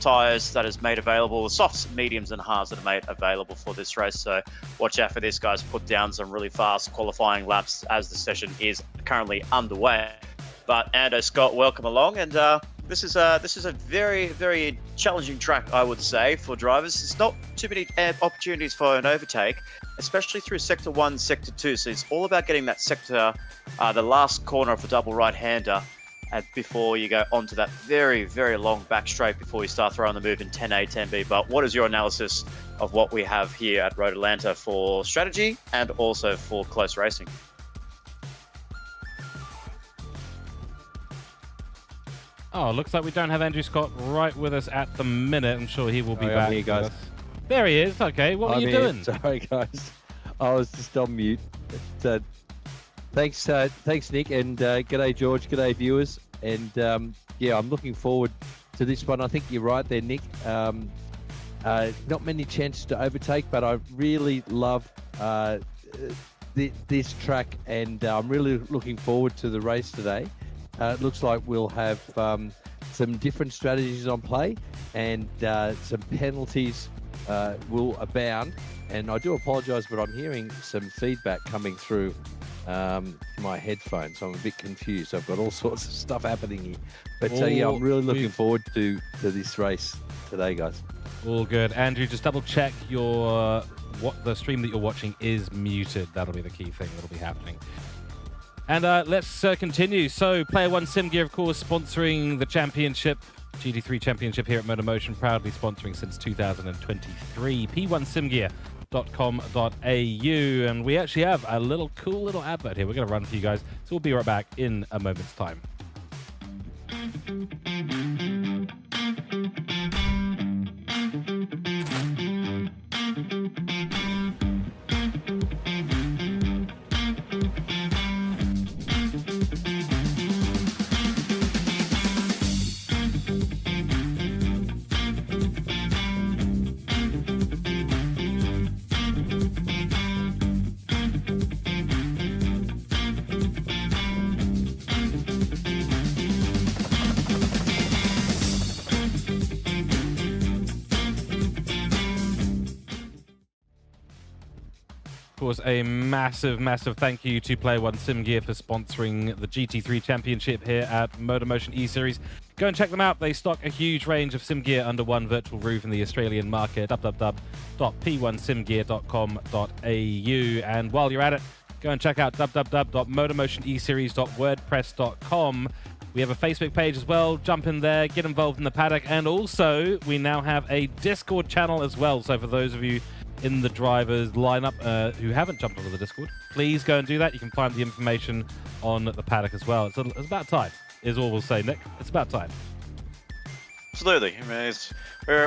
tyres that is made available, the softs, mediums and hards that are made available for this race. So watch out for this, guys. Put down some really fast qualifying laps as the session is currently underway. But Ando, Scott, welcome along. And this is a very, very challenging track, I would say, for drivers. There's not too many opportunities for an overtake, especially through Sector 1, Sector 2. So it's all about getting that sector, the last corner of the double right-hander, before you go onto that very, very long back straight before you start throwing the move in 10A, 10B. But what is your analysis of what we have here at Road Atlanta for strategy and also for close racing? Oh, looks like we don't have Andrew Scott right with us at the minute. I'm sure he will be back. Here, guys. There he is. Okay, what were you doing? Sorry, guys. I was just on mute. Thanks, Nick, and g'day, George. G'day, viewers. And yeah, I'm looking forward to this one. I think you're right there, Nick. Not many chances to overtake, but I really love this track, and I'm really looking forward to the race today. It looks like we'll have some different strategies on play, and some penalties will abound. And I do apologise, but I'm hearing some feedback coming through my headphones, so I'm a bit confused. I've got all sorts of stuff happening here. But yeah, I'm really looking forward to this race today, guys. All good. Andrew, just double check your the stream that you're watching is muted. That'll be the key thing that'll be happening. And let's continue. So, Player One Sim Gear, of course, sponsoring the championship, GT3 championship here at MotorMotion, proudly sponsoring since 2023. P1simgear.com.au, and we actually have a cool little advert here. We're going to run for you guys, so we'll be right back in a moment's time. Of course, a massive thank you to Player One Sim Gear for sponsoring the GT3 Championship here at MotorMotion E-Series. Go and check them out. They stock a huge range of sim gear under one virtual roof in the Australian market. www.p1simgear.com.au. And while you're at it, go and check out www.motormotioneseries.wordpress.com. We have a Facebook page as well. Jump in there, get involved in the paddock. And also, we now have a Discord channel as well. So for those of you in the drivers lineup who haven't jumped onto the Discord, please go and do that. You can find the information on the paddock as well. It's about time, is all we'll say, Nick. It's about time. Absolutely. I mean,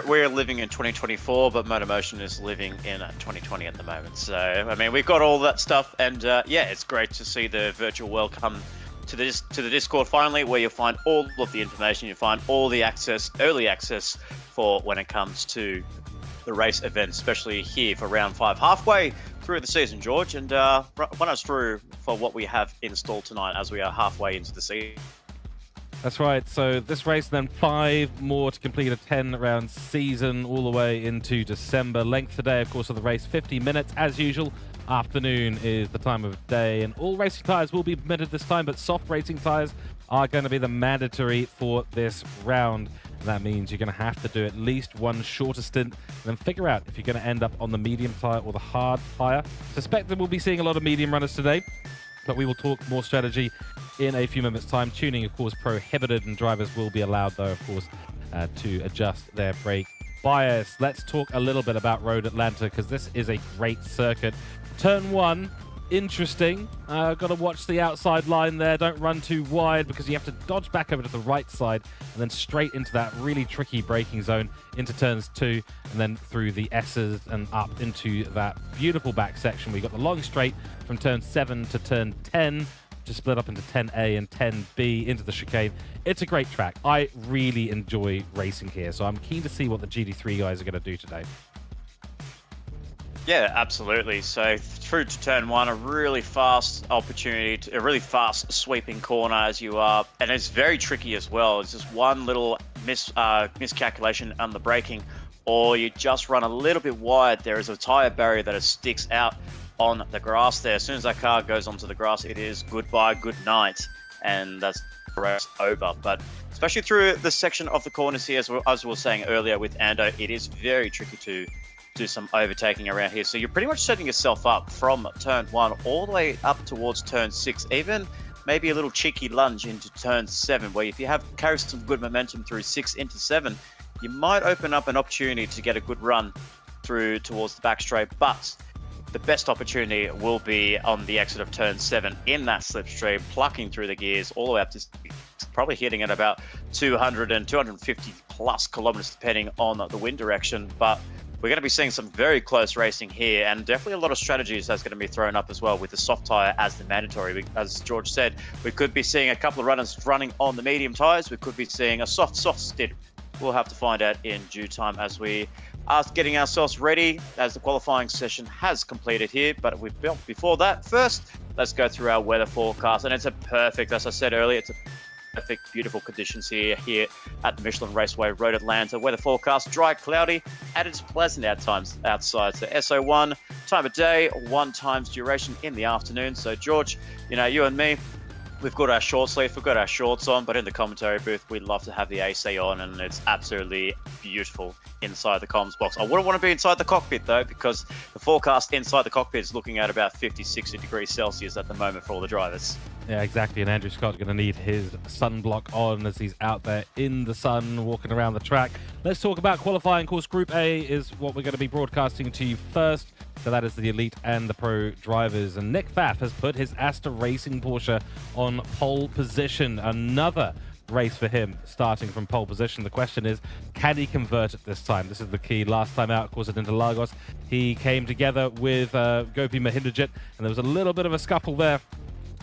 we're living in 2024, but MotorMotion is living in 2020 at the moment. So, I mean, we've got all that stuff, and yeah, it's great to see the virtual world come to the Discord finally, where you'll find all of the information. You'll find all the early access for when it comes to the race event, especially here for round 5, halfway through the season, George, and run us through for what we have installed tonight as we are halfway into the season. That's right. So this race, then 5 more to complete a 10-round season all the way into December. Length today, of course, of the race, 50 minutes as usual. Afternoon is the time of day, and all racing tyres will be permitted this time, but soft racing tyres are going to be the mandatory for this round. That means you're going to have to do at least one shorter stint and then figure out if you're going to end up on the medium tyre or the hard tyre. Suspect that we'll be seeing a lot of medium runners today, but we will talk more strategy in a few moments' time. Tuning, of course, prohibited, and drivers will be allowed, though, of course, to adjust their brake bias. Let's talk a little bit about Road Atlanta, because this is a great circuit. Turn 1. Interesting. Got to watch the outside line there. Don't run too wide, because you have to dodge back over to the right side and then straight into that really tricky braking zone into turns 2 and then through the S's and up into that beautiful back section. We got the long straight from turn 7 to turn 10 to split up into 10A and 10B into the chicane. It's a great track. I really enjoy racing here, so I'm keen to see what the GT3 guys are going to do today. Yeah, absolutely. So through to turn 1, a really fast opportunity, a really fast sweeping corner as you are, and it's very tricky as well. It's just one little miscalculation on the braking, or you just run a little bit wide, there is a tyre barrier that sticks out on the grass there. As soon as that car goes onto the grass, it is goodbye, good night, and that's the race over. But especially through the section of the corners here, as we were saying earlier with Ando, it is very tricky to do some overtaking around here. So you're pretty much setting yourself up from turn 1 all the way up towards turn 6, even maybe a little cheeky lunge into turn 7, where if you carry some good momentum through 6 into 7, you might open up an opportunity to get a good run through towards the back straight. But the best opportunity will be on the exit of turn 7 in that slipstream, plucking through the gears all the way up to probably hitting at about 200 and 250 plus kilometers depending on the wind direction. But we're going to be seeing some very close racing here, and definitely a lot of strategies that's going to be thrown up as well with the soft tyre as the mandatory. As George said, we could be seeing a couple of runners running on the medium tyres. We could be seeing a soft stint. We'll have to find out in due time as we are getting ourselves ready, as the qualifying session has completed here. But before that, first, let's go through our weather forecast. And it's a perfect, as I said earlier, it's a perfect, beautiful conditions here at the Michelin Raceway Road Atlanta. Weather forecast, dry, cloudy, and it's pleasant at times outside. So SO1, time of day, 1 times duration in the afternoon. So George, you and me, we've got our short sleeve, we've got our shorts on, but in the commentary booth, we love to have the AC on, and it's absolutely beautiful inside the comms box. I wouldn't want to be inside the cockpit, though, because the forecast inside the cockpit is looking at about 50, 60 degrees Celsius at the moment for all the drivers. Yeah, exactly. And Andrew Scott's going to need his sunblock on as he's out there in the sun, walking around the track. Let's talk about qualifying. Of course, Group A is what we're going to be broadcasting to you first. So that is the elite and the pro drivers. And Nick Pfaff has put his Asta Racing Porsche on pole position. Another race for him, starting from pole position. The question is, can he convert it this time? This is the key. Last time out, of course, at Interlagos, he came together with Gopi Mahindrajit, and there was a little bit of a scuffle there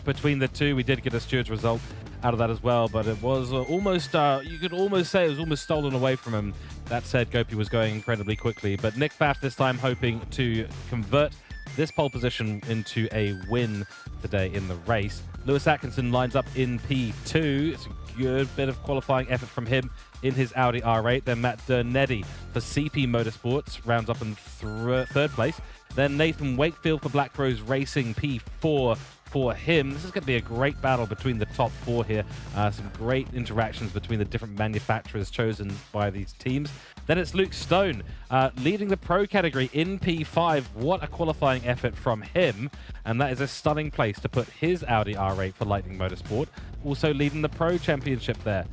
between the two. We did get a steward's result out of that as well, but it was almost, you could almost say it was almost stolen away from him. That said, Gopi was going incredibly quickly, but Nick Pfaff this time hoping to convert this pole position into a win today in the race. Lewis Atkinson lines up in P2. It's a good bit of qualifying effort from him in his Audi R8. Then Matt Dernetti for CP Motorsports rounds up in third place. Then Nathan Wakefield for Black Rose Racing, P4 for him. This is going to be a great battle between the top 4 here. Some great interactions between the different manufacturers chosen by these teams. Then it's Luke Stone leading the pro category in P5. What a qualifying effort from him. And that is a stunning place to put his Audi R8 for Lightning Motorsport. Also leading the pro championship there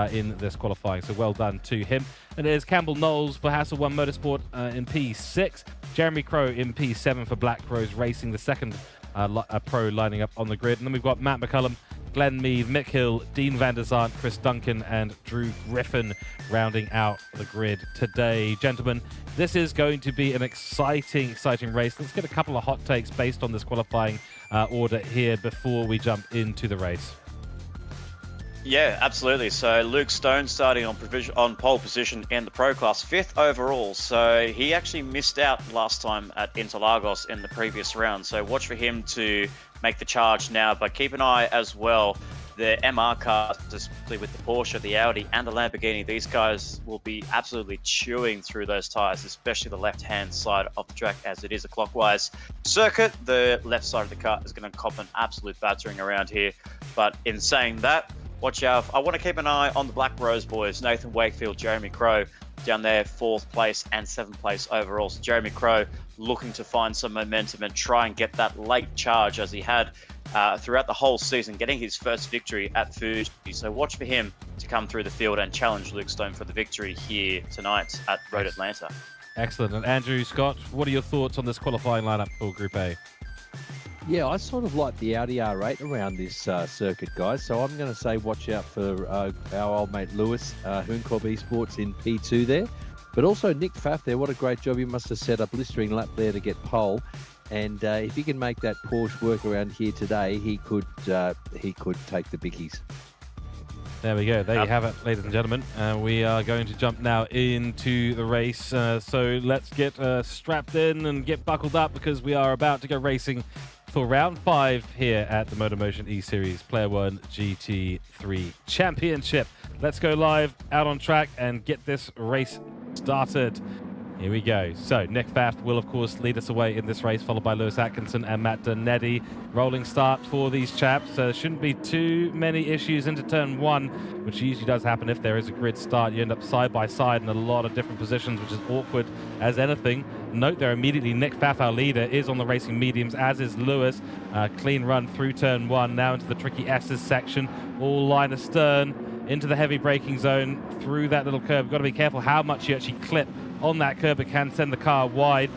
in this qualifying. So well done to him. And it is Campbell Knowles for Hassel 1 Motorsport in P6. Jeremy Crow in P7 for Black Rose Racing, the second a pro lining up on the grid. And then we've got Matt McCullum, Glenn Mead, Mick Hill, Dean van der Zandt, Chris Duncan, and Drew Griffin rounding out the grid today. Gentlemen, this is going to be an exciting race. Let's get a couple of hot takes based on this qualifying order here before we jump into the race. Yeah, absolutely. So Luke Stone starting on pole position in the pro class, 5th overall. So he actually missed out last time at Interlagos in the previous round. So watch for him to make the charge now. But keep an eye as well. The MR cars, especially with the Porsche, the Audi, and the Lamborghini, these guys will be absolutely chewing through those tyres, especially the left-hand side of the track, as it is a clockwise circuit. The left side of the car is going to cop an absolute battering around here. But in saying that, watch out. I want to keep an eye on the Black Rose boys, Nathan Wakefield, Jeremy Crow, down there, 4th place and 7th place overall. So Jeremy Crow looking to find some momentum and try and get that late charge as he had throughout the whole season, getting his first victory at Fuji. So watch for him to come through the field and challenge Luke Stone for the victory here tonight at Road Atlanta. Excellent. And Andrew Scott, what are your thoughts on this qualifying lineup for Group A? Yeah, I sort of like the Audi R8 around this circuit, guys. So I'm going to say watch out for our old mate Lewis, Hooncorp Esports in P2 there. But also Nick Pfaff there, what a great job. He must have set a blistering lap there to get pole. And if he can make that Porsche work around here today, he could take the bickies. There we go. There you have it, ladies and gentlemen. We are going to jump now into the race. So let's get strapped in and get buckled up, because we are about to go racing for round 5 here at the MotorMotion E-Series Player 1 GT3 Championship. Let's go live out on track and get this race started. Here we go. So Nick Pfaff will, of course, lead us away in this race, followed by Lewis Atkinson and Matt Donetti. Rolling start for these chaps. Shouldn't be too many issues into turn 1, which usually does happen if there is a grid start. You end up side by side in a lot of different positions, which is awkward as anything. Note there immediately, Nick Pfaff, our leader, is on the racing mediums, as is Lewis. Clean run through turn 1, now into the tricky S's section. All line astern, into the heavy braking zone, through that little curb. Got to be careful how much you actually clip on that curb. It can send the car wide.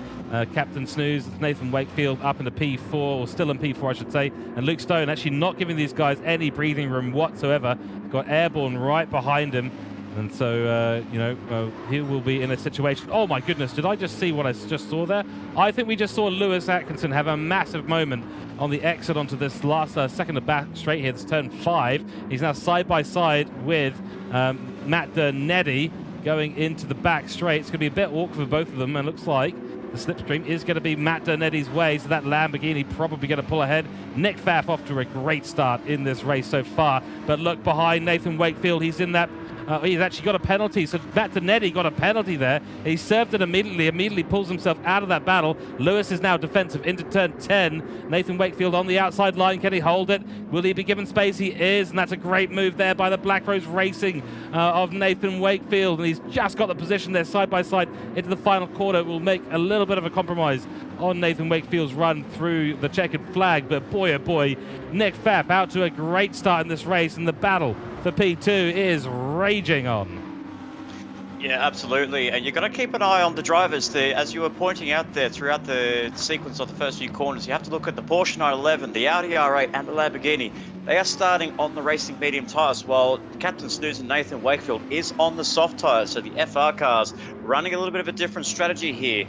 Captain Snooze, Nathan Wakefield up into P4, or still in P4 I should say, and Luke Stone actually not giving these guys any breathing room whatsoever. Got airborne right behind him, and so he will be in a situation. Oh my goodness, did I just see what I just saw there? I think we just saw Lewis Atkinson have a massive moment on the exit onto this last second of back straight here. It's turn 5. He's now side by side with Matt Donetti going into the back straight. It's going to be a bit awkward for both of them, and looks like the slipstream is going to be Matt Donetti's way, so that Lamborghini probably going to pull ahead. Nick Pfaff off to a great start in this race so far, but look behind Nathan Wakefield. He's in that he's actually got a penalty, so Matt Donetti got a penalty there. He served it immediately pulls himself out of that battle. Lewis is now defensive into turn 10. Nathan Wakefield on the outside line. Can he hold it? Will he be given space? He is, and that's a great move there by the Black Rose Racing of Nathan Wakefield, and he's just got the position there side by side into the final quarter. Will make a little bit of a compromise on Nathan Wakefield's run through the checkered flag, but boy oh boy, Nick Pfaff out to a great start in this race, and the battle for P2 is raging on. Yeah, absolutely. And you've got to keep an eye on the drivers there. As you were pointing out there throughout the sequence of the first few corners, you have to look at the Porsche 911, the Audi R8 and the Lamborghini. They are starting on the racing medium tyres, while Captain Snooze and Nathan Wakefield is on the soft tyres. So the FR cars running a little bit of a different strategy here,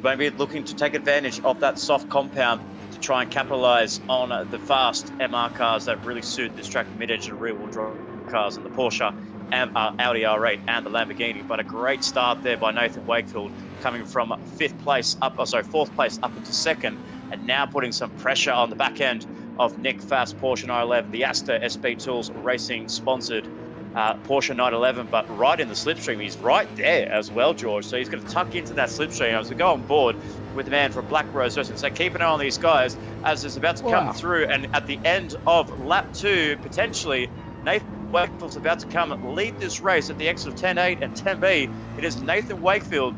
maybe looking to take advantage of that soft compound to try and capitalise on the fast MR cars that really suit this track, mid-engine rear-wheel drive cars, and the Porsche and Audi R8 and the Lamborghini. But a great start there by Nathan Wakefield, coming from fourth place up into second, and now putting some pressure on the back end of Nick Pfaff's Porsche 911, the AEST SB Tools Racing sponsored Porsche 911, but right in the slipstream. He's right there as well, George. So he's going to tuck into that slipstream as we go on board with the man from Black Rose Racing. So keep an eye on these guys as it's about to come through, and at the end of lap 2, potentially Nathan Wakefield's about to come and lead this race at the exit of 10.8 and 10B. It is Nathan Wakefield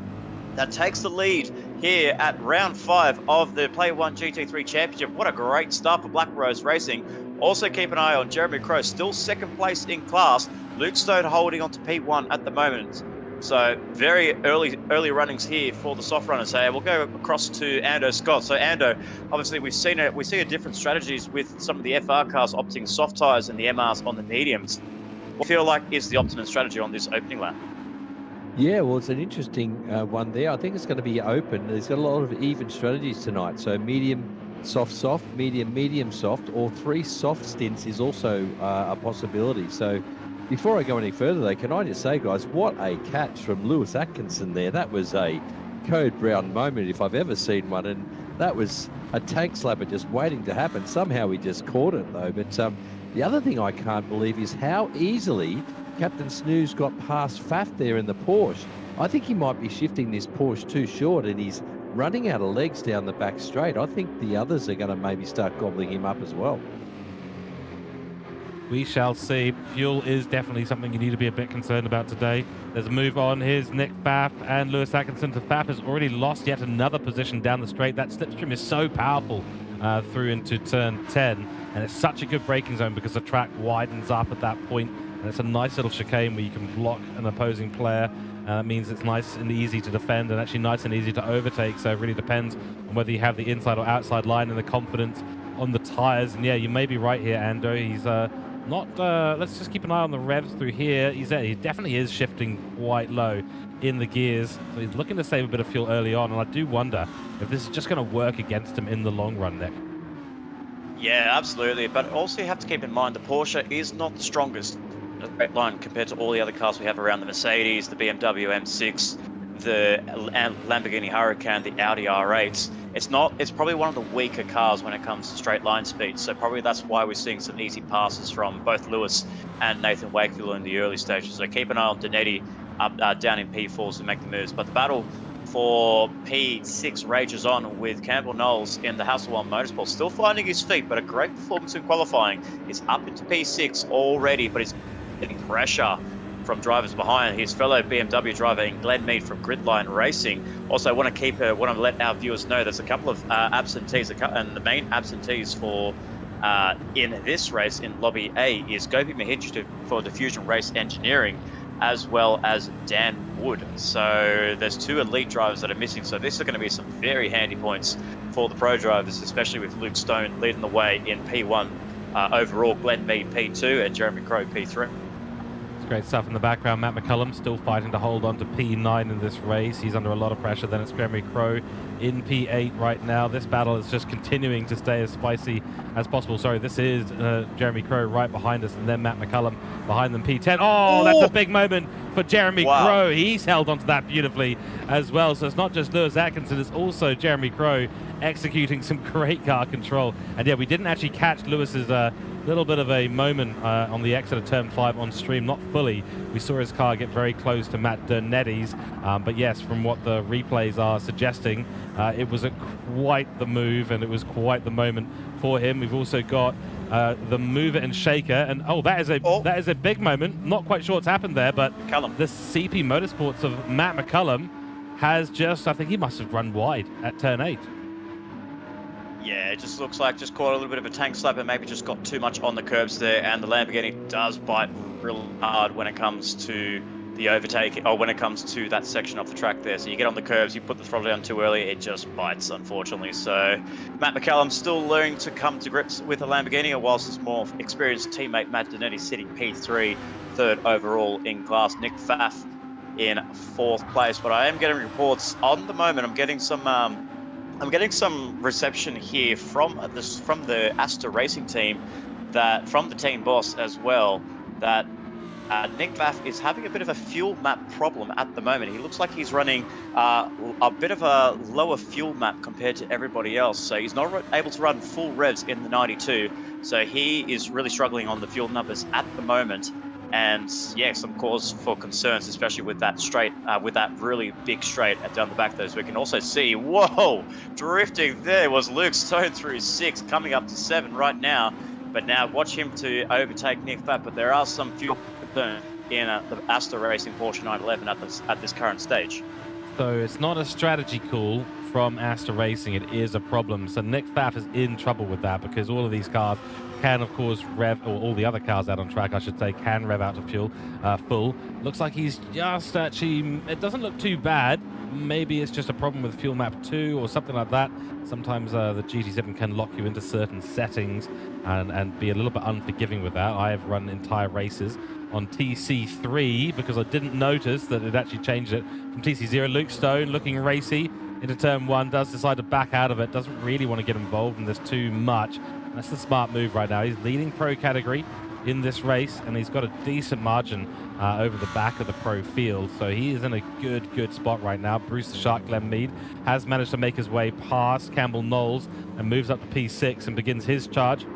that takes the lead here at round 5 of the Player 1 GT3 Championship. What a great start for Black Rose Racing. Also keep an eye on Jeremy Crow, still second place in class. Luke Stone holding on to P1 at the moment. So very early runnings here for the soft runners. So we'll go across to Ando Scott. So Ando, obviously we see different strategies with some of the FR cars opting soft tyres and the MRs on the mediums. What do you feel like is the optimum strategy on this opening lap? Yeah, well, it's an interesting one there. I think it's going to be open. There's got a lot of even strategies tonight. So medium, soft, soft, medium, medium, soft, or 3 soft stints is also a possibility. So before I go any further, though, can I just say, guys, what a catch from Lewis Atkinson there. That was a Code Brown moment if I've ever seen one, and that was a tank slapper just waiting to happen. Somehow he just caught it, though. But the other thing I can't believe is how easily Captain Snooze got past Pfaff there in the Porsche. I think he might be shifting this Porsche too short, and he's running out of legs down the back straight. I think the others are going to maybe start gobbling him up as well. We shall see. Fuel is definitely something you need to be a bit concerned about today. There's a move on. Here's Nick Pfaff and Lewis Atkinson. Pfaff has already lost yet another position down the straight. That slipstream is so powerful through into turn 10, and it's such a good braking zone because the track widens up at that point, and it's a nice little chicane where you can block an opposing player. That means it's nice and easy to defend, and actually nice and easy to overtake. So it really depends on whether you have the inside or outside line and the confidence on the tires. And yeah, you may be right here, Ando. He's let's just keep an eye on the revs through here. He definitely is shifting quite low in the gears, so he's looking to save a bit of fuel early on, and I do wonder if this is just going to work against him in the long run, Nick. Yeah, absolutely, but also you have to keep in mind the Porsche is not the strongest straight line compared to all the other cars we have around, the Mercedes, the BMW M6, the Lamborghini Huracan, the Audi R8s, it's probably one of the weaker cars when it comes to straight line speed. So probably that's why we're seeing some easy passes from both Lewis and Nathan Wakefield in the early stages. So keep an eye on Donetti down in P4s to make the moves. But the battle for P6 rages on with Campbell Knowles in the Hasselblad Motorsport, still finding his feet, but a great performance in qualifying. He's up into P6 already, but he's getting pressure from drivers behind. His fellow BMW driver in Glenn Mead from Gridline Racing. Also, I want to let our viewers know there's a couple of absentees, and the main absentees for in this race in Lobby A is Gopi Mahitra for Diffusion Race Engineering, as well as Dan Wood. So there's 2 elite drivers that are missing. So this is going to be some very handy points for the pro drivers, especially with Luke Stone leading the way in P1 overall, Glenn Mead P2, and Jeremy Crow P3. Great stuff in the background. Matt McCullum still fighting to hold on to P9 in this race. He's under a lot of pressure. Then it's Jeremy Crow in P8 right now. This battle is just continuing to stay as spicy as possible. Sorry, this is Jeremy Crow right behind us, and then Matt McCullum behind them, P10. Oh, that's a big moment for Jeremy Crow. He's held onto that beautifully as well. So it's not just Lewis Atkinson, it's also Jeremy Crow executing some great car control. And yeah, we didn't actually catch Lewis's little bit of a moment on the exit of turn 5 on stream, not fully. We saw his car get very close to Matt Donetti's, but yes, from what the replays are suggesting, it was quite the move, and it was quite the moment for him. We've also got the mover and shaker, and that is a big moment. Not quite sure what's happened there, but McCullum. The CP Motorsports of Matt McCullum has just, I think he must have run wide at turn 8. Yeah, it just looks like just caught a little bit of a tank slap and maybe just got too much on the curbs there, and the Lamborghini does bite real hard when it comes to the overtake, or when it comes to that section of the track there. So you get on the curbs, you put the throttle down too early, it just bites, unfortunately. So Matt McCullum still learning to come to grips with the Lamborghini, whilst his more experienced teammate Matt Donetti sitting P3, 3rd overall in class. Nick Pfaff in 4th place. But I am getting reports on the moment. I'm getting some reception here from the Asta Racing team, that from the team boss as well, that Nick Pfaff is having a bit of a fuel map problem at the moment. He looks like he's running a bit of a lower fuel map compared to everybody else. So he's not able to run full revs in the 92. So he is really struggling on the fuel numbers at the moment. And yeah, some cause for concerns, especially with that straight, with that really big straight down the back there. So we can also see, whoa, drifting there was Luke Stone through 6, coming up to 7 right now. But now watch him to overtake Nick Pfaff. But there are some fuel concerns in the Asta Racing Porsche 911 at this current stage. So it's not a strategy call from Asta Racing, it is a problem. So Nick Pfaff is in trouble with that, because all of these cars can, of course, rev, or all the other cars out on track, I should say, can rev out to fuel full. Looks like he's just actually, it doesn't look too bad. Maybe it's just a problem with fuel map 2 or something like that. Sometimes the GT7 can lock you into certain settings and be a little bit unforgiving with that. I have run entire races on TC3 because I didn't notice that it actually changed it from TC0. Luke Stone looking racy into turn 1, does decide to back out of it, doesn't really want to get involved in this too much. That's the smart move right now. He's leading pro category in this race, and he's got a decent margin over the back of the pro field, so he is in a good spot right now. Bruce the Shark Glenn Mead has managed to make his way past Campbell Knowles and moves up to P6 and begins his charge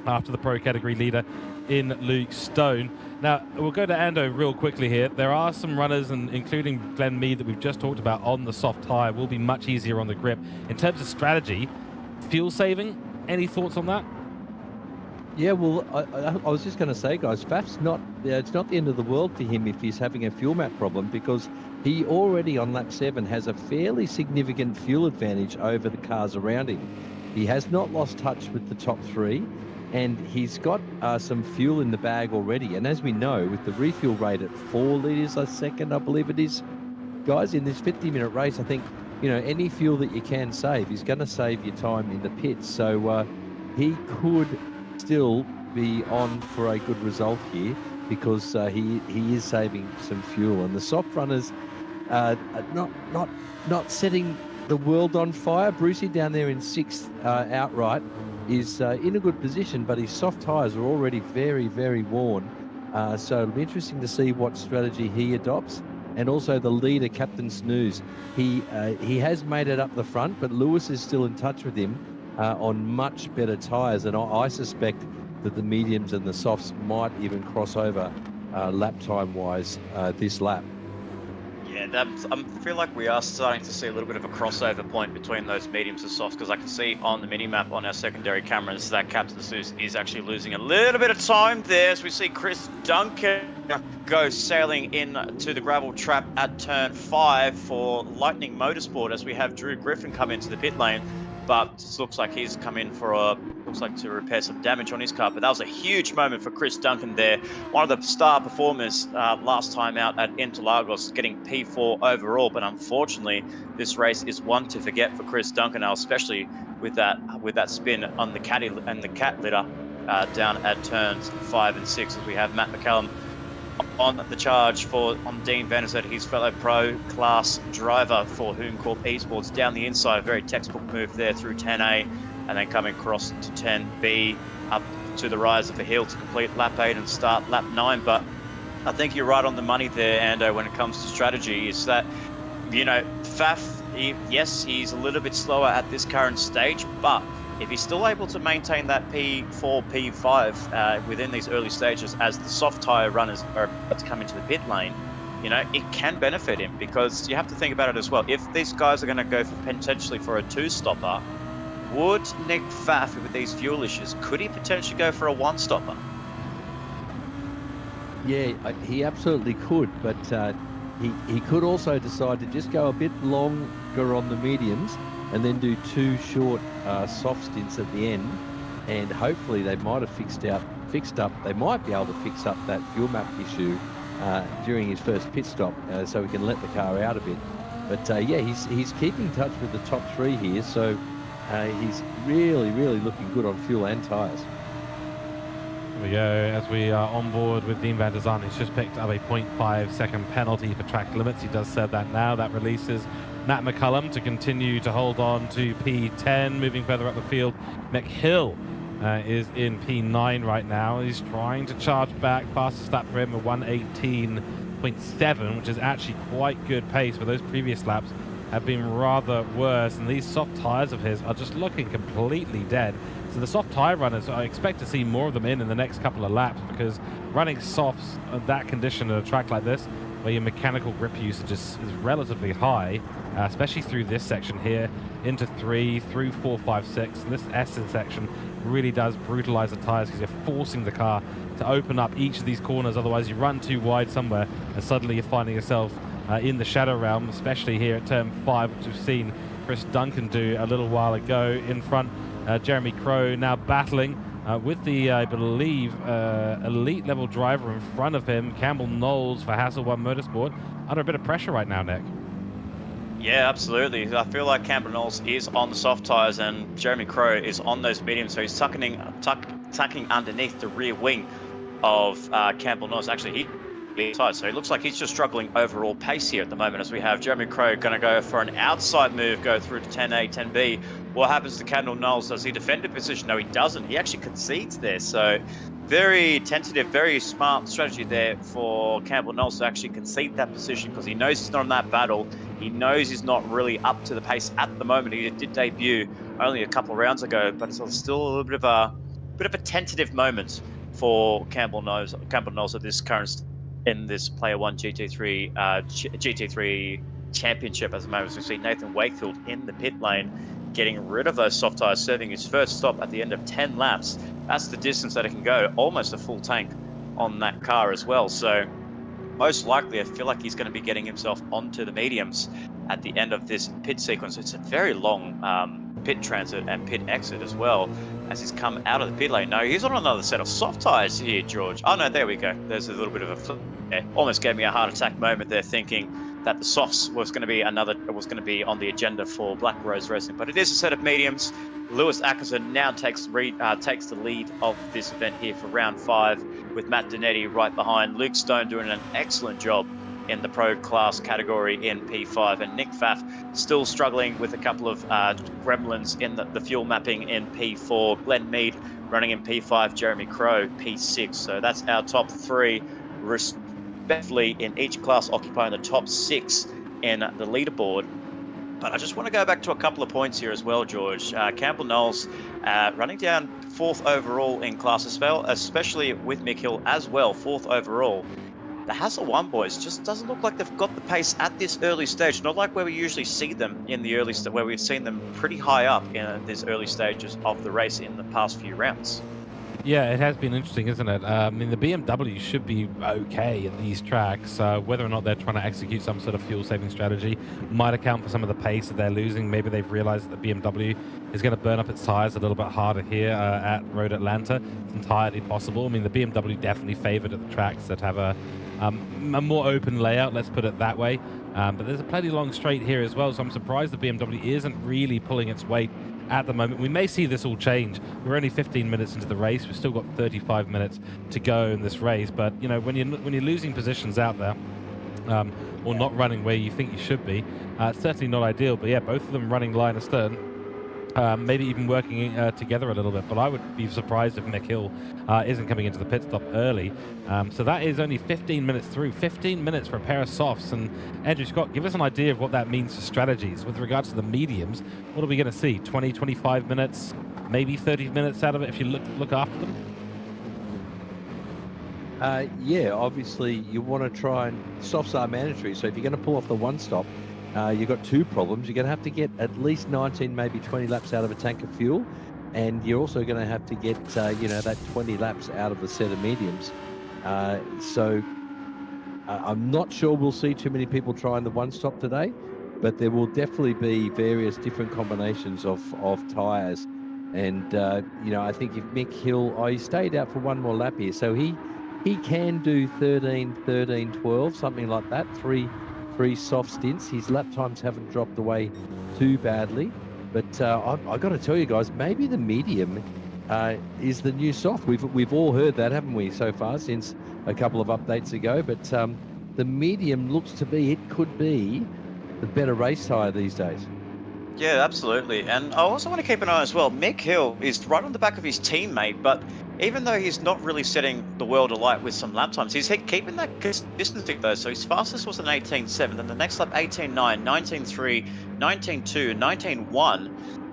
after the pro category leader in Luke Stone. Now, we'll go to Ando real quickly here. There are some runners, and including Glenn Mead that we've just talked about, on the soft tyre. Will be much easier on the grip. In terms of strategy, fuel saving, any thoughts on that? Yeah, well, I was just going to say, guys, Pfaff's not, it's not the end of the world for him if he's having a fuel map problem, because he already on lap 7 has a fairly significant fuel advantage over the cars around him. He has not lost touch with the top 3, and he's got some fuel in the bag already. And as we know, with the refuel rate at 4 litres a second, I believe it is, guys, in this 50-minute race, I think, you know, any fuel that you can save is going to save your time in the pits. So he could still be on for a good result here, because he is saving some fuel, and the soft runners are not setting the world on fire. Brucey down there in 6th outright is in a good position, but his soft tyres are already very worn, so it'll be interesting to see what strategy he adopts. and also the leader, Captain Snooze. He has made it up the front, but Lewis is still in touch with him on much better tyres, and I suspect that the mediums and the softs might even cross over lap time wise this lap. Yeah, I feel like we are starting to see a little bit of a crossover point between those mediums and softs, because I can see on the mini-map on our secondary cameras that Captain Zeus is actually losing a little bit of time there, as we see Chris Duncan go sailing in to the gravel trap at turn 5 for Lightning Motorsport, as we have Drew Griffin come into the pit lane. But it looks like he's come in for to repair some damage on his car. But that was a huge moment for Chris Duncan there. One of the star performers last time out at Interlagos, getting P4 overall. But unfortunately, this race is one to forget for Chris Duncan now, especially with that spin on the caddy and the cat litter down at turns 5 and 6, as we have Matt McCallum on the charge on Dean Vanderzetter, his fellow pro class driver for Hoon Corp Esports, down the inside. A very textbook move there through 10A, and then coming across to 10B up to the rise of a hill to complete lap 8 and start lap 9. But I think you're right on the money there, Ando, when it comes to strategy, is that, you know, Faf, yes, he's a little bit slower at this current stage, but if he's still able to maintain that P4, P5 within these early stages as the soft tyre runners are about to come into the pit lane, you know, it can benefit him, because you have to think about it as well. If these guys are going to go for potentially for a 2-stopper, would Nick Pfaff, with these fuel issues, could he potentially go for a 1-stopper? Yeah, he absolutely could, but he could also decide to just go a bit longer on the mediums and then do 2 short soft stints at the end, and hopefully they might have fixed up. They might be able to fix up that fuel map issue during his first pit stop, so we can let the car out a bit. But yeah, he's keeping touch with the top 3 here, so he's really looking good on fuel and tyres. Here we go, as we are on board with Dean van der Zaan. He's just picked up a 0.5 second penalty for track limits. He does serve that now. That releases Matt McCullum to continue to hold on to P10. Moving further up the field, McHill is in P9 right now. He's trying to charge back. Fastest lap for him, a 1:18.7, which is actually quite good pace, but those previous laps have been rather worse, and these soft tyres of his are just looking completely dead. So the soft tyre runners, I expect to see more of them in the next couple of laps, because running softs at that condition at a track like this, where your mechanical grip usage is relatively high, especially through this section here, into 3, through 4, 5, 6. This S section really does brutalize the tyres, because you're forcing the car to open up each of these corners. Otherwise, you run too wide somewhere, and suddenly you're finding yourself in the shadow realm, especially here at turn 5, which we've seen Chris Duncan do a little while ago. In front, Jeremy Crow now battling with the, I believe, elite level driver in front of him, Campbell Knowles for Hasselblad Motorsport, under a bit of pressure right now, Nick. Yeah, absolutely. I feel like Campbell Knowles is on the soft tyres and Jeremy Crow is on those mediums, so he's tucking underneath the rear wing of Campbell Knowles. Actually, so it looks like he's just struggling overall pace here at the moment, as we have Jeremy Crow going to go for an outside move, go through to 10A, 10B. What happens to Campbell Knowles? Does he defend a position? No, he doesn't. He actually concedes there. So very tentative, very smart strategy there for Campbell Knowles to actually concede that position, because he knows he's not in that battle. He knows he's not really up to the pace at the moment. He did debut only a couple of rounds ago, but it's still a little bit of a tentative moment for Campbell Knowles at this current in this Player One GT3 Championship. As the moment, as we see Nathan Wakefield in the pit lane, getting rid of those soft tyres, serving his first stop at the end of 10 laps. That's the distance that it can go, almost a full tank on that car as well. So most likely, I feel like he's going to be getting himself onto the mediums at the end of this pit sequence. It's a very long pit transit and pit exit as well, as he's come out of the pit lane. No, he's on another set of soft tyres here, George. Oh no, there we go. There's a little bit of a flip. Yeah, almost gave me a heart attack moment there, thinking that the softs was going to be on the agenda for Black Rose Racing, but it is a set of mediums. Lewis Atkinson now takes the lead of this event here for round 5, with Matt Donetti right behind. Luke Stone doing an excellent job in the pro class category in P5, and Nick Pfaff still struggling with a couple of gremlins in the fuel mapping in P4. Glenn Mead running in P5, Jeremy Crow P6. So that's our top 3 definitely in each class occupying the top 6 in the leaderboard. But I just want to go back to a couple of points here as well, George. Campbell Knowles running down 4th overall in class as well, especially with Mick Hill as well, 4th overall. The Hassel 1 boys just doesn't look like they've got the pace at this early stage, not like where we usually see them in the early where we've seen them pretty high up in these early stages of the race in the past few rounds. Yeah, it has been interesting, isn't it? I mean, the BMW should be okay at these tracks. Whether or not they're trying to execute some sort of fuel-saving strategy might account for some of the pace that they're losing. Maybe they've realized that the BMW is going to burn up its tires a little bit harder here at Road Atlanta. It's entirely possible. I mean, the BMW definitely favored at the tracks that have a more open layout, let's put it that way. But there's a plenty long straight here as well, so I'm surprised the BMW isn't really pulling its weight at the moment. We may see this all change. We're only 15 minutes into the race. We've still got 35 minutes to go in this race. But you know, when you're losing positions out there, or not running where you think you should be, it's certainly not ideal. But yeah, both of them running line astern. Maybe even working together a little bit, but I would be surprised if Mick Hill isn't coming into the pit stop early. So that is only 15 minutes through. 15 minutes for a pair of softs. And Andrew Scott, give us an idea of what that means for strategies. With regards to the mediums, what are we going to see? 20, 25 minutes, maybe 30 minutes out of it if you look after them? Yeah, obviously you want to try and softs are mandatory. So if you're going to pull off the one stop, you've got 2 problems. You're going to have to get at least 19, maybe 20 laps out of a tank of fuel. And you're also going to have to get, you know, that 20 laps out of the set of mediums. I'm not sure we'll see too many people trying the one stop today, but there will definitely be various different combinations of tyres. And, you know, I think if Mick Hill, he stayed out for one more lap here. So he can do 13, 12, something like that, three soft stints. His lap times haven't dropped away too badly, but I've got to tell you guys, maybe the medium is the new soft. We've all heard that, haven't we, so far since a couple of updates ago? But the medium looks to be, it could be the better race tyre these days. Yeah, absolutely. And I also want to keep an eye as well. Mick Hill is right on the back of his teammate, but even though he's not really setting the world alight with some lap times, he's keeping that consistency though. So his fastest was an 18.7, then the next lap 18.9, 19.3, 19.2, 19.1.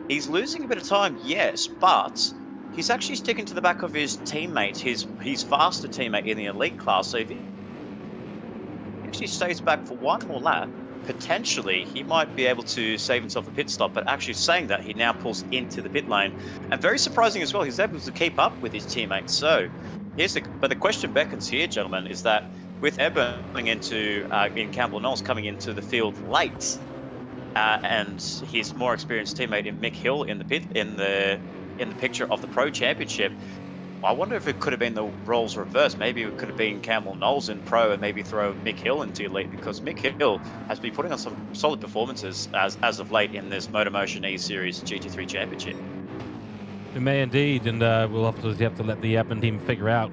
He's losing a bit of time, yes, but he's actually sticking to the back of his teammate, his faster teammate in the elite class. So if he actually stays back for one more lap, potentially he might be able to save himself a pit stop. But actually saying that, he now pulls into the pit lane, and very surprising as well, he's able to keep up with his teammates. So but the question beckons here, gentlemen, is that with Ebba coming into in Campbell Knowles coming into the field late, and his more experienced teammate in Mick Hill in the picture of the Pro Championship, I wonder if it could have been the roles reversed. Maybe it could have been Campbell Knowles in Pro and maybe throw Mick Hill into Elite, because Mick Hill has been putting on some solid performances as of late in this MotorMotion E-Series GT3 Championship. We may indeed, and we'll have to let the admin team figure out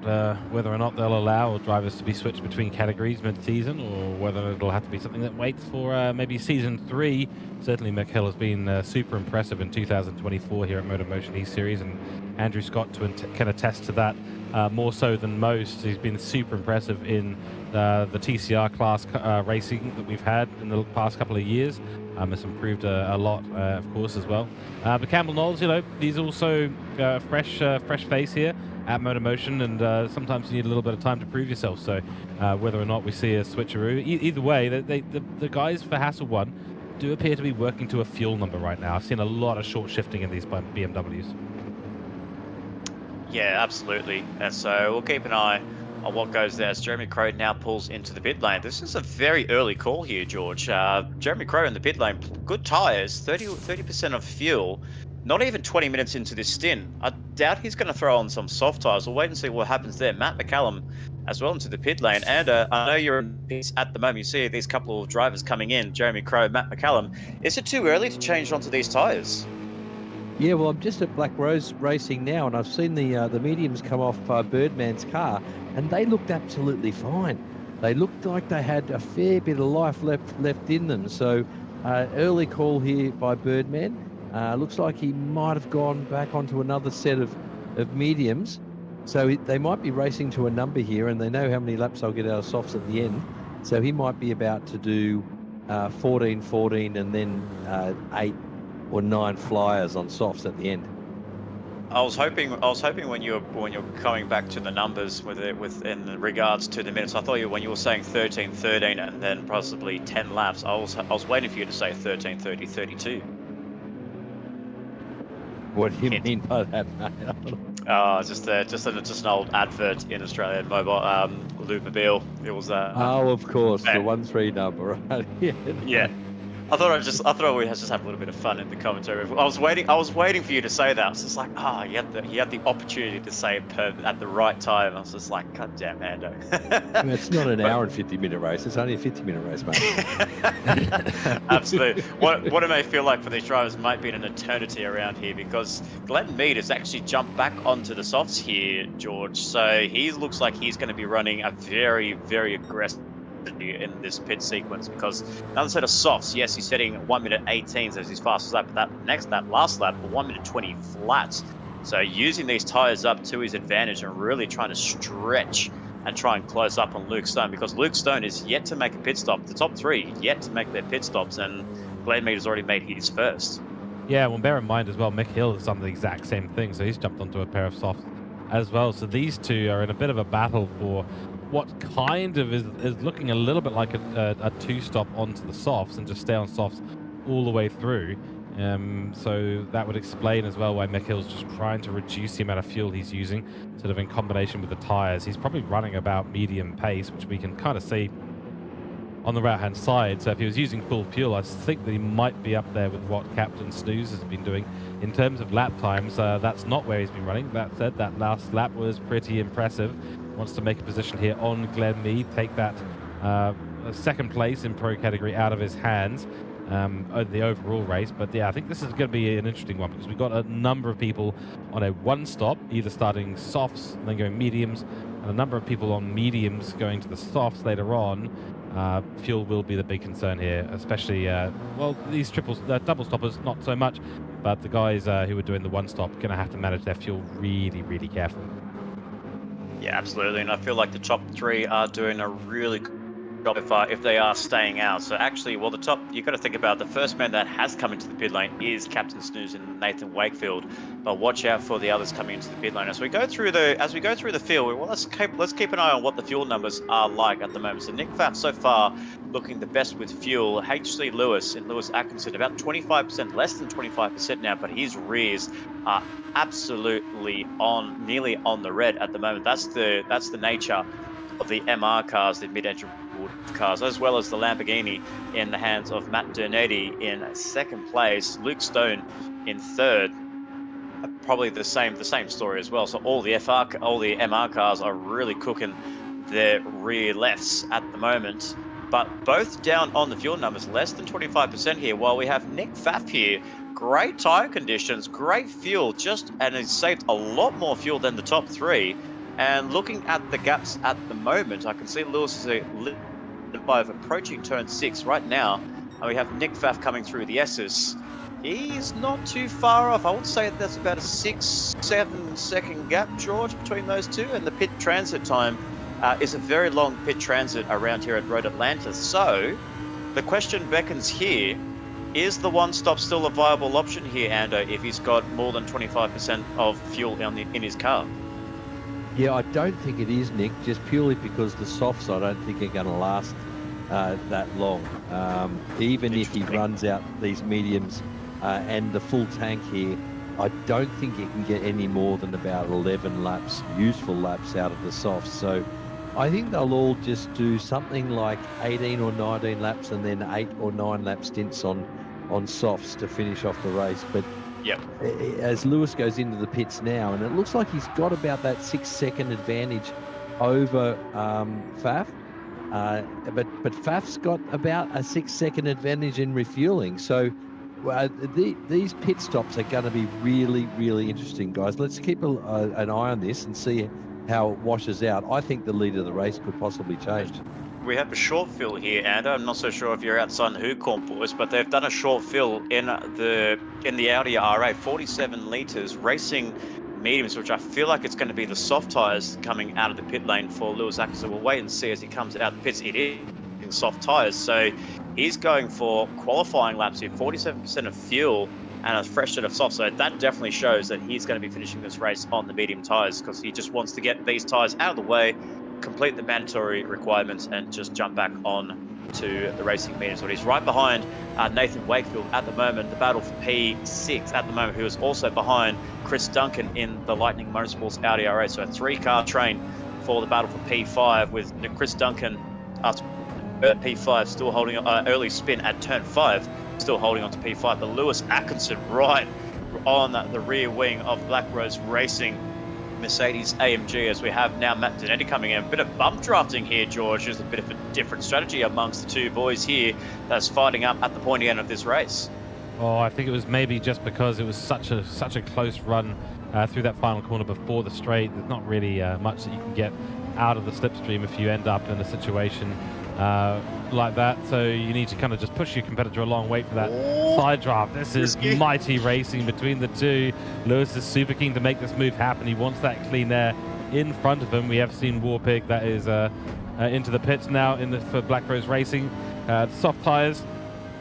whether or not they'll allow drivers to be switched between categories mid-season, or whether it'll have to be something that waits for maybe Season 3. Certainly Mick Hill has been super impressive in 2024 here at MotorMotion E-Series, and Andrew Scott can attest to that more so than most. He's been super impressive in the TCR class racing that we've had in the past couple of years. It's improved a lot, of course, as well. But Campbell Knowles, you know, he's also fresh face here at MotorMotion, and sometimes you need a little bit of time to prove yourself. So whether or not we see a switcheroo, either way, the guys for Hassel 1 do appear to be working to a fuel number right now. I've seen a lot of short shifting in these BMWs. Yeah, absolutely. And so we'll keep an eye on what goes there as Jeremy Crow now pulls into the pit lane. This is a very early call here, George. Jeremy Crow in the pit lane, good tyres, 30% of fuel, not even 20 minutes into this stint. I doubt he's going to throw on some soft tyres. We'll wait and see what happens there. Matt McCallum as well into the pit lane. And I know you're in pits at the moment. You see these couple of drivers coming in, Jeremy Crow, Matt McCallum. Is it too early to change onto these tyres? Yeah, well, I'm just at Black Rose Racing now, and I've seen the mediums come off Birdman's car, and they looked absolutely fine. They looked like they had a fair bit of life left in them. So early call here by Birdman. Looks like he might have gone back onto another set of mediums. So they might be racing to a number here, and they know how many laps they'll get out of softs at the end. So he might be about to do 14, 14, and then 8 or 9 flyers on softs at the end. I was hoping when you're coming back to the numbers with in regards to the minutes, I thought when you were saying 13, 13, and then possibly 10 laps, I was waiting for you to say 13, 30, 32. What do you mean by that? Just an old advert in Australian mobile Loopmobile. It was oh, of course, the 1-3 number, right? Yeah. I thought we just have a little bit of fun in the commentary. I was waiting for you to say that. I was just like, he had the opportunity to say it at the right time. I was just like, God damn, Ando. I mean, it's not an hour and 50-minute race. It's only a 50-minute race, mate. Absolutely. What it may feel like for these drivers might be an eternity around here, because Glenn Mead has actually jumped back onto the softs here, George. So he looks like he's going to be running a very, very aggressive in this pit sequence, because another set of softs, yes, he's setting 1 minute 18s as his fastest lap, but that last lap, 1 minute 20 flat. So using these tires up to his advantage and really trying to stretch and try and close up on Luke Stone, because Luke Stone is yet to make a pit stop. The top three yet to make their pit stops, and Glenn Mead has already made his first. Yeah, well, bear in mind as well, Mick Hill has done the exact same thing, so he's jumped onto a pair of softs as well. So these two are in a bit of a battle for what kind of is looking a little bit like a two-stop onto the softs and just stay on softs all the way through. So that would explain as well why Mick Hill's just trying to reduce the amount of fuel he's using, sort of in combination with the tires. He's probably running about medium pace, which we can kind of see on the right-hand side. So if he was using full fuel, I think that he might be up there with what Captain Snooze has been doing. In terms of lap times, that's not where he's been running. That said, that last lap was pretty impressive. Wants to make a position here on Glenn Mead, take that second place in pro category out of his hands over the overall race. But yeah, I think this is going to be an interesting one, because we've got a number of people on a one-stop, either starting softs and then going mediums, and a number of people on mediums going to the softs later on. Fuel will be the big concern here, especially, well, these double stoppers, not so much, but the guys who are doing the one-stop going to have to manage their fuel really, really carefully. Yeah, absolutely, and I feel like the top three are doing a really good job if they are staying out. So actually, well, you've got to think about the first man that has come into the pit lane is Captain Snooze and Nathan Wakefield, but watch out for the others coming into the pit lane as we go through the field. Well, let's keep an eye on what the fuel numbers are like at the moment. So Nick Pfaff so far looking the best with fuel. HC Lewis and Lewis Atkinson about 25%, less than 25% now, but his rears are absolutely nearly on the red at the moment. That's the nature of the MR cars, the mid-engine cars, as well as the Lamborghini in the hands of Matt Dernetti in second place, Luke Stone in third. Probably the same story as well. So all the MR cars are really cooking their rear lefts at the moment, but both down on the fuel numbers, less than 25% here, while we have Nick Pfaff here. Great tire conditions, great fuel, and he's saved a lot more fuel than the top three. And looking at the gaps at the moment, I can see Lewis is a little by approaching turn 6 right now. And we have Nick Pfaff coming through the S's. He's not too far off. I would say that's about a 6-7 second gap, George, between those two. And the pit transit time is a very long pit transit around here at Road Atlanta. So the question beckons here, is the one-stop still a viable option here, Ando, if he's got more than 25% of fuel in his car? Yeah, I don't think it is, Nick, just purely because the softs I don't think are going to last that long. Even if he runs out these mediums and the full tank here, I don't think he can get any more than about 11 laps, useful laps out of the softs. So I think they'll all just do something like 18 or 19 laps and then 8 or 9 lap stints on softs to finish off the race. But yep, as Lewis goes into the pits now, and it looks like he's got about that 6-second advantage over Pfaff, but Pfaff's got about a 6-second advantage in refueling. So these pit stops are going to be really, really interesting, guys. Let's keep an eye on this and see how it washes out. I think the lead of the race could possibly change. We have a short fill here, and I'm not so sure if you're outside the Hoogkorn, boys, but they've done a short fill in the Audi RA, 47 litres, racing mediums, which I feel like it's going to be the soft tyres coming out of the pit lane for Lewis Atkinson. We'll wait and see as he comes out of the pits. It is in soft tyres, so he's going for qualifying laps here, 47% of fuel and a fresh set of soft. So that definitely shows that he's going to be finishing this race on the medium tyres, because he just wants to get these tyres out of the way, complete the mandatory requirements, and just jump back on to the racing mediums. But he's right behind Nathan Wakefield at the moment, the battle for P6 at the moment, who is also behind Chris Duncan in the Lightning Motorsports Audi R8. So a 3-car train for the battle for P5, with Chris Duncan at P5 still holding early spin at turn 5, still holding on to P5. But Lewis Atkinson right on the rear wing of Black Rose Racing Mercedes AMG, as we have now Matt Donetti coming in. A bit of bump drafting here, George. There's a bit of a different strategy amongst the two boys here that's fighting up at the pointy end of this race. Oh, I think it was maybe just because it was such a close run through that final corner before the straight. There's not really much that you can get out of the slipstream if you end up in a situation like that. So you need to kind of just push your competitor along, wait for that side draft. This is mighty racing between the two. Lewis is super keen to make this move happen. He wants that clean air in front of him. We have seen Warpig that is into the pits now for Black Rose Racing. Soft tyres.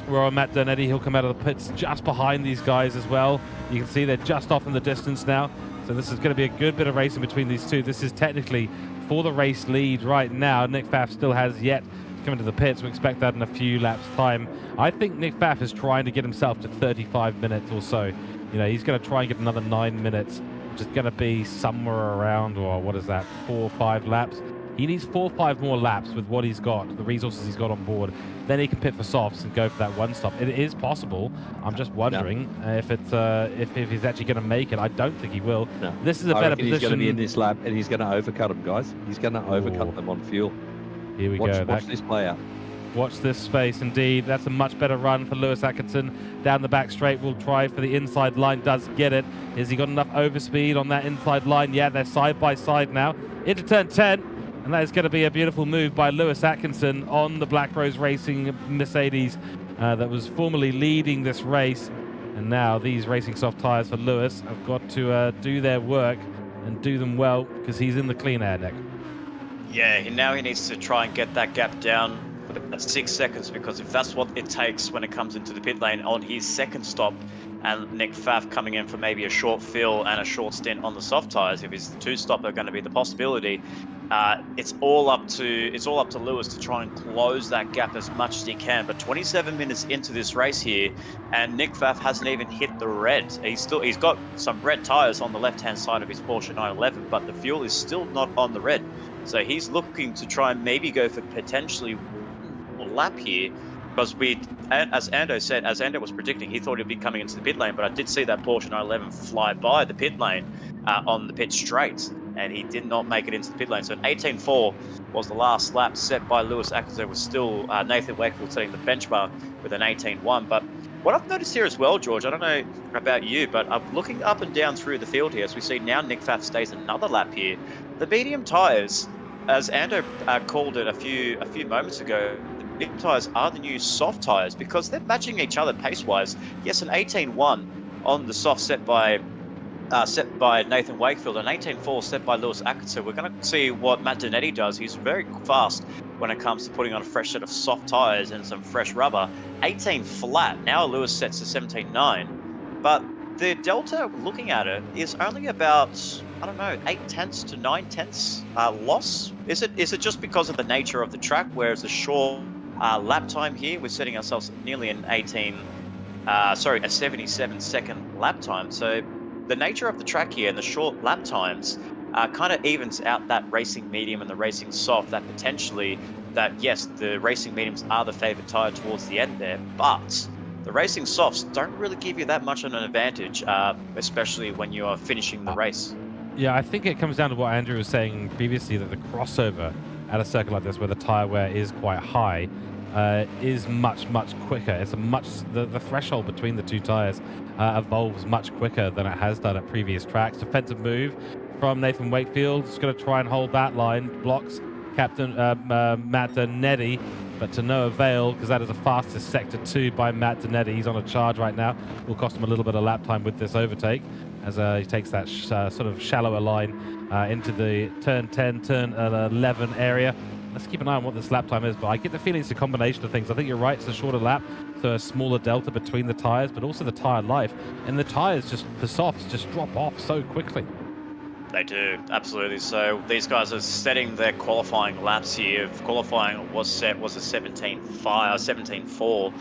We're on Matt Donetti. He'll come out of the pits just behind these guys as well. You can see they're just off in the distance now. So this is going to be a good bit of racing between these two. This is technically for the race lead right now. Nick Pfaff still has yet to come into the pits. We expect that in a few laps' time. I think Nick Pfaff is trying to get himself to 35 minutes or so. You know, he's going to try and get another 9 minutes, which is going to be somewhere around, or what is that, 4 or 5 laps. He needs 4 or 5 more laps with what he's got, the resources he's got on board. Then he can pit for softs and go for that one stop. It is possible. I'm just wondering if he's actually going to make it. I don't think he will. No. This is a better position. He's going to be in this lap, and he's going to overcut him, guys. He's going to overcut them on fuel. Here we go. Watch this play out. Watch this space, indeed. That's a much better run for Lewis Atkinson. Down the back straight, will try for the inside line, does get it. Has he got enough overspeed on that inside line? Yeah, they're side by side now. Into turn 10. And that is going to be a beautiful move by Lewis Atkinson on the Black Rose Racing Mercedes that was formerly leading this race. And now these racing soft tyres for Lewis have got to do their work and do them well, because he's in the clean air, Nick. Yeah, now he needs to try and get that gap down at 6 seconds, because if that's what it takes when it comes into the pit lane on his second stop, and Nick Pfaff coming in for maybe a short fill and a short stint on the soft tyres, if his 2-stop are going to be the possibility, it's all up to Lewis to try and close that gap as much as he can. But 27 minutes into this race here, and Nick Pfaff hasn't even hit the red. He's got some red tyres on the left-hand side of his Porsche 911, but the fuel is still not on the red. So he's looking to try and maybe go for potentially a lap here. Because as Ando was predicting, he thought he'd be coming into the pit lane, but I did see that Porsche 911 fly by the pit lane on the pit straight, and he did not make it into the pit lane. So an 18.4 was the last lap set by Lewis Atkinson. It was still Nathan Wakefield setting the benchmark with an 18.1. But what I've noticed here as well, George, I don't know about you, but I'm looking up and down through the field here, as we see now Nick Pfaff stays another lap here. The medium tyres, as Ando called it a few moments ago, medium tyres are the new soft tyres, because they're matching each other pace-wise. Yes, an 18.1 on the soft set by Nathan Wakefield, an 18.4 set by Lewis Atkinson. We're going to see what Matt Donetti does. He's very fast when it comes to putting on a fresh set of soft tyres and some fresh rubber. 18 flat. Now Lewis sets to 17.9, but the delta, looking at it, is only about, I don't know, 0.8 to 0.9 loss. Is it just because of the nature of the track, whereas the short lap time here, we're setting ourselves nearly an a 77-second lap time. So the nature of the track here and the short lap times kind of evens out that racing medium and the racing soft, that potentially, that yes, the racing mediums are the favored tire towards the end there, but the racing softs don't really give you that much of an advantage, especially when you are finishing the race. Yeah, I think it comes down to what Andrew was saying previously, that the crossover at a circuit like this, where the tire wear is quite high, is much quicker. It's the threshold between the two tires evolves much quicker than it has done at previous tracks. Defensive move from Nathan Wakefield. Just going to try and hold that line. Blocks Captain Matt Donetti, but to no avail, because that is the fastest sector 2 by Matt Donetti. He's on a charge right now. Will cost him a little bit of lap time with this overtake. as he takes that sort of shallower line into the turn 10, turn 11 area. Let's keep an eye on what this lap time is, but I get the feeling it's a combination of things. I think you're right, it's a shorter lap, so a smaller delta between the tyres, but also the tyre life. And the tyres, just the softs, just drop off so quickly. They do, absolutely. So these guys are setting their qualifying laps here. Qualifying was a 17.4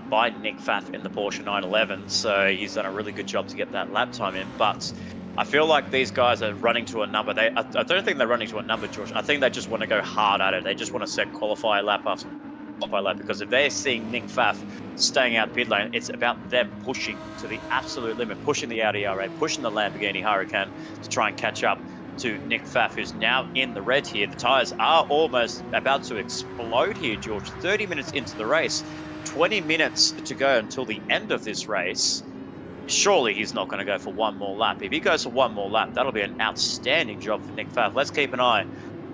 by Nick Pfaff in the Porsche 911. So he's done a really good job to get that lap time in. But I feel like these guys are running to a number. I don't think they're running to a number, George. I think they just want to go hard at it. They just want to set qualify lap after qualify lap, because if they're seeing Nick Pfaff staying out pit lane, it's about them pushing to the absolute limit, pushing the Audi R8, pushing the Lamborghini Huracan to try and catch up to Nick Pfaff, who's now in the red here. The tyres are almost about to explode here, George. 30 minutes into the race, 20 minutes to go until the end of this race. Surely he's not going to go for one more lap. If he goes for one more lap, that'll be an outstanding job for Nick Pfaff. Let's keep an eye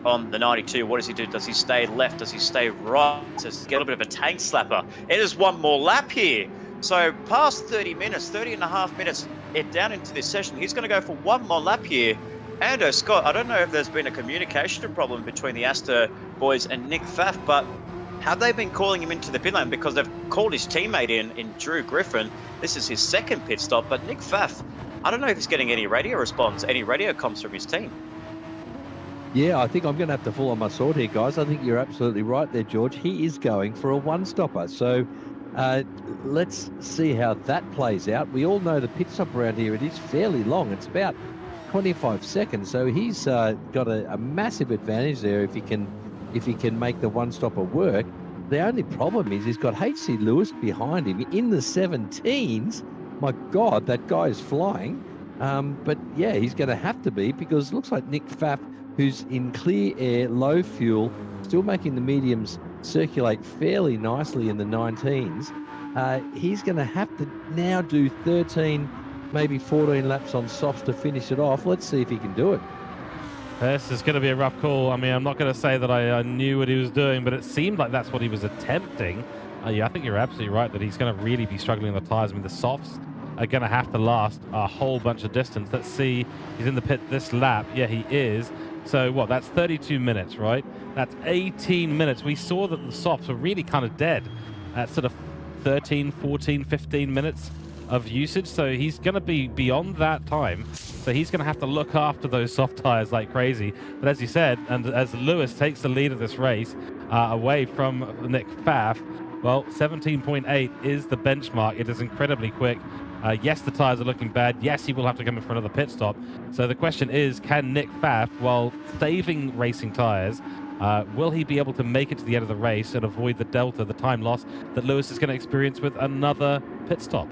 on the 92. What does he do? Does he stay left? Does he stay right? Does he get a little bit of a tank slapper? It is one more lap here. So past 30 minutes, 30 and a half minutes down into this session, he's going to go for one more lap here. And Scott, I don't know if there's been a communication problem between the Astor boys and Nick Pfaff, but have they been calling him into the pit lane? Because they've called his teammate in Drew Griffin. This is his second pit stop, but Nick Pfaff, I don't know if he's getting any radio response, any radio comms from his team. Yeah, I think I'm going to have to fall on my sword here, guys. I think you're absolutely right there, George. He is going for a one-stopper. So let's see how that plays out. We all know the pit stop around here, it is fairly long. It's about 25 seconds. So he's got a massive advantage there if he can make the one-stopper work. The only problem is he's got HC Lewis behind him in the 17s. My God, that guy is flying. But yeah, he's going to have to be, because it looks like Nick Pfaff, who's in clear air, low fuel, still making the mediums circulate fairly nicely in the 19s. He's going to have to now do 13, maybe 14 laps on softs to finish it off. Let's see if he can do it. This is going to be a rough call. I mean, I'm not going to say that I knew what he was doing, but it seemed like that's what he was attempting. Yeah, I think you're absolutely right that he's going to really be struggling on the tyres. I mean, the softs are going to have to last a whole bunch of distance. Let's see. He's in the pit this lap. Yeah, he is. So what? That's 32 minutes, right? That's 18 minutes. We saw that the softs were really kind of dead at sort of 13, 14, 15 minutes of usage. So he's going to be beyond that time. So he's going to have to look after those soft tires like crazy. But as you said, and as Lewis takes the lead of this race away from Nick Pfaff, well, 17.8 is the benchmark. It is incredibly quick. Yes, the tires are looking bad. Yes, he will have to come in for another pit stop. So the question is, can Nick Pfaff, while saving racing tires, will he be able to make it to the end of the race and avoid the delta, the time loss that Lewis is going to experience with another pit stop?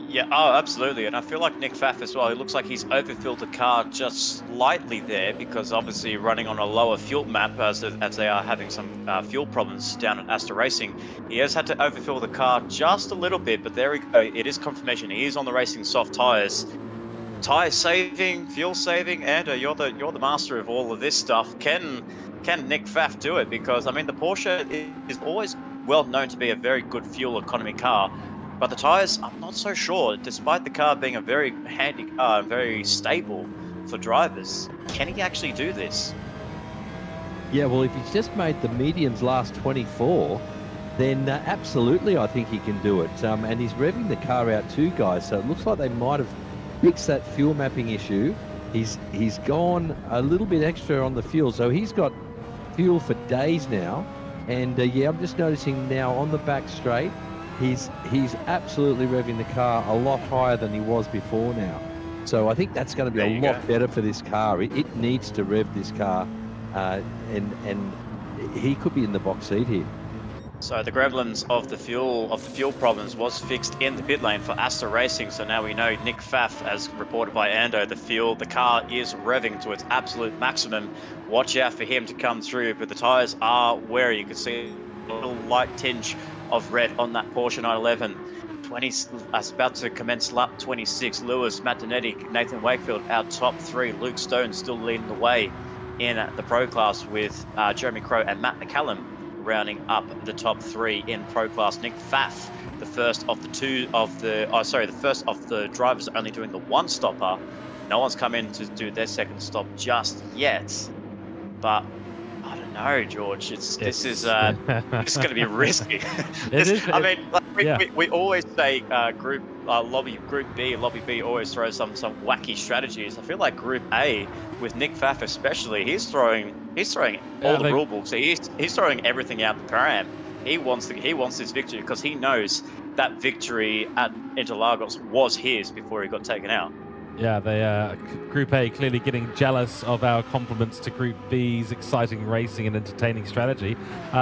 Yeah, oh, absolutely. And I feel like Nick Pfaff as well, it looks like he's overfilled the car just slightly there, because obviously running on a lower fuel map as they are having some fuel problems down at Astor Racing. He has had to overfill the car just a little bit, but there we go. It is confirmation. He is on the racing soft tyres. Tyre saving, fuel saving, and you're the master of all of this stuff. Can Nick Pfaff do it? Because, I mean, the Porsche is always well known to be a very good fuel economy car. But the tyres, I'm not so sure. Despite the car being a very handy car and very stable for drivers, can he actually do this? Yeah, well, if he's just made the mediums last 24, then absolutely I think he can do it. And he's revving the car out too, guys. So it looks like they might have fixed that fuel mapping issue. He's gone a little bit extra on the fuel. So he's got fuel for days now. And yeah, I'm just noticing now on the back straight, he's absolutely revving the car a lot higher than he was before now. So I think that's going to be a lot better for this car. It needs to rev this car, and he could be in the box seat here. So the gremlins of the fuel problems was fixed in the pit lane for Astor Racing. So now we know Nick Pfaff, as reported by Ando, the car is revving to its absolute maximum. Watch out for him to come through, but the tyres are wearing. You can see a little light tinge of red on that Porsche 911. About to commence lap 26. Lewis, Matt Donetti, Nathan Wakefield, our top three. Luke Stone still leading the way in the pro class with Jeremy Crow and Matt McCallum rounding up the top 3 in Pro Class. Nick Pfaff, the first of the drivers only doing the one stopper. No one's come in to do their second stop just yet, but I don't know, George. This is going to be risky. I mean, like, we always say Group B, Lobby B always throws some wacky strategies. I feel like Group A with Nick Pfaff especially, he's throwing all the rule books. He's throwing everything out the pram. He wants this victory because he knows that victory at Interlagos was his before he got taken out. Yeah, they Group A clearly getting jealous of our compliments to Group B's exciting racing and entertaining strategy.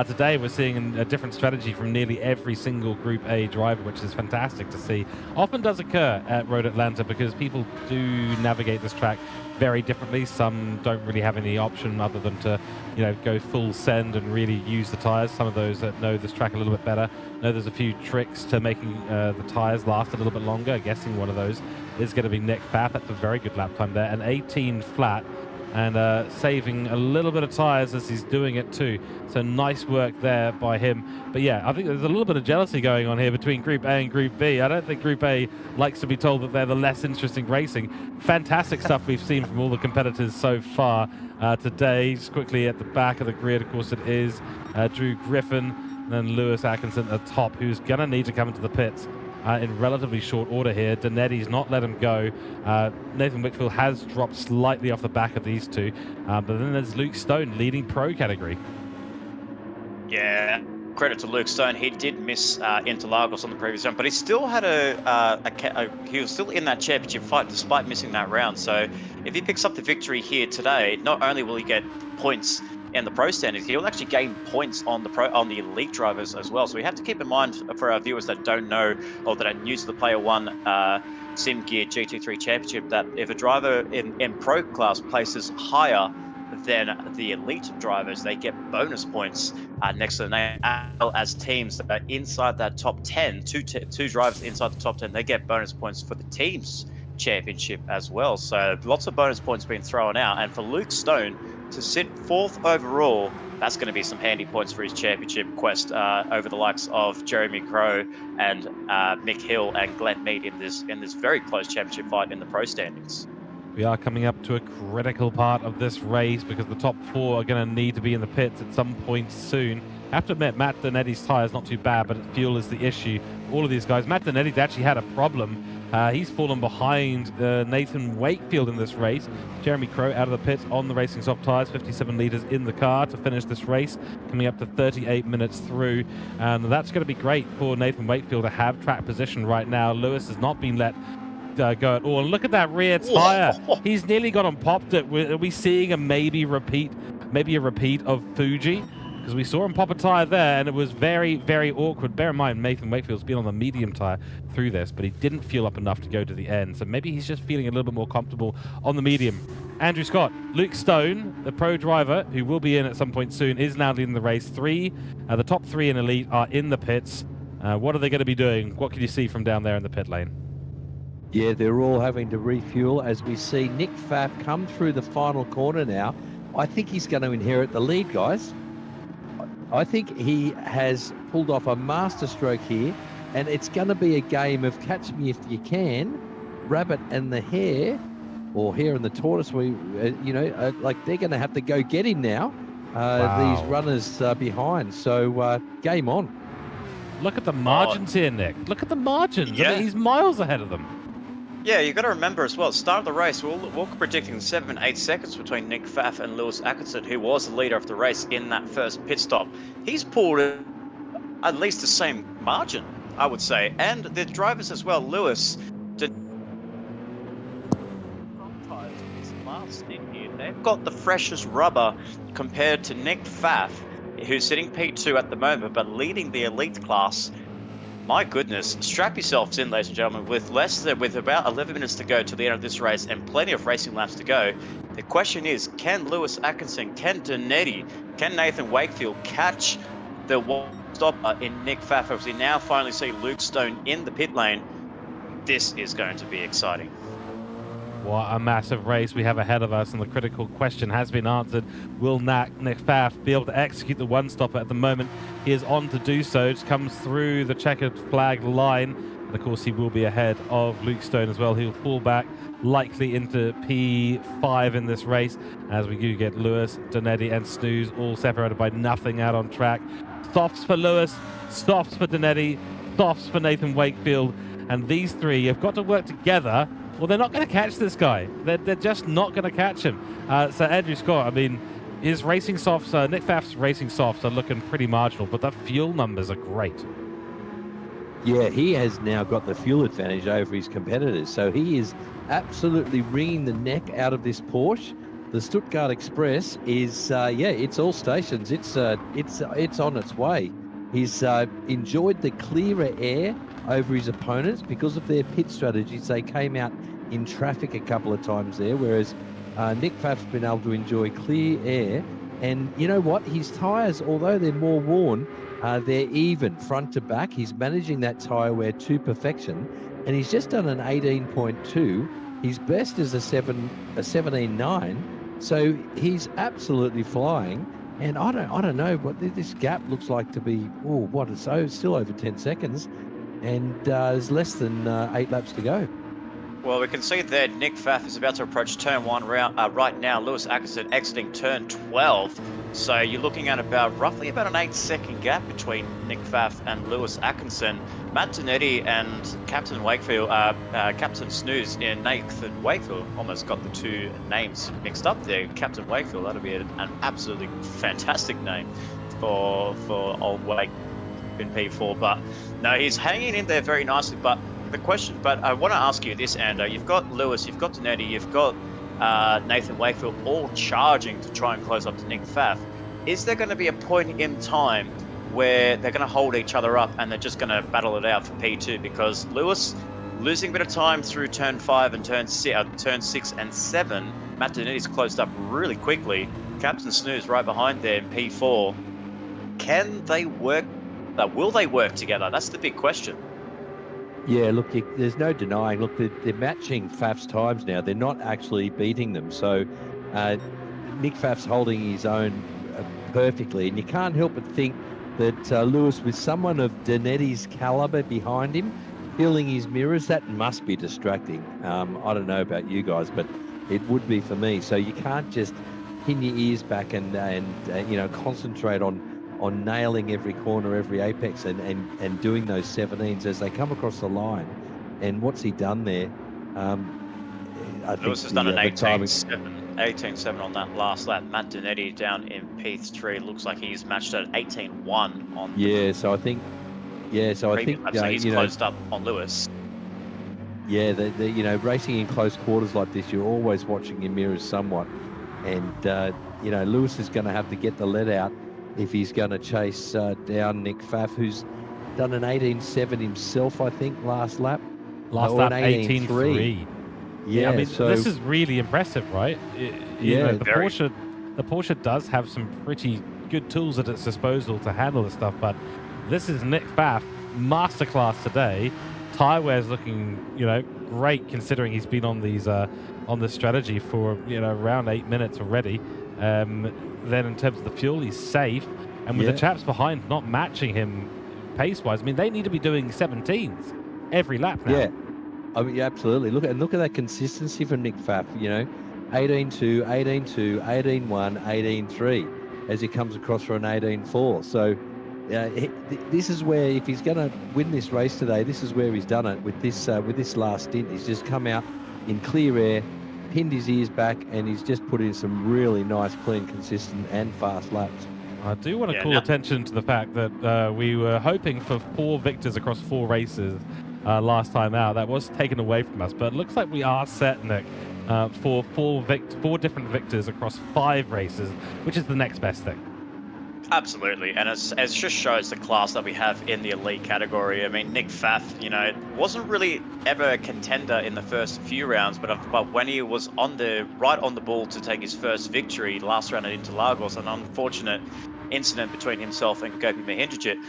Today we're seeing a different strategy from nearly every single Group A driver, which is fantastic to see. Often does occur at Road Atlanta because people do navigate this track very differently. Some don't really have any option other than to, go full send and really use the tires. Some of those that know this track a little bit better know there's a few tricks to making the tires last a little bit longer. Guessing one of those is going to be Nick Pfaff. That's a very good lap time there, an 18 flat, and saving a little bit of tires as he's doing it too. So nice work there by him. But yeah, I think there's a little bit of jealousy going on here between Group A and Group B. I don't think Group A likes to be told that they're the less interesting racing. Fantastic stuff we've seen from all the competitors so far today. Just quickly at the back of the grid, of course, it is Drew Griffin and then Lewis Atkinson at the top, who's going to need to come into the pits in relatively short order here. Donetti's not let him go. Nathan Whitfield has dropped slightly off the back of these two. But then there's Luke Stone leading pro category. Yeah, credit to Luke Stone. He did miss Interlagos on the previous round, but he still had he was still in that championship fight despite missing that round. So if he picks up the victory here today, not only will he get points in the pro standings, he'll actually gain points on the elite drivers as well. So we have to keep in mind for our viewers that don't know or that are new to the Player One Sim Gear GT3 Championship, that if a driver in pro class places higher than the elite drivers, they get bonus points next to the name, as well as teams that are inside that top 10. Two drivers inside the top 10, they get bonus points for the team's championship as well. So lots of bonus points being thrown out, and for Luke Stone to sit 4th overall, that's going to be some handy points for his championship quest over the likes of Jeremy Crow and Mick Hill and Glenn Mead in this very close championship fight in the pro standings. We are coming up to a critical part of this race because the top 4 are going to need to be in the pits at some point soon. I have to admit, Matt Donetti's tyre is not too bad, but fuel is the issue. All of these guys. Matt Donetti's actually had a problem. He's fallen behind Nathan Wakefield in this race. Jeremy Crow out of the pits on the racing soft tyres, 57 litres in the car to finish this race, coming up to 38 minutes through. And that's going to be great for Nathan Wakefield to have track position right now. Lewis has not been let go at all. And look at that rear tyre. He's nearly got him popped it. Are we seeing a maybe a repeat of Fuji? Because we saw him pop a tyre there, and it was very, very awkward. Bear in mind, Nathan Wakefield's been on the medium tyre through this, but he didn't fuel up enough to go to the end. So maybe he's just feeling a little bit more comfortable on the medium. Andrew Scott, Luke Stone, the pro driver, who will be in at some point soon, is now leading the race. The top 3 in Elite are in the pits. What are they going to be doing? What can you see from down there in the pit lane? Yeah, they're all having to refuel as we see Nick Pfaff come through the final corner now. I think he's going to inherit the lead, guys. I think he has pulled off a masterstroke here, and it's going to be a game of catch me if you can, rabbit and the hare, or hare and the tortoise. Like they're going to have to go get him now. Wow. These runners behind. So game on. Look at the margins here, Nick. Look at the margins. Yeah. I mean, he's miles ahead of them. Yeah, you got to remember as well, at the start of the race, we're predicting 7-8 seconds between Nick Pfaff and Lewis Atkinson, who was the leader of the race in that first pit stop. He's pulled at least the same margin, I would say. And the drivers as well, Lewis, they've got the freshest rubber compared to Nick Pfaff, who's sitting P2 at the moment, but leading the elite class. My goodness, strap yourselves in, ladies and gentlemen. With about 11 minutes to go to the end of this race and plenty of racing laps to go, the question is, can Lewis Atkinson, can Donetti, can Nathan Wakefield catch the one stopper in Nick Pfaff? As we now finally see Luke Stone in the pit lane, this is going to be exciting. What a massive race we have ahead of us, and the critical question has been answered. Will Nick Pfaff be able to execute the one-stopper? At the moment, he is on to do so. Just comes through the checkered flag line, and of course he will be ahead of Luke Stone as well. He'll fall back likely into P5 in this race, as we do get Lewis, Donetti and Snooze all separated by nothing out on track. Softs for Lewis, softs for Donetti, softs for Nathan Wakefield, and these three have got to work together. Well, they're not going to catch this guy. They're just not going to catch him. So Andrew Scott, I mean, his racing softs, Nick Pfaff's racing softs are looking pretty marginal, but the fuel numbers are great. Yeah, he has now got the fuel advantage over his competitors. So he is absolutely wringing the neck out of this Porsche. The Stuttgart Express is, it's all stations. It's on its way. He's enjoyed the clearer air over his opponents because of their pit strategies. They came out in traffic a couple of times there, whereas Nick Pfaff's been able to enjoy clear air. And you know what? His tyres, although they're more worn, they're even front to back. He's managing that tyre wear to perfection, and he's just done an 18.2. His best is a 17.9. So he's absolutely flying. And I don't know what this gap looks like to be. Oh, what? It's still over 10 seconds. And there's less than 8 laps to go. Well, we can see there Nick Pfaff is about to approach turn 1 right now. Lewis Atkinson exiting turn 12. So you're looking at roughly about an 8-second gap between Nick Pfaff and Lewis Atkinson. Matt Donetti and Captain Wakefield, Captain Snooze in Nathan Wakefield, almost got the two names mixed up there. Captain Wakefield, that'll be an absolutely fantastic name for old Wake in P4. But no, he's hanging in there very nicely. But I want to ask you this, Ando. You've got Lewis, you've got Donetti, you've got Nathan Wakefield all charging to try and close up to Nick Pfaff. Is there going to be a point in time where they're going to hold each other up and they're just going to battle it out for P2? Because Lewis losing a bit of time through turn 5 and turn 6 and 7. Matt Donetti's closed up really quickly. Captain Snooze right behind there in P4. Can they work? Will they work together? That's the big question. Yeah, look, there's no denying. Look, they're matching Pfaff's times now. They're not actually beating them. So Nick Pfaff's holding his own perfectly. And you can't help but think that Lewis, with someone of Donetti's caliber behind him, filling his mirrors, that must be distracting. I don't know about you guys, but it would be for me. So you can't just pin your ears back and concentrate on nailing every corner, every apex, and doing those 17s as they come across the line. And what's he done there? Lewis has done an 18.7 on that last lap. Matt Donetti down in P3 looks like he's matched at 18.1 on. So I think he's closed up on Lewis. Yeah, racing in close quarters like this, you're always watching your mirrors somewhat, and Lewis is going to have to get the lead out if he's going to chase down Nick Pfaff, who's done an 18.7 himself, I think, last lap. Last lap, 18.3. Yeah, I mean, this is really impressive, right? The Porsche does have some pretty good tools at its disposal to handle this stuff, but this is Nick Pfaff, masterclass today. Tyre wear's looking, great considering he's been on these on this strategy for around 8 minutes already. Then in terms of the fuel, he's safe, and with the chaps behind not matching him pace-wise, I mean, they need to be doing 17s every lap now. Yeah, I mean, absolutely. Look at that consistency from Nick Pfaff. 18.2, 18.2, 18.1, 18.3 as he comes across for an 18.4. So this is where, if he's going to win this race today, this is where he's done it with this last stint. He's just come out in clear air, pinned his ears back, and he's just put in some really nice, clean, consistent and fast laps. I do want to call attention to the fact that we were hoping for 4 victors across 4 races last time out. That was taken away from us, but it looks like we are set, Nick, for 4 different victors across 5 races, which is the next best thing. Absolutely, and it just shows the class that we have in the elite category. I mean, Nick Pfaff, wasn't really ever a contender in the first few rounds, but when he was right on the ball to take his first victory last round at Interlagos, an unfortunate incident between himself and Gopi Mahindrajit,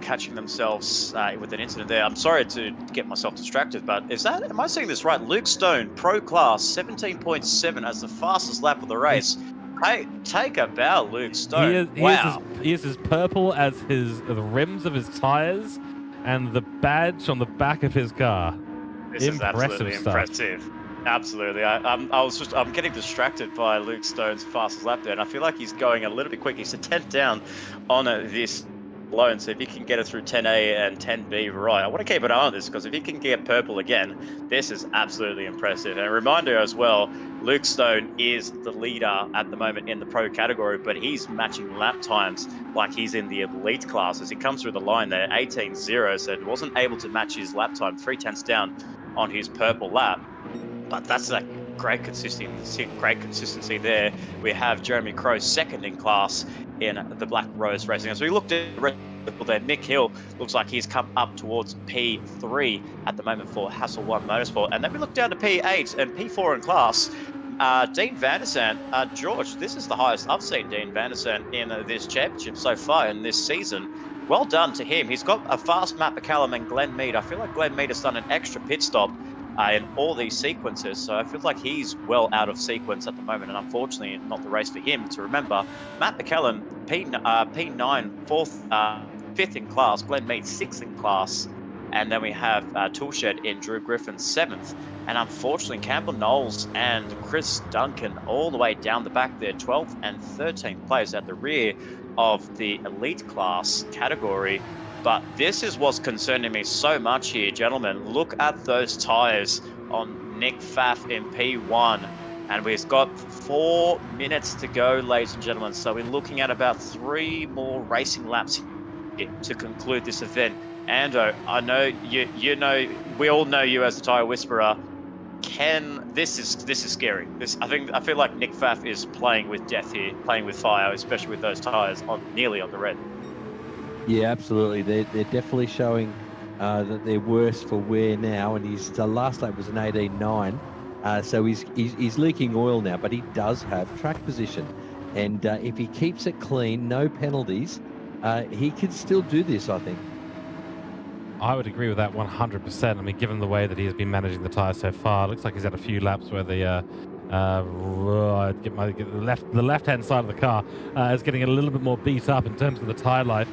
catching themselves with an incident there. I'm sorry to get myself distracted, but am I seeing this right? Luke Stone, Pro Class, 17.7 as the fastest lap of the race. Hey, take a bow, Luke Stone. Wow. He is as purple as the rims of his tires and the badge on the back of his car. This is absolutely impressive. Absolutely. I'm getting distracted by Luke Stone's fastest lap there, and I feel like he's going a little bit quick. He's a 10th down on this alone, so if he can get it through 10A and 10B right, I want to keep an eye on this, because if he can get purple again, this is absolutely impressive. And a reminder as well, Luke Stone is the leader at the moment in the pro category, but he's matching lap times like he's in the elite class. As he comes through the line there, 18.0, so wasn't able to match his lap time, 3/10 down on his purple lap. But that's a great consistency there. We have Jeremy Crow second in class in the Black Rose Racing. As we looked at there, Mick Hill looks like he's come up towards P3 at the moment for Hassel 1 Motorsport. And then we look down to P8 and P4 in class. Dean Vandersan, George, this is the highest I've seen Dean Vandersan in this championship so far in this season. Well done to him. He's got a fast Matt McCallum and Glenn Mead. I feel like Glenn Mead has done an extra pit stop in all these sequences, so I feel like he's well out of sequence at the moment, and unfortunately not the race for him to remember. Matt McCallum, P9, fifth in class, Glenn Mead 6th in class, and then we have Toolshed in Drew Griffin 7th, and unfortunately Campbell Knowles and Chris Duncan all the way down the back there, 12th and 13th place at the rear of the elite class category. But this is what's concerning me so much here, gentlemen. Look at those tyres on Nick Pfaff in P1. And we've got 4 minutes to go, ladies and gentlemen. So we're looking at about 3 more racing laps here to conclude this event. Ando, I know you know, we all know you as the tyre whisperer. This is scary. I feel like Nick Pfaff is playing with death here, playing with fire, especially with those tyres nearly on the red. Yeah, absolutely. They're definitely showing that they're worse for wear now, and his last lap was an 18.9, so he's leaking oil now, but he does have track position, and if he keeps it clean, no penalties, he can still do this, I think. I would agree with that 100%. I mean, given the way that he has been managing the tyres so far, it looks like he's had a few laps where the left-hand side of the car is getting a little bit more beat up in terms of the tyre life.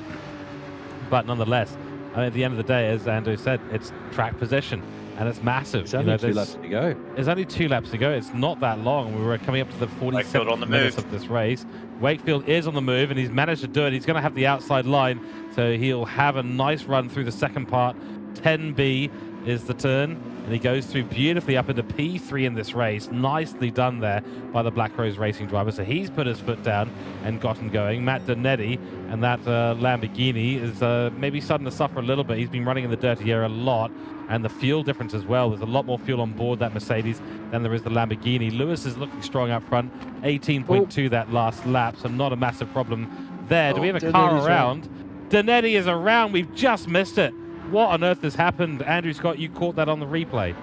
But nonetheless, I mean, at the end of the day, as Andrew said, it's track position, and it's massive. It's only 2 laps to go. There's only 2 laps to go. It's not that long. We were coming up to the 47 minutes of this race. Wakefield is on the move, and he's managed to do it. He's going to have the outside line, so he'll have a nice run through the second part. 10B is the turn, and he goes through beautifully up into P3 in this race. Nicely done there by the Black Rose Racing driver. So he's put his foot down and gotten going. Matt Donetti and that Lamborghini is maybe starting to suffer a little bit. He's been running in the dirty air a lot, and the fuel difference as well. There's a lot more fuel on board that Mercedes than there is the Lamborghini. Lewis is looking strong up front, 18.2 that last lap, so not a massive problem there. Do we have a car around? Donetti is around. We've just missed it. What on earth has happened? Andrew Scott, you caught that on the replay.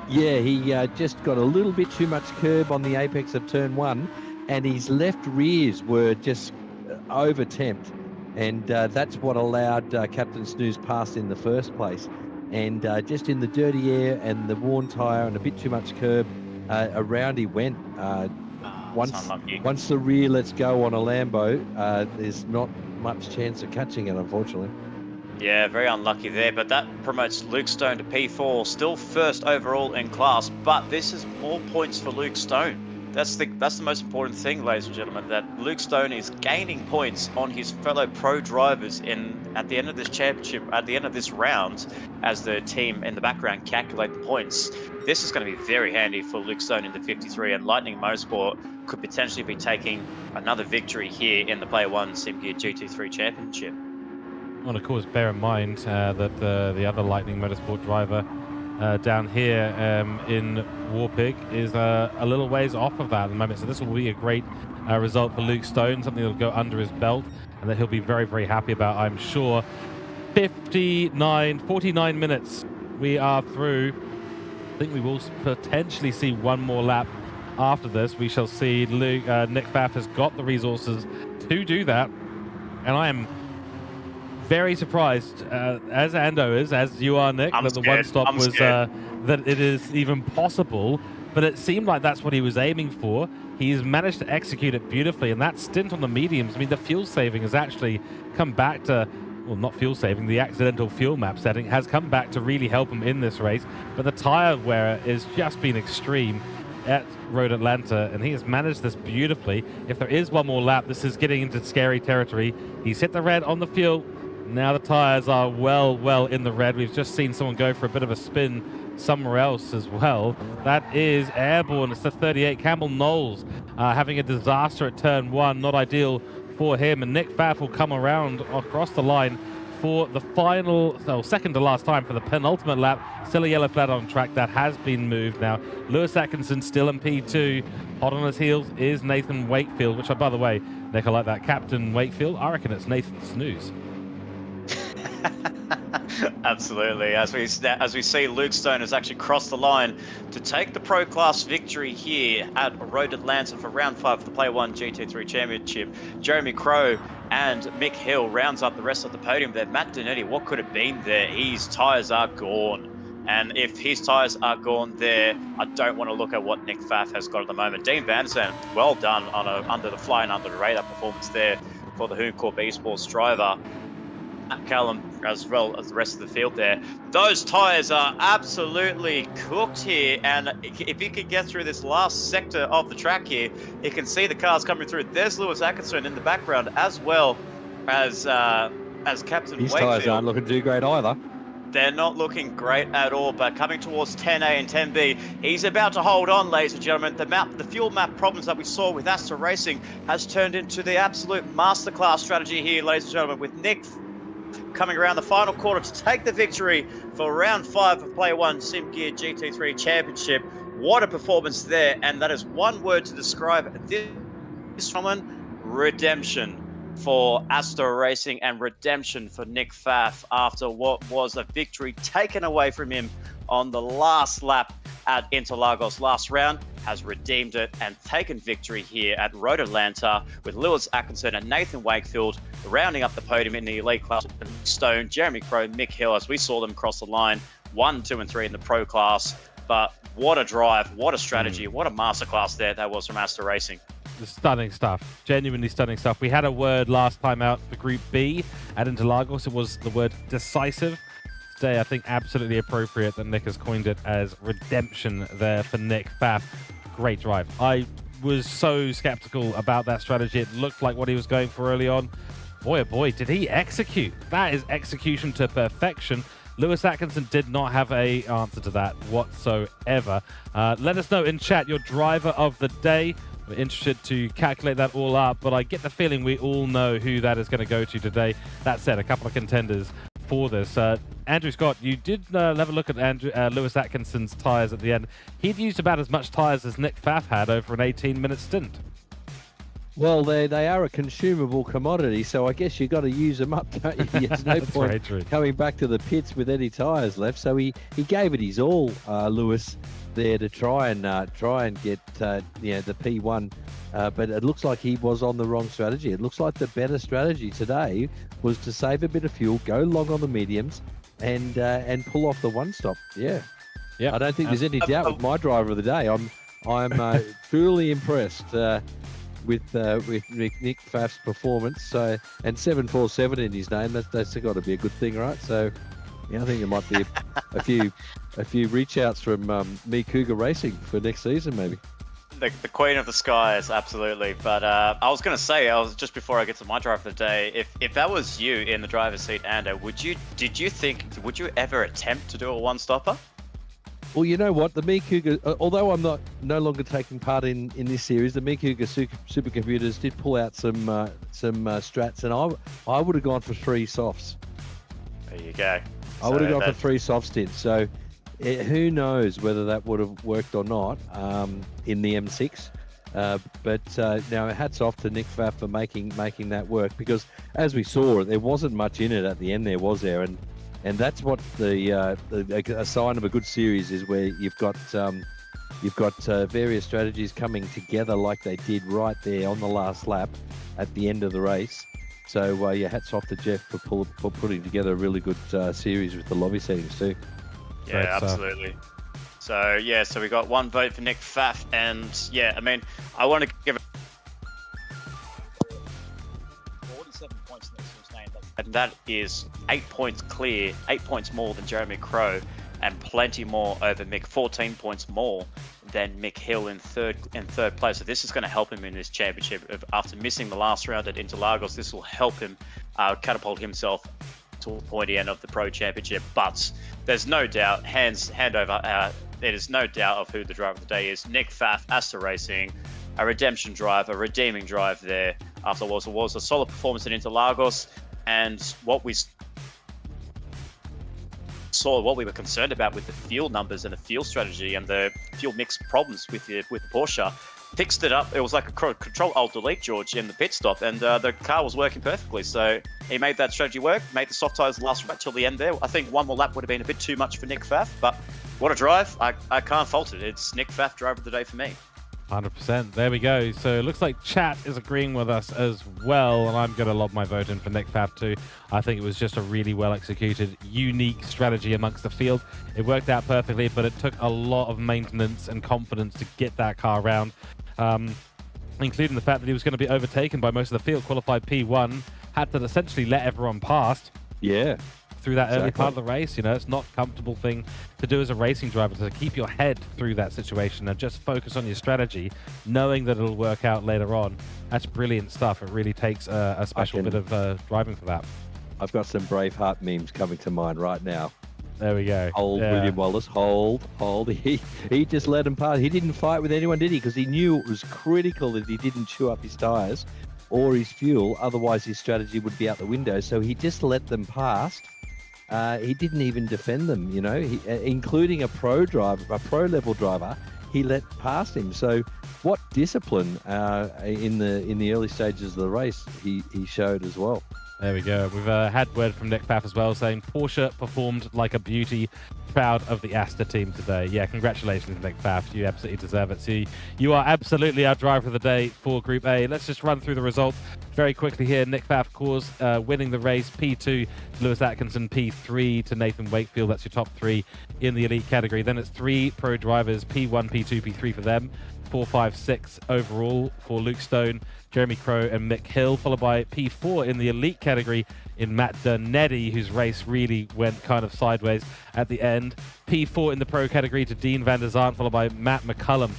Yeah, he just got a little bit too much curb on the apex of turn 1, and his left rears were just over-temped, and that's what allowed Captain Snooze past in the first place. And just in the dirty air and the worn tyre and a bit too much curb, around he went. Once the rear lets go on a Lambo, there's not much chance of catching it, unfortunately. Yeah, very unlucky there, but that promotes Luke Stone to P4, still first overall in class, but this is more points for Luke Stone. That's the most important thing, ladies and gentlemen, that Luke Stone is gaining points on his fellow pro drivers at the end of this championship, at the end of this round, as the team in the background calculate the points. This is going to be very handy for Luke Stone in the 53, and Lightning Motorsport could potentially be taking another victory here in the Player One SimGear GT3 Championship. Well, of course, bear in mind that the other Lightning Motorsport driver down here in Warpig is a little ways off of that at the moment. So this will be a great result for Luke Stone, something that will go under his belt and that he'll be very, very happy about, I'm sure. 49 minutes we are through. I think we will potentially see one more lap after this. We shall see. Nick Pfaff has got the resources to do that, and I am very surprised, as Ando is, as you are, Nick, that the one stop was that it is even possible. But it seemed like that's what he was aiming for. He's managed to execute it beautifully, and that stint on the mediums, I mean, the fuel saving has actually come back to, well, not fuel saving, the accidental fuel map setting has come back to really help him in this race. But the tire wear has just been extreme at Road Atlanta, and he has managed this beautifully. If there is one more lap, this is getting into scary territory. He's hit the red on the fuel. Now the tires are well in the red. We've just seen someone go for a bit of a spin somewhere else as well. That is airborne. It's the 38, Campbell Knowles, having a disaster at turn 1. Not ideal for him, and Nick Pfaff will come around across the line for the final, second to last time for the penultimate lap. Still a yellow flag on track that has been moved now. Lewis Atkinson still in P2. Hot on his heels is Nathan Wakefield, which, by the way, Nick, I like that. Captain Wakefield. I reckon it's Nathan Snooze. Absolutely. As we see, Luke Stone has actually crossed the line to take the Pro Class victory here at Road Atlanta for round 5 of the Play 1 GT3 Championship. Jeremy Crow and Mick Hill rounds up the rest of the podium there. Matt Donetti, what could have been there? His tyres are gone. And if his tyres are gone there, I don't want to look at what Nick Pfaff has got at the moment. Dean Vandersen, well done on a under the fly and under the radar performance there for the Hooncorp Esports driver. Callum, as well as the rest of the field there. Those tyres are absolutely cooked here, and if you can get through this last sector of the track here, you can see the cars coming through. There's Lewis Atkinson in the background, as well as Captain His Wakefield. tyres aren't looking too great either. They're not looking great at all, but coming towards 10A and 10B, he's about to hold on, ladies and gentlemen. The fuel map problems that we saw with Astor Racing has turned into the absolute masterclass strategy here, ladies and gentlemen, with Nick coming around the final quarter to take the victory for round 5 of Play 1 Sim Gear GT3 Championship. What a performance there, and that is one word to describe this one: redemption for Astor Racing and redemption for Nick Pfaff after what was a victory taken away from him on the last lap at Interlagos last round. Has redeemed it and taken victory here at Road Atlanta with Lewis Atkinson and Nathan Wakefield rounding up the podium in the elite class. Stone, Jeremy Crow, Mick Hill, as we saw them cross the line 1, 2 and 3 in the pro class. But what a drive, what a strategy, what a masterclass there that was from Astor Racing. Stunning stuff, genuinely stunning stuff. We had a word last time out for Group B at Interlagos. It was the word decisive. Today, I think absolutely appropriate that Nick has coined it as redemption there for Nick Pfaff. Great drive. I was so skeptical about that strategy. It looked like what he was going for early on. Boy, oh boy, did he execute. That is execution to perfection. Lewis Atkinson did not have a answer to that whatsoever. Let us know in chat your driver of the day. We're interested to calculate that all up, but I get the feeling we all know who that is going to go to today. That said, a couple of contenders for this. Andrew Scott, you did have a look at Lewis Atkinson's tyres at the end. He'd used about as much tyres as Nick Pfaff had over an 18-minute stint. Well, they are a consumable commodity, so I guess you got to use them up, don't you? There's no point coming back to the pits with any tyres left. So he gave it his all, Lewis, there to try and get the P1. But it looks like he was on the wrong strategy. It looks like the better strategy today was to save a bit of fuel, go long on the mediums, and pull off the one stop. Yeah. I don't think there's any doubt with my driver of the day. I'm truly impressed with Nick Pfaff's performance. So, and 747 in his name. That's got to be a good thing, right? So, yeah, I think there might be a few reach outs from me Cougar Racing for next season, maybe. The queen of the skies, absolutely. But I was going to say, just before I get to my driver of the day, if that was you in the driver's seat, Ando, would you ever attempt to do a one-stopper? Well, you know what, the Me Cougar, although I'm no longer taking part in this series, the Me Cougar supercomputers did pull out some strats, and I would have gone for 3 softs. There you go. I would have gone for 3 soft stints. So who knows whether that would have worked or not in the M6. But now hats off to Nick Pfaff for making that work, because as we saw, there wasn't much in it at the end. There was there, and that's what a sign of a good series is, where you've got various strategies coming together like they did right there on the last lap at the end of the race. So yeah, hats off to Jeff for putting together a really good series with the lobby settings too. Yeah, absolutely. So yeah, so we got 1 vote for Nick Pfaff, and yeah, I mean, I want to give 47 points next to his name, and that is 8 points clear, 8 points more than Jeremy Crow, and plenty more over Mick, 14 points more than Mick Hill in third place. So this is going to help him in this championship. After missing the last round at Interlagos, this will help him catapult himself to the pointy end of the Pro Championship. But there's no doubt, there is no doubt of who the driver of the day is. Nick Pfaff, AEST Racing, a redemption drive, a redeeming drive there after what was a solid performance in Interlagos. And what we saw, what we were concerned about with the fuel numbers and the fuel strategy and the fuel mix problems with the Porsche, fixed it up. It was like a Control-Alt-Delete, George, in the pit stop, and the car was working perfectly. So he made that strategy work, made the soft tyres last right till the end there. I think one more lap would have been a bit too much for Nick Pfaff, but what a drive. I can't fault it. It's Nick Pfaff, driver of the day for me. 100%. There we go. So it looks like chat is agreeing with us as well, and I'm going to lob my vote in for Nick Pfaff too. I think it was just a really well executed, unique strategy amongst the field. It worked out perfectly, but it took a lot of maintenance and confidence to get that car around, including the fact that he was going to be overtaken by most of the field. Qualified P1, had to essentially let everyone past. Yeah. Through that early part of the race. You know, it's not a comfortable thing to do as a racing driver, to keep your head through that situation and just focus on your strategy, knowing that it'll work out later on. That's brilliant stuff. It really takes a special bit of driving for that. I've got some Braveheart memes coming to mind right now. There we go. Hold, William Wallace, hold. He just let him pass. He didn't fight with anyone, did he? Because he knew it was critical that he didn't chew up his tyres or his fuel, otherwise his strategy would be out the window. So he just let them pass. He didn't even defend them, you know, including a pro level driver. He let past him. So, what discipline in the early stages of the race he showed as well. There we go. We've had word from Nick Pfaff as well, saying Porsche performed like a beauty. Proud of the AEST team today. Yeah, congratulations, Nick Pfaff. You absolutely deserve it. So you are absolutely our driver of the day for Group A. Let's just run through the results very quickly here. Nick Pfaff, of course, winning the race. P2 to Lewis Atkinson. P3 to Nathan Wakefield. That's your top three in the elite category. Then it's 3 pro drivers, P1, P2, P3 for them. 4, 5, 6 overall for Luke Stone, Jeremy Crow and Mick Hill, followed by P4 in the elite category in Matt Donetti, whose race really went kind of sideways at the end. P4 in the pro category to Dean van der Zaan, followed by Matt McCullum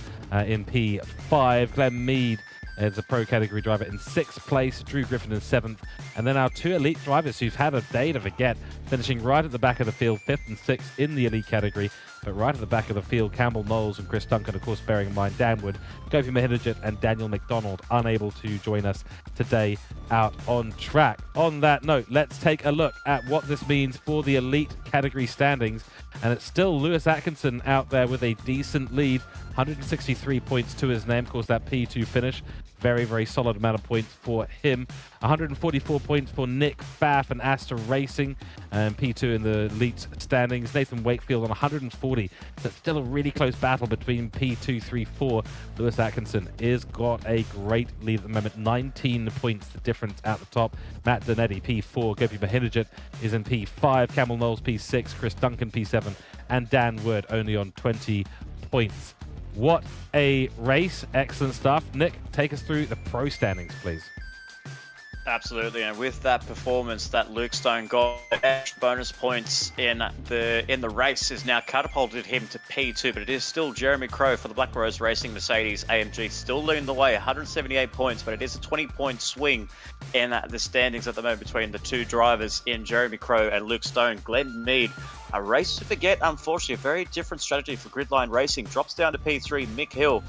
in P5. Glenn Mead is a pro category driver in 6th place, Drew Griffin in 7th. And then our 2 elite drivers who've had a day to forget, finishing right at the back of the field, 5th and 6th in the elite category. But right at the back of the field, Campbell Knowles and Chris Duncan, of course, bearing in mind Dan Wood, Kofi Mahidajit and Daniel McDonald unable to join us today out on track. On that note, let's take a look at what this means for the elite category standings. And it's still Lewis Atkinson out there with a decent lead, 163 points to his name. Of course, that P2 finish, very, very solid amount of points for him. 144 points for Nick Pfaff and AEST Racing, and P2 in the elite standings. Nathan Wakefield on 140. So it's still a really close battle between P2, 3, 4. Lewis Atkinson is got a great lead at the moment, 19 points the difference at the top. Matt Donetti, P4. Gopi Mahidajit is in P5. Campbell Knowles, P6. Chris Duncan, P7. And Dan Wood only on 20 points. What a race. Excellent stuff. Nick, take us through the pro standings, please. Absolutely, and with that performance that Luke Stone got, extra bonus points in the race has now catapulted him to P2, but it is still Jeremy Crow for the Black Rose Racing Mercedes AMG, still leading the way, 178 points, but it is a 20-point swing in the standings at the moment between the 2 drivers in Jeremy Crow and Luke Stone. Glenn Mead, a race to forget, unfortunately, a very different strategy for Gridline Racing, drops down to P3. Mick Hill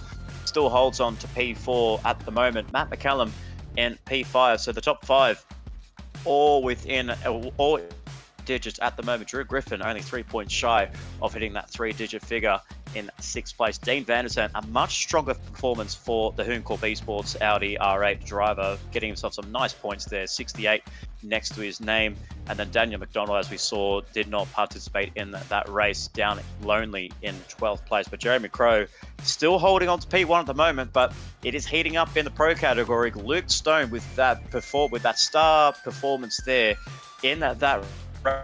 still holds on to P4 at the moment. Matt McCallum and P5, so the top 5 all within all digits at the moment. Drew Griffin only 3 points shy of hitting that 3-digit figure in 6th place. Dean van der Zaan, a much stronger performance for the Hooncorp Esports Audi R8 driver, getting himself some nice points there, 68 next to his name. And then Daniel McDonald, as we saw, did not participate in that race, down lonely in 12th place. But Jeremy Crow still holding on to P1 at the moment, but it is heating up in the pro category. Luke Stone with that star performance there in that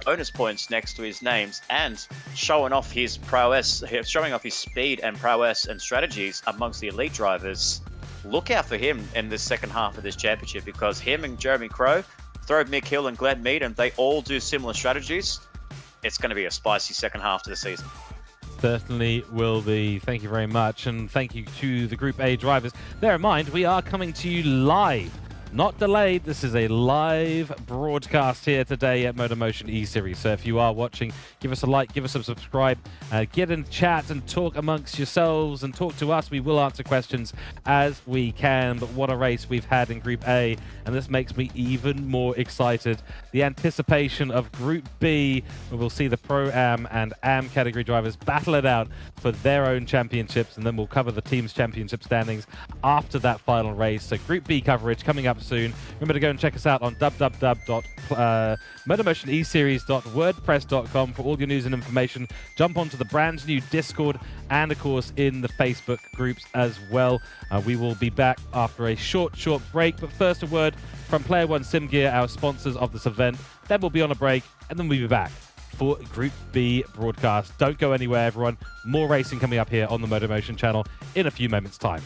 bonus points next to his names, and showing off his prowess, showing off his speed and prowess and strategies amongst the elite drivers. Look out for him in the second half of this championship, because him and Jeremy Crow, throw Mick Hill and Glenn Mead, and they all do similar strategies. It's going to be a spicy second half to the season. Certainly will be. Thank you very much, and thank you to the Group A drivers. Bear in mind, we are coming to you live, not delayed. This is a live broadcast here today at MotorMotion E-Series. So if you are watching, give us a like, give us a subscribe, get in chat and talk amongst yourselves and talk to us. We will answer questions as we can. But what a race we've had in Group A, and this makes me even more excited. The anticipation of Group B, where we'll see the Pro-Am and Am category drivers battle it out for their own championships, and then we'll cover the team's championship standings after that final race. So Group B coverage coming up soon. Remember to go and check us out on motormotioneseries.wordpress.com for all your news and information. Jump onto the brand new Discord and, of course, in the Facebook groups as well. We will be back after a short break. But first, a word from Player One Sim Gear, our sponsors of this event. Then we'll be on a break, and then we'll be back for Group B broadcast. Don't go anywhere, everyone. More racing coming up here on the MotorMotion channel in a few moments' time.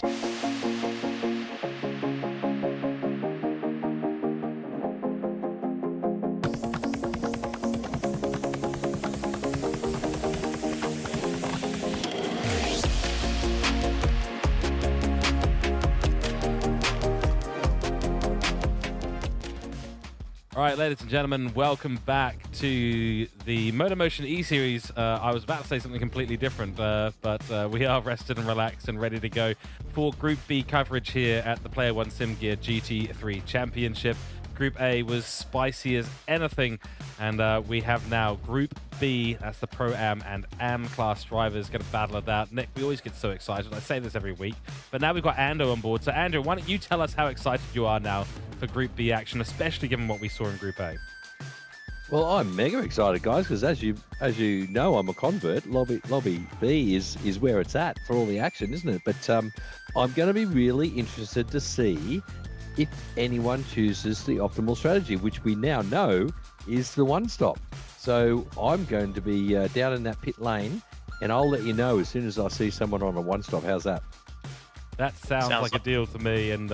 All right, ladies and gentlemen, welcome back to the MotorMotion E-Series. I was about to say something completely different, but we are rested and relaxed and ready to go for Group B coverage here at the Player One Sim Gear GT3 Championship. Group A was spicy as anything, and we have now Group B. That's the Pro-Am and Am class drivers going to battle it out. Nick, we always get so excited. I say this every week, but now we've got Ando on board. So, Andrew, why don't you tell us how excited you are now for Group B action, especially given what we saw in Group A? Well, I'm mega excited, guys, because as you know, I'm a convert. Lobby B is where it's at for all the action, isn't it? But I'm going to be really interested to see if anyone chooses the optimal strategy, which we now know is the one-stop. So I'm going to be down in that pit lane, and I'll let you know as soon as I see someone on a one-stop. How's that? That sounds like a deal to me, and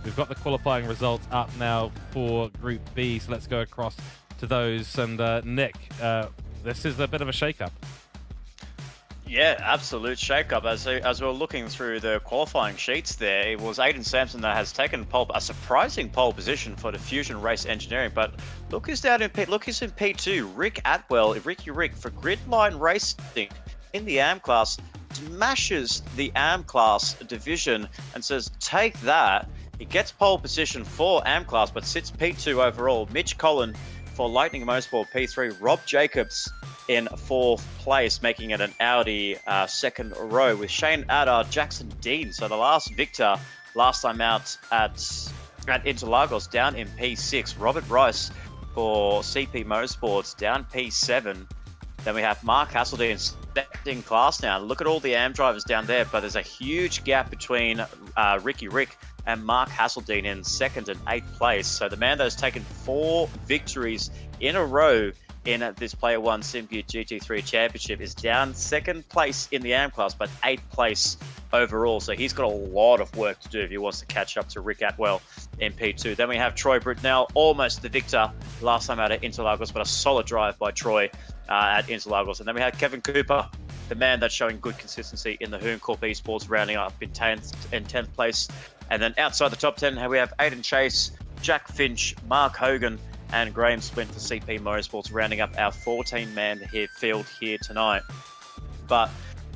we've got the qualifying results up now for Group B, so let's go across to those. And Nick, this is a bit of a shake-up. Yeah, absolute shake-up. As we're looking through the qualifying sheets there, it was Aiden Sampson that has taken a surprising pole position for the Fusion Race Engineering. But look who's down in P. Look who's in P2. Rick Atwell, Ricky Rick for Gridline Racing in the AM class, smashes the AM class division and says, "Take that." He gets pole position for AM class, but sits P2 overall. Mitch Collin for Lightning Motorsport P3. Rob Jacobs in 4th place, making it an Audi second row with Shane Adder, Jackson Dean. So the last victor last time out at Interlagos down in P6. Robert Rice for CP Motorsports down P7. Then we have Mark Hasseldean in class now. Look at all the AM drivers down there, but there's a huge gap between Ricky Rick and Mark Hasseldean in 2nd and 8th place. So the man that has taken 4 victories in a row in this Player One SimGear GT3 Championship is down 2nd place in the AM class, but 8th place overall. So he's got a lot of work to do if he wants to catch up to Rick Atwell in P2. Then we have Troy Britnell, almost the victor last time out at Interlagos, but a solid drive by Troy at Interlagos. And then we have Kevin Cooper, the man that's showing good consistency in the Hoon Corp Esports, rounding up in 10th place. And then outside the top 10, we have Aiden Chase, Jack Finch, Mark Hogan, and Graham Splint for CP Motorsports, rounding up our 14-man field here tonight. But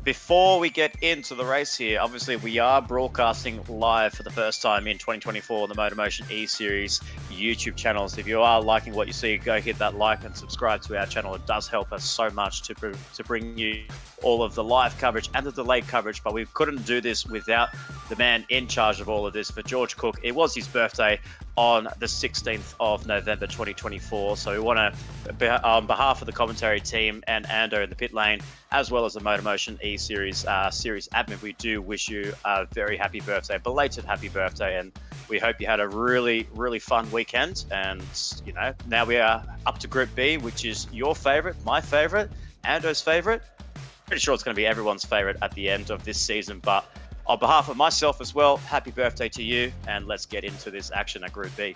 before we get into the race here, obviously we are broadcasting live for the first time in 2024 on the MotorMotion E-Series YouTube channels. If you are liking what you see, go hit that like and subscribe to our channel. It does help us so much to bring you all of the live coverage and the delayed coverage, but we couldn't do this without the man in charge of all of this. For George Cooke, it was his birthday on the 16th of November 2024. So we want to, on behalf of the commentary team and Ando in the pit lane, as well as the MotorMotion E-Series series admin, we do wish you a very happy birthday, belated happy birthday, and we hope you had a really, really fun weekend. And, you know, now we are up to Group B, which is your favorite, my favorite, Ando's favorite. Pretty sure it's going to be everyone's favorite at the end of this season, but on behalf of myself as well, happy birthday to you, and let's get into this action at Group B.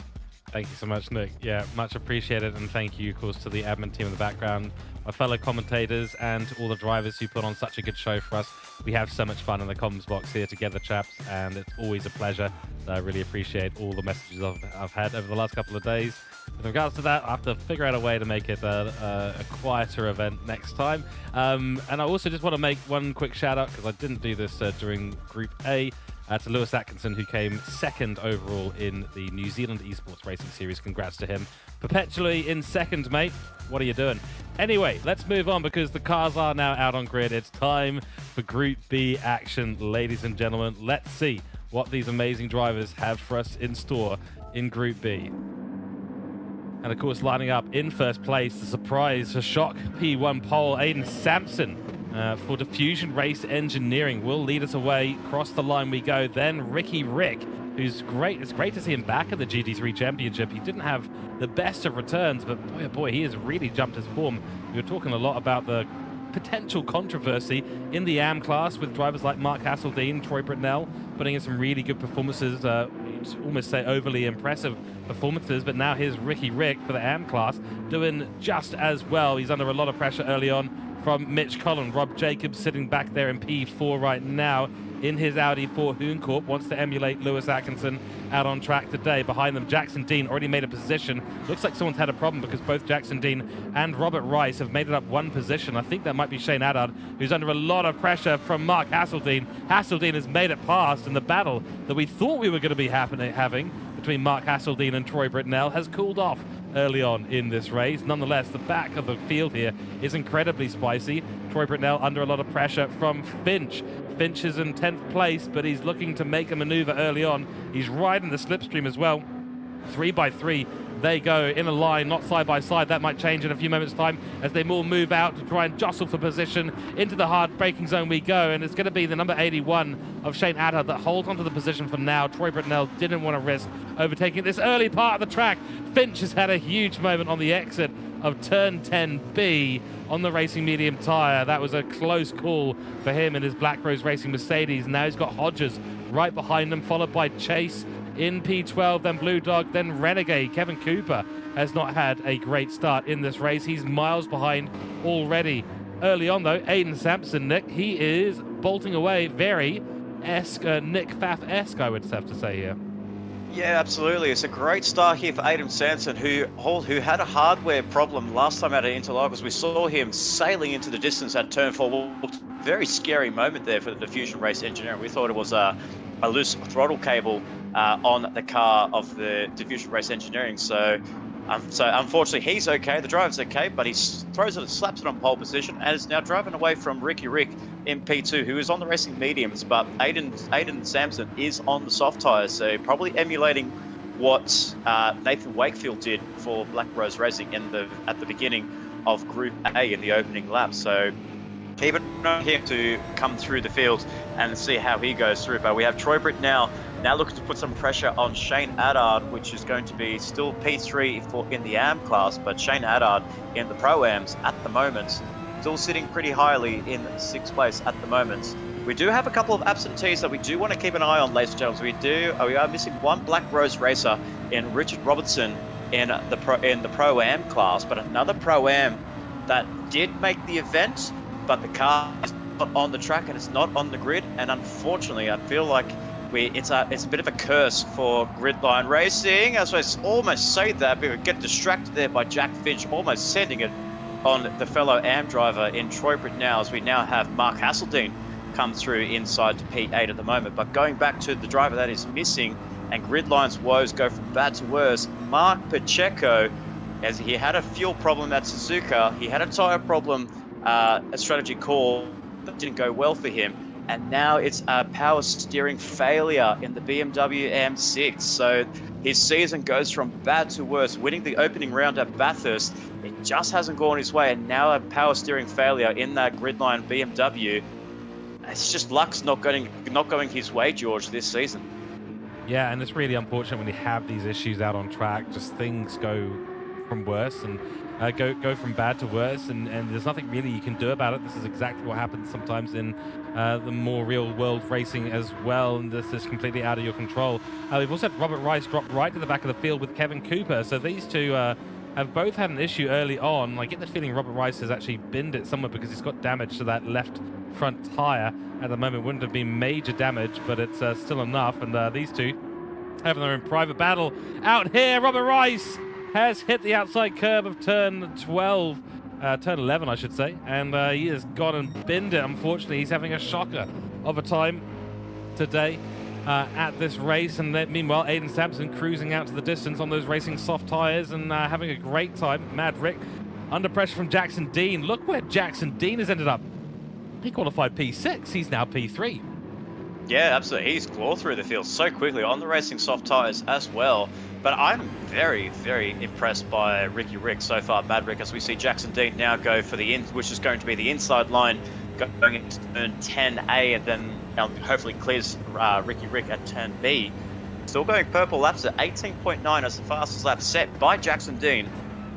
Thank you so much, Nick. Yeah, much appreciated, and thank you, of course, to the admin team in the background, my fellow commentators, and all the drivers who put on such a good show for us. We have so much fun in the comms box here together, chaps, and it's always a pleasure. I really appreciate all the messages I've had over the last couple of days. With regards to that, I have to figure out a way to make it a quieter event next time. And I also just want to make one quick shout out, because I didn't do this during Group A, to Lewis Atkinson, who came 2nd overall in the New Zealand Esports Racing Series. Congrats to him. Perpetually in 2nd, mate. What are you doing? Anyway, let's move on, because the cars are now out on grid. It's time for Group B action, ladies and gentlemen. Let's see what these amazing drivers have for us in store in Group B. And of course, lining up in 1st place, the surprise for shock P1 pole, Aiden Sampson for Diffusion Race Engineering will lead us away. Across the line we go. Then Ricky Rick, who's great. It's great to see him back at the GT3 Championship. He didn't have the best of returns, but boy, oh boy, he has really jumped his form. We were talking a lot about the potential controversy in the AM class with drivers like Mark Hasseldine, Troy Britnell putting in some really good performances, almost say overly impressive performances, but now here's Ricky Rick for the AM class doing just as well. He's under a lot of pressure early on from Mitch Cullen. Rob Jacobs sitting back there in P4 right now in his Audi 4 Hooncorp, wants to emulate Lewis Atkinson out on track today. Behind them, Jackson Dean already made a position. Looks like someone's had a problem because both Jackson Dean and Robert Rice have made it up one position. I think that might be Shane Addard, who's under a lot of pressure from Mark Hasseldine. Hasseldine has made it past, and the battle that we thought we were going to be having between Mark Hasseldine and Troy Britnell has cooled off early on in this race. Nonetheless, the back of the field here is incredibly spicy. Troy Britnell under a lot of pressure from Finch. Finch is in 10th place, but he's looking to make a maneuver early on. He's riding the slipstream as well. 3 by 3 they go in a line, not side by side. That might change in a few moments' time as they all move out to try and jostle for position. Into the hard braking zone we go, and it's going to be the number 81 of Shane Addard that holds onto the position for now. Troy Britnell didn't want to risk overtaking this early part of the track. Finch has had a huge moment on the exit of turn 10B on the racing medium tyre. That was a close call for him in his Black Rose Racing Mercedes. Now he's got Hodges right behind him, followed by Chase in P12, then Blue Dog, then Renegade. Kevin Cooper has not had a great start in this race. He's miles behind already. Early on, though, Aiden Sampson, Nick, he is bolting away very Nick Pfaff-esque, I would have to say here. Yeah, absolutely. It's a great start here for Aiden Sampson, who had a hardware problem last time out at Interlagos. We saw him sailing into the distance at turn 4. Very scary moment there for the Diffusion Race engineer. We thought it was a loose throttle cable on the car of the Diffusion Race Engineering. So unfortunately, he's okay. The driver's okay, but he throws it and slaps it on pole position and is now driving away from Ricky Rick in P2, who is on the racing mediums, but Aiden Sampson is on the soft tyres, so probably emulating what Nathan Wakefield did for Black Rose Racing at the beginning of Group A in the opening lap. So keep an eye on him to come through the field and see how he goes through. But we have Troy Britt now looking to put some pressure on Shane Addard, which is going to be still P3 in the AM class, but Shane Addard in the Pro-Ams at the moment, still sitting pretty highly in 6th place at the moment. We do have a couple of absentees that we do want to keep an eye on, ladies and gentlemen. We are missing one Black Rose racer in Richard Robertson in the Pro-Am class, but another Pro-Am that did make the event, but the car is not on the track and it's not on the grid. And unfortunately, I feel like it's a bit of a curse for Gridline Racing. As I almost say that, but we get distracted there by Jack Finch, almost sending it on the fellow AM driver in Troy Britt now, as we now have Mark Hasseldine come through inside to P8 at the moment. But going back to the driver that is missing, and Gridline's woes go from bad to worse, Mark Pacheco, as he had a fuel problem at Suzuka, he had a tyre problem, a strategy call that didn't go well for him, and now it's a power steering failure in the BMW M6. So his season goes from bad to worse, winning the opening round at Bathurst. It just hasn't gone his way, and now a power steering failure in that Gridline BMW. It's just luck's not going his way, George, this season. Yeah, and it's really unfortunate when you have these issues out on track. Just things go from worse and go from bad to worse, and there's nothing really you can do about it. This is exactly what happens sometimes in the more real-world racing as well, and this is completely out of your control. We've also had Robert Rice drop right to the back of the field with Kevin Cooper, so these two have both had an issue early on. I get the feeling Robert Rice has actually binned it somewhere because he's got damage to that left front tyre at the moment. Wouldn't have been major damage, but it's still enough, and these two having their own private battle out here. Robert Rice has hit the outside curb of turn 12, turn 11, I should say, and he has gone and binned it. Unfortunately, he's having a shocker of a time today at this race, and meanwhile, Aiden Sampson cruising out to the distance on those racing soft tyres and having a great time. Mad Rick under pressure from Jackson Dean. Look where Jackson Dean has ended up. He qualified P6. He's now P3. Yeah, absolutely. He's clawed through the field so quickly on the racing soft tyres as well. But I'm very, very impressed by Ricky Rick so far, Mad Rick, as we see Jackson Dean now go for the which is going to be the inside line, going into turn 10A, and then hopefully clears Ricky Rick at turn B. Still going purple laps at 18.9 as the fastest lap set by Jackson Dean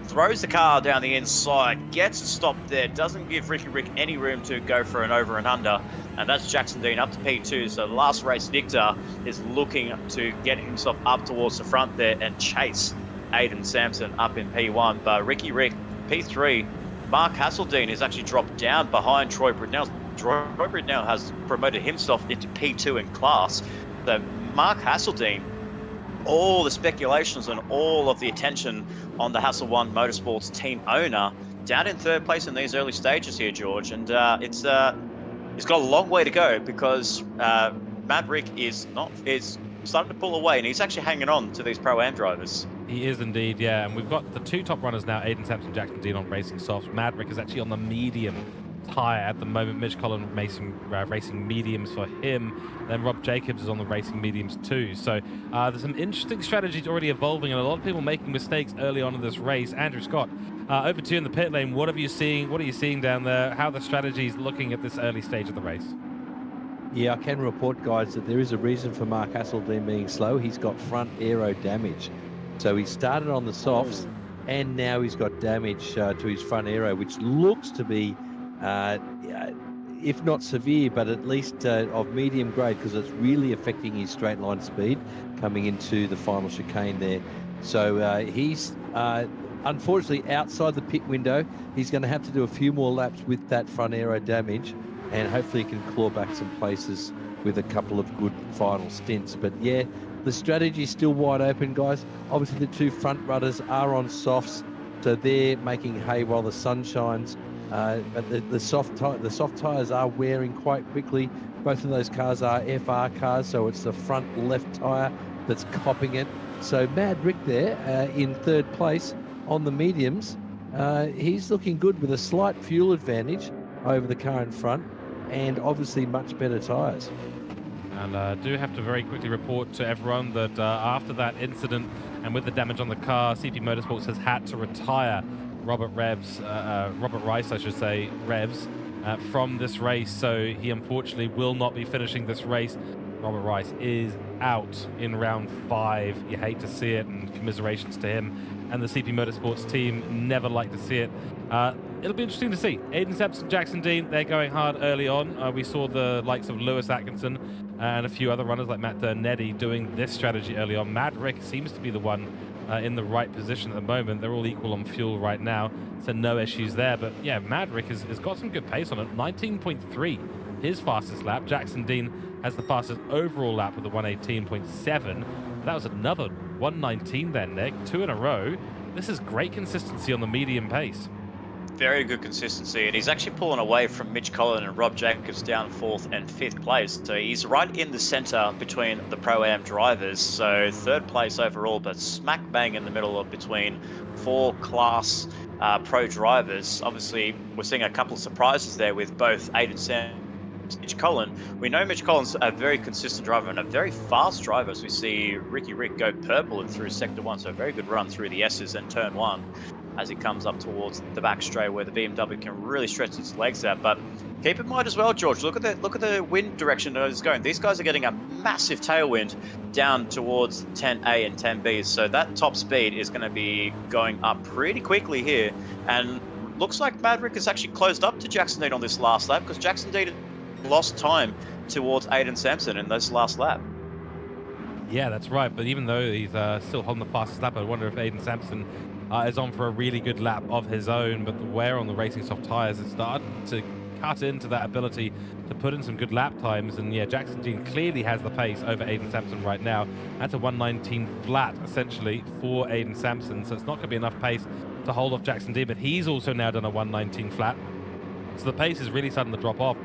throws the car down the inside, gets stopped there, doesn't give Ricky Rick any room to go for an over and under, and that's Jackson Dean up to P2. So the last race, Victor is looking to get himself up towards the front there and chase Aiden Sampson up in P1. But Ricky Rick, P3, Mark Hasseldine is actually dropped down behind Troy Bridnell. Troy Bridnell has promoted himself into P2 in class. So Mark Hasseldine, all the speculations and all of the attention on the Hassel One Motorsports team owner, down in third place in these early stages here, George. And it's got a long way to go because Maverick is starting to pull away, and he's actually hanging on to these Pro-Am drivers. He is indeed, yeah. And we've got the two top runners now, Aiden Sampson, Jackson Dean on racing softs. Maverick is actually on the medium tyre at the moment. Mitch Collin racing mediums for him. Then Rob Jacobs is on the racing mediums too. So there's some interesting strategies already evolving, and a lot of people making mistakes early on in this race. Andrew Scott, over to you in the pit lane. What are you seeing down there? How are the strategies looking at this early stage of the race? Yeah, I can report, guys, that there is a reason for Mark Hasseldine being slow. He's got front aero damage. So he started on the softs, and now he's got damage to his front aero, which looks to be, if not severe, but at least of medium grade, because it's really affecting his straight line speed coming into the final chicane there. So he's unfortunately outside the pit window. He's going to have to do a few more laps with that front aero damage, and hopefully he can claw back some places with a couple of good final stints. But yeah, the strategy is still wide open, guys. Obviously, the two front runners are on softs, so they're making hay while the sun shines. But the soft tyres are wearing quite quickly. Both of those cars are FR cars, so it's the front left tyre that's copping it. So Mad Rick there in third place on the mediums. He's looking good with a slight fuel advantage over the car in front, and obviously much better tyres. And I do have to very quickly report to everyone that after that incident and with the damage on the car, CP Motorsports has had to retire Robert Rice, I should say, Revs, from this race. So he unfortunately will not be finishing this race. Robert Rice is out in round 5. You hate to see it, and commiserations to him and the CP Motorsports team. Never like to see it. It'll be interesting to see. Aiden Sampson, Jackson Dean, they're going hard early on. We saw the likes of Lewis Atkinson and a few other runners like Matt Neddy doing this strategy early on. Mad Rick seems to be the one in the right position at the moment. They're all equal on fuel right now, so no issues there. But yeah, Mad Rick has got some good pace on it. 19.3, his fastest lap. Jackson Dean has the fastest overall lap with a 118.7. That was another 119 then, Nick. 2 in a row. This is great consistency on the medium pace. Very good consistency, and he's actually pulling away from Mitch Collin and Rob Jacobs down 4th and 5th place. So he's right in the centre between the Pro-Am drivers. So 3rd place overall, but smack bang in the middle of between 4 class pro drivers. Obviously, we're seeing a couple of surprises there with both Aiden Sam and Mitch Collin. We know Mitch Collin's a very consistent driver and a very fast driver, as we see Ricky Rick go purple and through sector 1. So a very good run through the S's and turn 1. As he comes up towards the back straight where the BMW can really stretch its legs out. But keep in mind as well, George, look at the wind direction that it's going. These guys are getting a massive tailwind down towards 10A and 10B. So that top speed is going to be going up pretty quickly here. And looks like Maverick has actually closed up to Jackson Dean on this last lap, because Jackson Dean lost time towards Aiden Sampson in this last lap. Yeah, that's right. But even though he's still holding the fastest lap, I wonder if Aiden Sampson is on for a really good lap of his own. But the wear on the racing soft tyres is starting to cut into that ability to put in some good lap times. And yeah, Jackson Dean clearly has the pace over Aiden Sampson right now. That's a 119 flat, essentially, for Aiden Sampson. So it's not going to be enough pace to hold off Jackson Dean. But he's also now done a 119 flat. So the pace is really starting to drop off.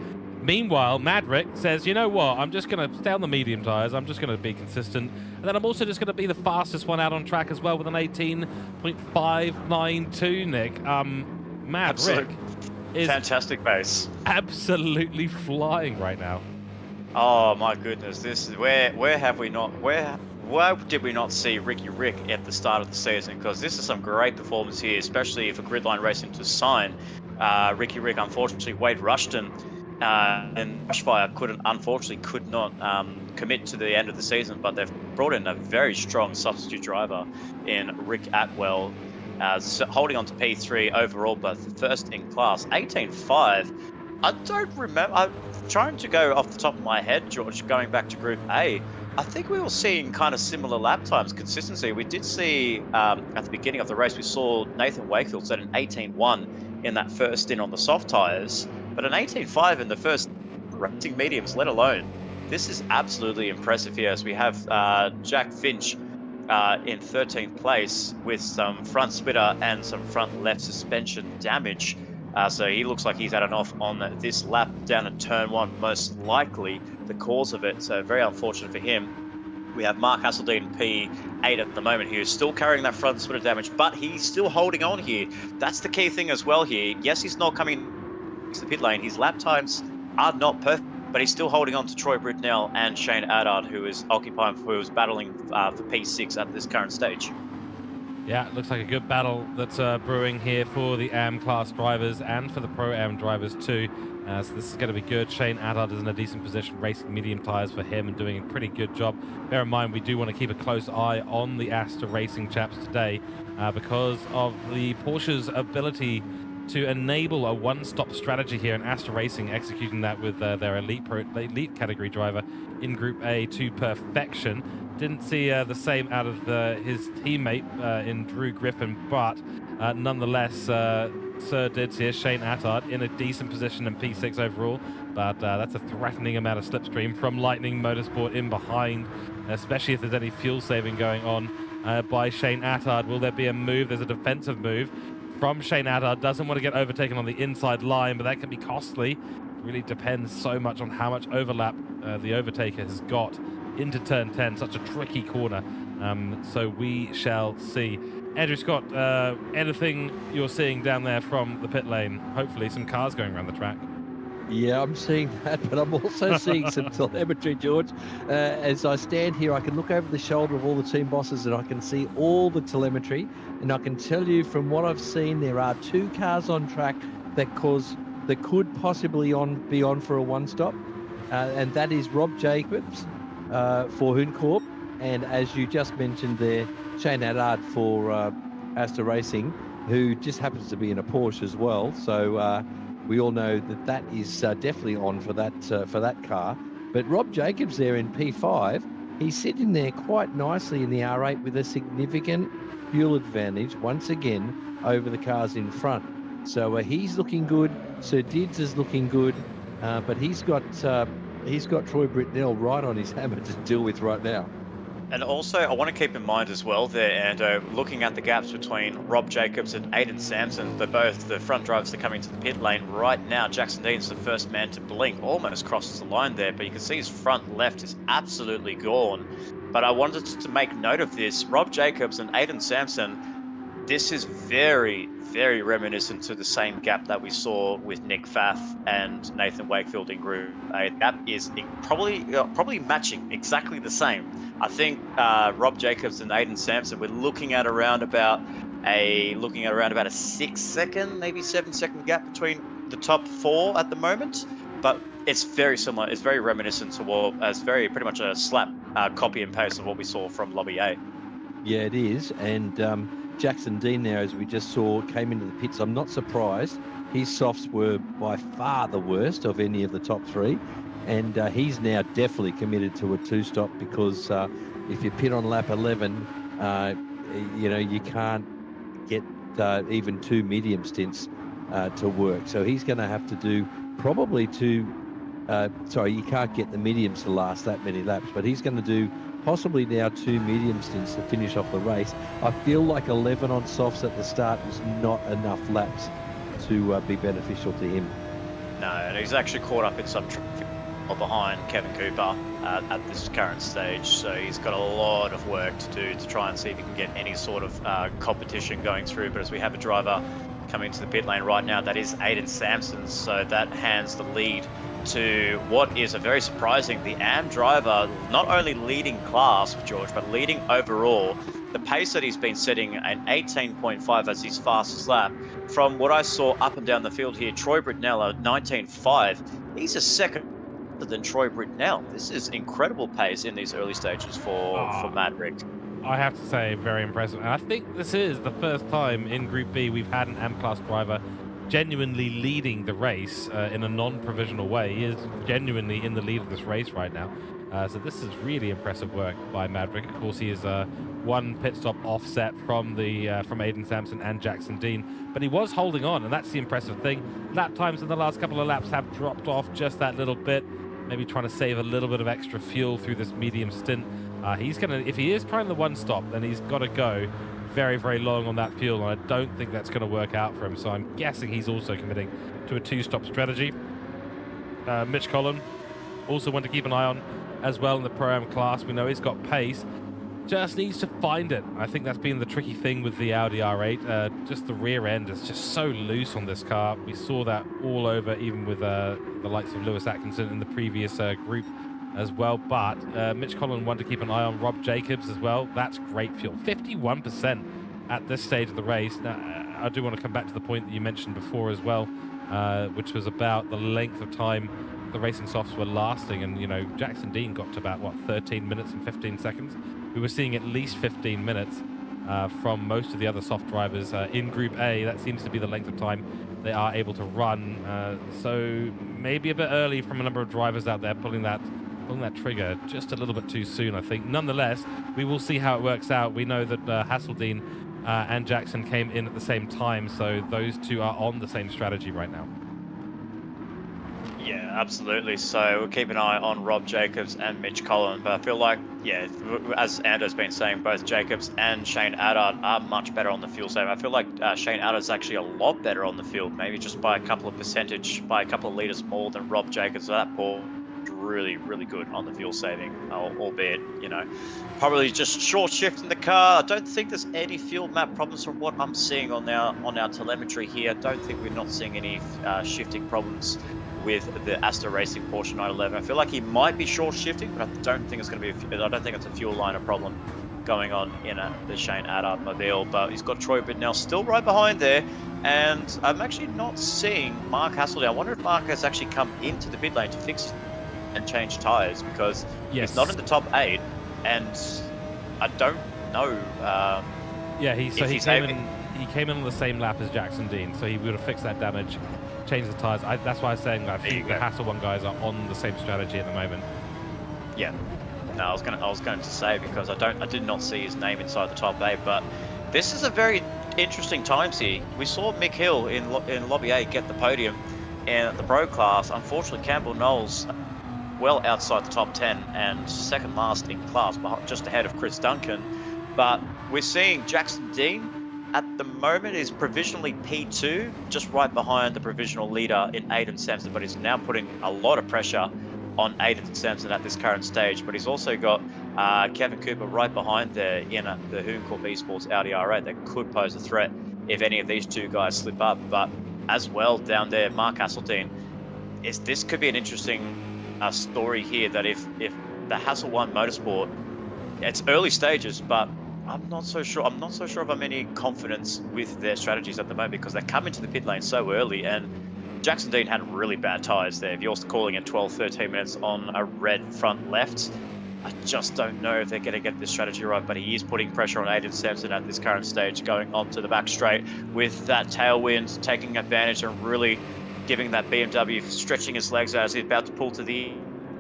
Meanwhile, Madrick says, you know what, I'm just going to stay on the medium tyres, I'm just going to be consistent, and then I'm also just going to be the fastest one out on track as well with an 18.592, Nick. Madrick is fantastic pace. Absolutely flying right now. Oh my goodness, this is where did we not see Ricky Rick at the start of the season? Because this is some great performance here, especially for Gridline Racing to sign Ricky Rick. Unfortunately, Wade Rushton and Rushfire could not commit to the end of the season, but they've brought in a very strong substitute driver in Rick Atwell. holding on to P3 overall, but first in class, 18.5. I don't remember. I'm trying to go off the top of my head, George, going back to Group A. I think we were seeing kind of similar lap times, consistency. We did see at the beginning of the race, we saw Nathan Wakefield set an 18.1 in that first stint on the soft tyres, but an 18.5 in the first racing mediums, let alone. This is absolutely impressive here as we have Jack Finch in 13th place with some front splitter and some front left suspension damage. So he looks like he's had an off on this lap down at turn 1, most likely the cause of it. So very unfortunate for him. We have Mark Hasseldine P8 at the moment, who is still carrying that front splitter damage, but he's still holding on here. That's the key thing as well here. Yes, he's not coming to the pit lane. His lap times are not perfect, but he's still holding on to Troy Britnell and Shane Adard, who is battling for P6 at this current stage. Yeah, it looks like a good battle that's brewing here for the AM class drivers and for the Pro AM drivers too. So this is going to be good. Shane Adard is in a decent position, racing medium tyres for him and doing a pretty good job. Bear in mind, we do want to keep a close eye on the Astra Racing chaps today because of the Porsche's ability to enable a one-stop strategy here, and Astra Racing executing that with their elite category driver in Group A to perfection. Didn't see the same out of his teammate in Drew Griffin, but nonetheless, Sir did see Shane Attard in a decent position in P6 overall, but that's a threatening amount of slipstream from Lightning Motorsport in behind, especially if there's any fuel saving going on by Shane Attard. Will there be a move? There's a defensive move from Shane Attard. Doesn't want to get overtaken on the inside line, but that can be costly. It really depends so much on how much overlap the overtaker has got into turn 10, such a tricky corner. So we shall see. Andrew Scott, anything you're seeing down there from the pit lane? Hopefully some cars going around the track. Yeah, I'm seeing that, but I'm also seeing some telemetry, George. As I stand here, I can look over the shoulder of all the team bosses and I can see all the telemetry. And I can tell you from what I've seen, there are 2 cars on track that could possibly be on for a one-stop. And that is Rob Jacobs for Hooncorp. And as you just mentioned there, Shane Adard for Astra Racing, who just happens to be in a Porsche as well. So we all know that is definitely on for that car. But Rob Jacobs there in P5, he's sitting there quite nicely in the R8 with a significant fuel advantage once again over the cars in front. So he's looking good. Sir Dids is looking good, but he's got Troy Britnell right on his hammer to deal with right now. And also, I want to keep in mind as well there, and looking at the gaps between Rob Jacobs and Aiden Sampson, they're both the front drivers that are coming to the pit lane right now. Jackson Dean's the first man to blink, almost crosses the line there, but you can see his front left is absolutely gone. But I wanted to make note of this. Rob Jacobs and Aiden Sampson, this is very, very reminiscent to the same gap that we saw with Nick Pfaff and Nathan Wakefield in Group A. That is probably matching exactly the same. I think Rob Jacobs and Aiden Sampson, we're looking at around about a 6-second, maybe 7-second gap between the top 4 at the moment. But it's very similar. It's very reminiscent to pretty much a slap copy and paste of what we saw from Lobby A. Yeah, it is. And Jackson Dean now, as we just saw, came into the pits. I'm not surprised. His softs were by far the worst of any of the top 3. And he's now definitely committed to a 2-stop because if you pit on lap 11, you can't get even 2 medium stints to work. So he's going to have to do probably you can't get the mediums to last that many laps, but he's going to do possibly now 2 medium stints to finish off the race. I feel like 11 on softs at the start was not enough laps to be beneficial to him. No, and he's actually caught up in some traffic behind Kevin Cooper at this current stage, so he's got a lot of work to do to try and see if he can get any sort of competition going through. But as we have a driver coming into the pit lane right now, that is Aiden Sampson, so that hands the lead to what is a very surprising, the AM driver, not only leading class, George, but leading overall. The pace that he's been setting an 18.5 as his fastest lap. From what I saw up and down the field here, Troy Britnell 19.5. He's a second than Troy Britnell. This is incredible pace in these early stages for Mad Rick. I have to say, very impressive. And I think this is the first time in Group B we've had an M-Class driver genuinely leading the race in a non-provisional way. He is genuinely in the lead of this race right now. So this is really impressive work by Maverick. Of course, he is one pit stop offset from Aiden Sampson and Jackson Dean, but he was holding on, and that's the impressive thing. Lap times in the last couple of laps have dropped off just that little bit, maybe trying to save a little bit of extra fuel through this medium stint. If he is trying the one stop, then he's got to go very, very long on that fuel, and I don't think that's going to work out for him. So I'm guessing he's also committing to a two-stop strategy. Mitch Collin, also one to keep an eye on as well in the Pro-Am class. We know he's got pace, just needs to find it. I think that's been the tricky thing with the Audi R8. Just the rear end is just so loose on this car. We saw that all over, even with the likes of Lewis Atkinson in the previous group as well. But Mitch Collin, one to keep an eye on. Rob Jacobs as well. That's great fuel. 51% at this stage of the race. Now, I do want to come back to the point that you mentioned before as well, which was about the length of time the racing softs were lasting. And, you know, Jackson Dean got to about, what, 13 minutes and 15 seconds? We were seeing at least 15 minutes from most of the other soft drivers in Group A. That seems to be the length of time they are able to run. So maybe a bit early from a number of drivers out there pulling that trigger just a little bit too soon, I think. Nonetheless, we will see how it works out. We know that Hasseldine and Jackson came in at the same time, so those two are on the same strategy right now. Yeah, absolutely. So we'll keep an eye on Rob Jacobs and Mitch Collin. But I feel like, yeah, as Ando's been saying, both Jacobs and Shane Addard are much better on the fuel save. I feel like Shane Addard's actually a lot better on the field, maybe just by a couple of litres more than Rob Jacobs. So that ball really, really good on the fuel saving, albeit, you know, probably just short shift in the car. I don't think there's any fuel map problems from what I'm seeing on our telemetry here. I don't think we're not seeing any shifting problems with the Astor Racing Porsche 911. I feel like he might be short shifting, but I don't think it's going to be. I don't think it's a fuel liner problem going on in the Shane Addard mobile. But he's got Troy Bidnell still right behind there, and I'm actually not seeing Mark Hasseldine. I wonder if Mark has actually come into the pit lane to fix and change tires, because he's not in the top 8, and I don't know. Yeah, he came in on the same lap as Jackson Dean, so he would have fixed that damage, changed the tires. That's why I was saying that I think the Hasselone guys are on the same strategy at the moment. Yeah, no, I was going to say, because I did not see his name inside the top 8, but this is a very interesting times here. We saw Mick Hill in Lobby A get the podium in the Pro class. Unfortunately, Campbell Knowles well outside the top 10 and second last in class, just ahead of Chris Duncan. But we're seeing Jackson Dean at the moment is provisionally P2, just right behind the provisional leader in Aiden Sampson, but he's now putting a lot of pressure on Aiden Sampson at this current stage. But he's also got Kevin Cooper right behind there in the Hoon Corp Esports Audi R8 that could pose a threat if any of these two guys slip up. But as well down there, Mark Hasseldine, this could be an interesting story here, that if the Hassel One Motorsport, it's early stages, but I'm not so sure if I'm any confidence with their strategies at the moment, because they come into the pit lane so early, and Jackson Dean had really bad tires there. If you're calling it 12-13 minutes on a red front left, I just don't know if they're going to get this strategy right. But he is putting pressure on Aiden Sampson at this current stage, going onto the back straight with that tailwind, taking advantage and really giving that BMW, stretching his legs out as he's about to pull to the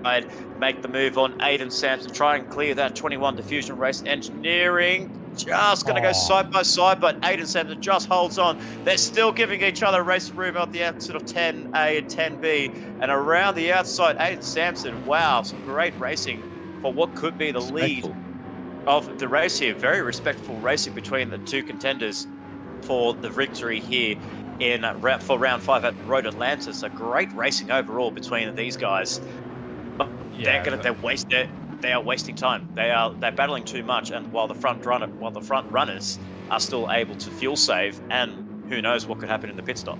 side, make the move on Aiden Sampson, try and clear that 21 Diffusion Race Engineering. Just going to go side by side, but Aiden Sampson just holds on. They're still giving each other race room at the exit of 10A and 10B. And around the outside, Aiden Sampson, wow, some great racing for what could be the lead of the race here. Very respectful racing between the two contenders for the victory here for round 5 at Road Atlanta. So great racing overall between these guys. But Yeah, they are wasting time. They're battling too much, and while the front runners are still able to fuel save, and who knows what could happen in the pit stop.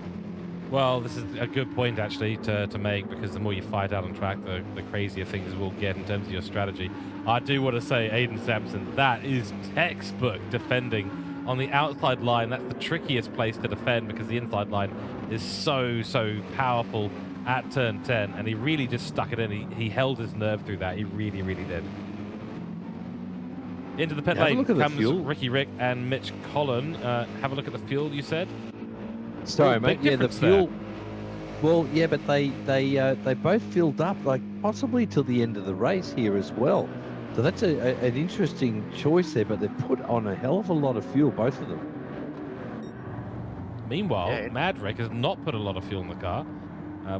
Well, this is a good point actually to make, because the more you fight out on track, the crazier things will get in terms of your strategy. I do want to say, Aiden Sampson, that is textbook defending on the outside line. That's the trickiest place to defend, because the inside line is so powerful at turn 10, and he really just stuck it in. He held his nerve through that. He really did. Into the pit Have a lane look at the comes fuel. Ricky Rick and Mitch Collin. Have a look at the fuel, you said? Sorry, Big mate. Yeah, the difference fuel. Well, yeah, but they both filled up, like possibly till the end of the race here as well. So that's an interesting choice there. But they've put on a hell of a lot of fuel, both of them. Meanwhile, Yeah. Mad Rick has not put a lot of fuel in the car.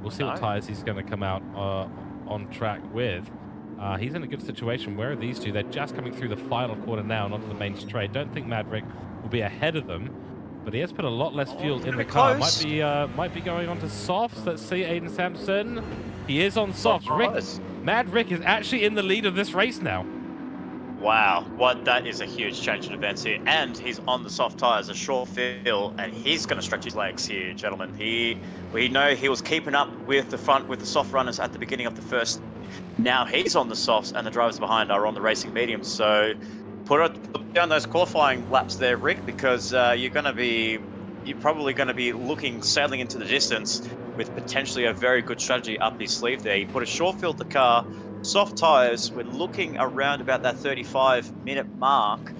We'll see what No. tyres he's going to come out on track with. He's in a good situation. Where are these two? They're just coming through the final corner now and onto the main straight. Don't think Mad Rick will be ahead of them, but he has put a lot less fuel in the car. close. Might be going on to softs. Let's see, Aiden Sampson. He is on softs. Mad Rick is actually in the lead of this race now. Wow, that is a huge change in events here. And he's on the soft tyres, a short fill, and he's going to stretch his legs here, gentlemen. We know he was keeping up with the soft runners at the beginning of the first. Now he's on the softs, and the drivers behind are on the racing mediums. So put down those qualifying laps there, Rick, because you're probably going to be sailing into the distance with potentially a very good strategy up his sleeve there. He put a short fill to the car. Soft tyres, we're looking around about that 35-minute mark,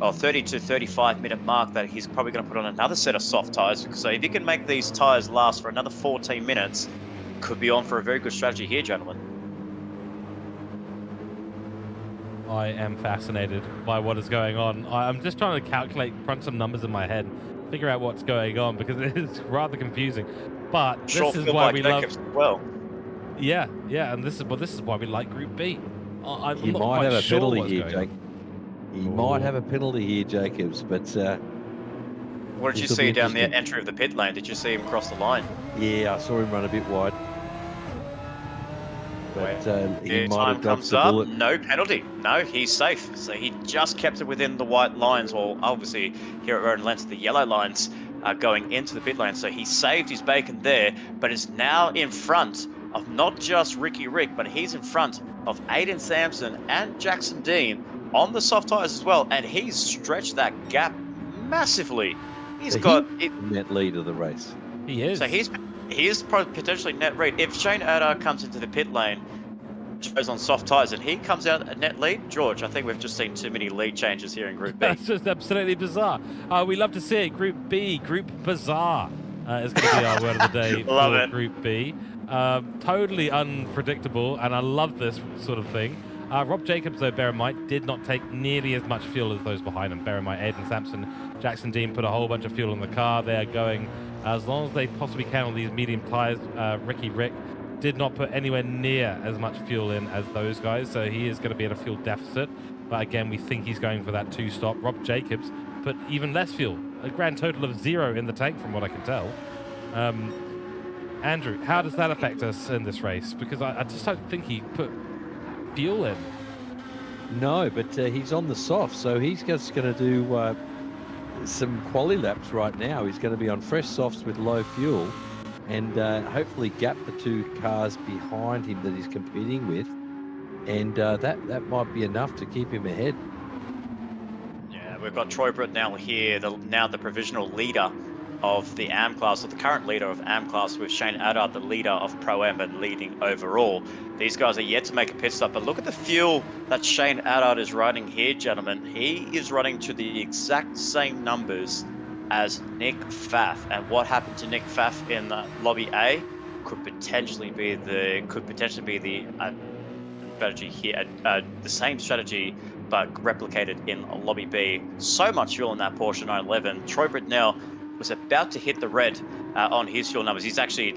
or 30 to 35-minute mark, that he's probably going to put on another set of soft tyres. So if he can make these tyres last for another 14 minutes, could be on for a very good strategy here, gentlemen. I am fascinated by what is going on. I'm just trying to crunch some numbers in my head, figure out what's going on, because it is rather confusing. But this is why we love. Well, yeah, and this is why we like Group B. I'm You not might quite have a sure penalty what's here, going Jake. on. You might have a penalty here, Jacobs, but what did you This'll be see down the interesting. entry of the pit lane? Did you see him cross the line? yeah, I saw him run a bit wide. But he Here might time have dodged comes the up, bullet. no penalty. No, he's safe. So he just kept it within the white lines, or obviously here at Road and Lens, the yellow lines are going into the pit lane. So he saved his bacon there, but is now in front of not just Ricky Rick, but he's in front of Aiden Sampson and Jackson Dean on the soft tyres as well. And he's stretched that gap massively. He's So got he's it. in that lead of the race. He is. So he is potentially net lead. If Shane Adar comes into the pit lane, goes on soft tyres, and he comes out a net lead, George, I think we've just seen too many lead changes here in Group B. That's just absolutely bizarre. We love to see it. Group B, Group Bizarre is going to be our word of the day Love for it. Group B. Totally unpredictable, and I love this sort of thing. Rob Jacobs, though, bear in mind, did not take nearly as much fuel as those behind him. Bear in mind, Aiden Sampson, Jackson Dean put a whole bunch of fuel in the car. They are going as long as they possibly can on these medium tyres. Ricky Rick did not put anywhere near as much fuel in as those guys, so he is going to be at a fuel deficit. But again, we think he's going for that two-stop. Rob Jacobs put even less fuel, a grand total of 0 in the tank from what I can tell. Andrew, how does that affect us in this race? Because I just don't think he put fuel in. No, but he's on the soft, so he's just going to do some quali laps right now. He's going to be on fresh softs with low fuel, and hopefully gap the two cars behind him that he's competing with, and that might be enough to keep him ahead. Yeah, we've got Troy Britnell here, now the provisional leader of the AM class, or the current leader of AM class, with Shane Adar, the leader of Pro-Am and leading overall. These guys are yet to make a pit stop, but look at the fuel that Shane Adar is running here, gentlemen. He is running to the exact same numbers as Nick Pfaff, and what happened to Nick Pfaff in Lobby A could potentially be the strategy here, the same strategy but replicated in Lobby B. So much fuel in that Porsche 911. Troy Britnell was about to hit the red on his fuel numbers. He's actually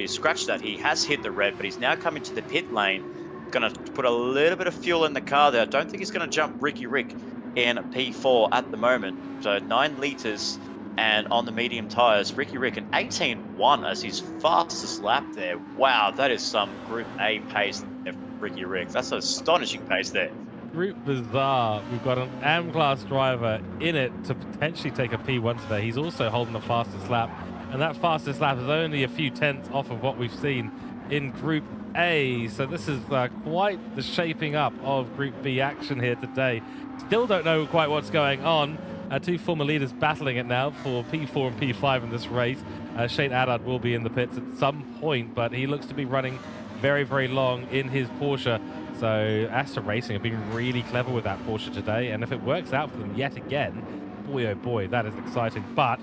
scratched that. He has hit the red, but he's now coming to the pit lane. Going to put a little bit of fuel in the car there. I don't think he's going to jump Ricky Rick in P4 at the moment. So 9 litres, and on the medium tyres, Ricky Rick an 18.1 as his fastest lap there. Wow, that is some Group A pace there for Ricky Rick. That's an astonishing pace there. Group Bizarre. We've got an AM class driver in it to potentially take a P1 today. He's also holding the fastest lap, and that fastest lap is only a few tenths off of what we've seen in Group A. So this is quite the shaping up of Group B action here today. Still don't know quite what's going on. Two former leaders battling it now for P4 and P5 in this race. Shane Adard will be in the pits at some point, but he looks to be running very, very long in his Porsche. So AEST Racing have been really clever with that Porsche today, and if it works out for them yet again, boy oh boy, that is exciting. But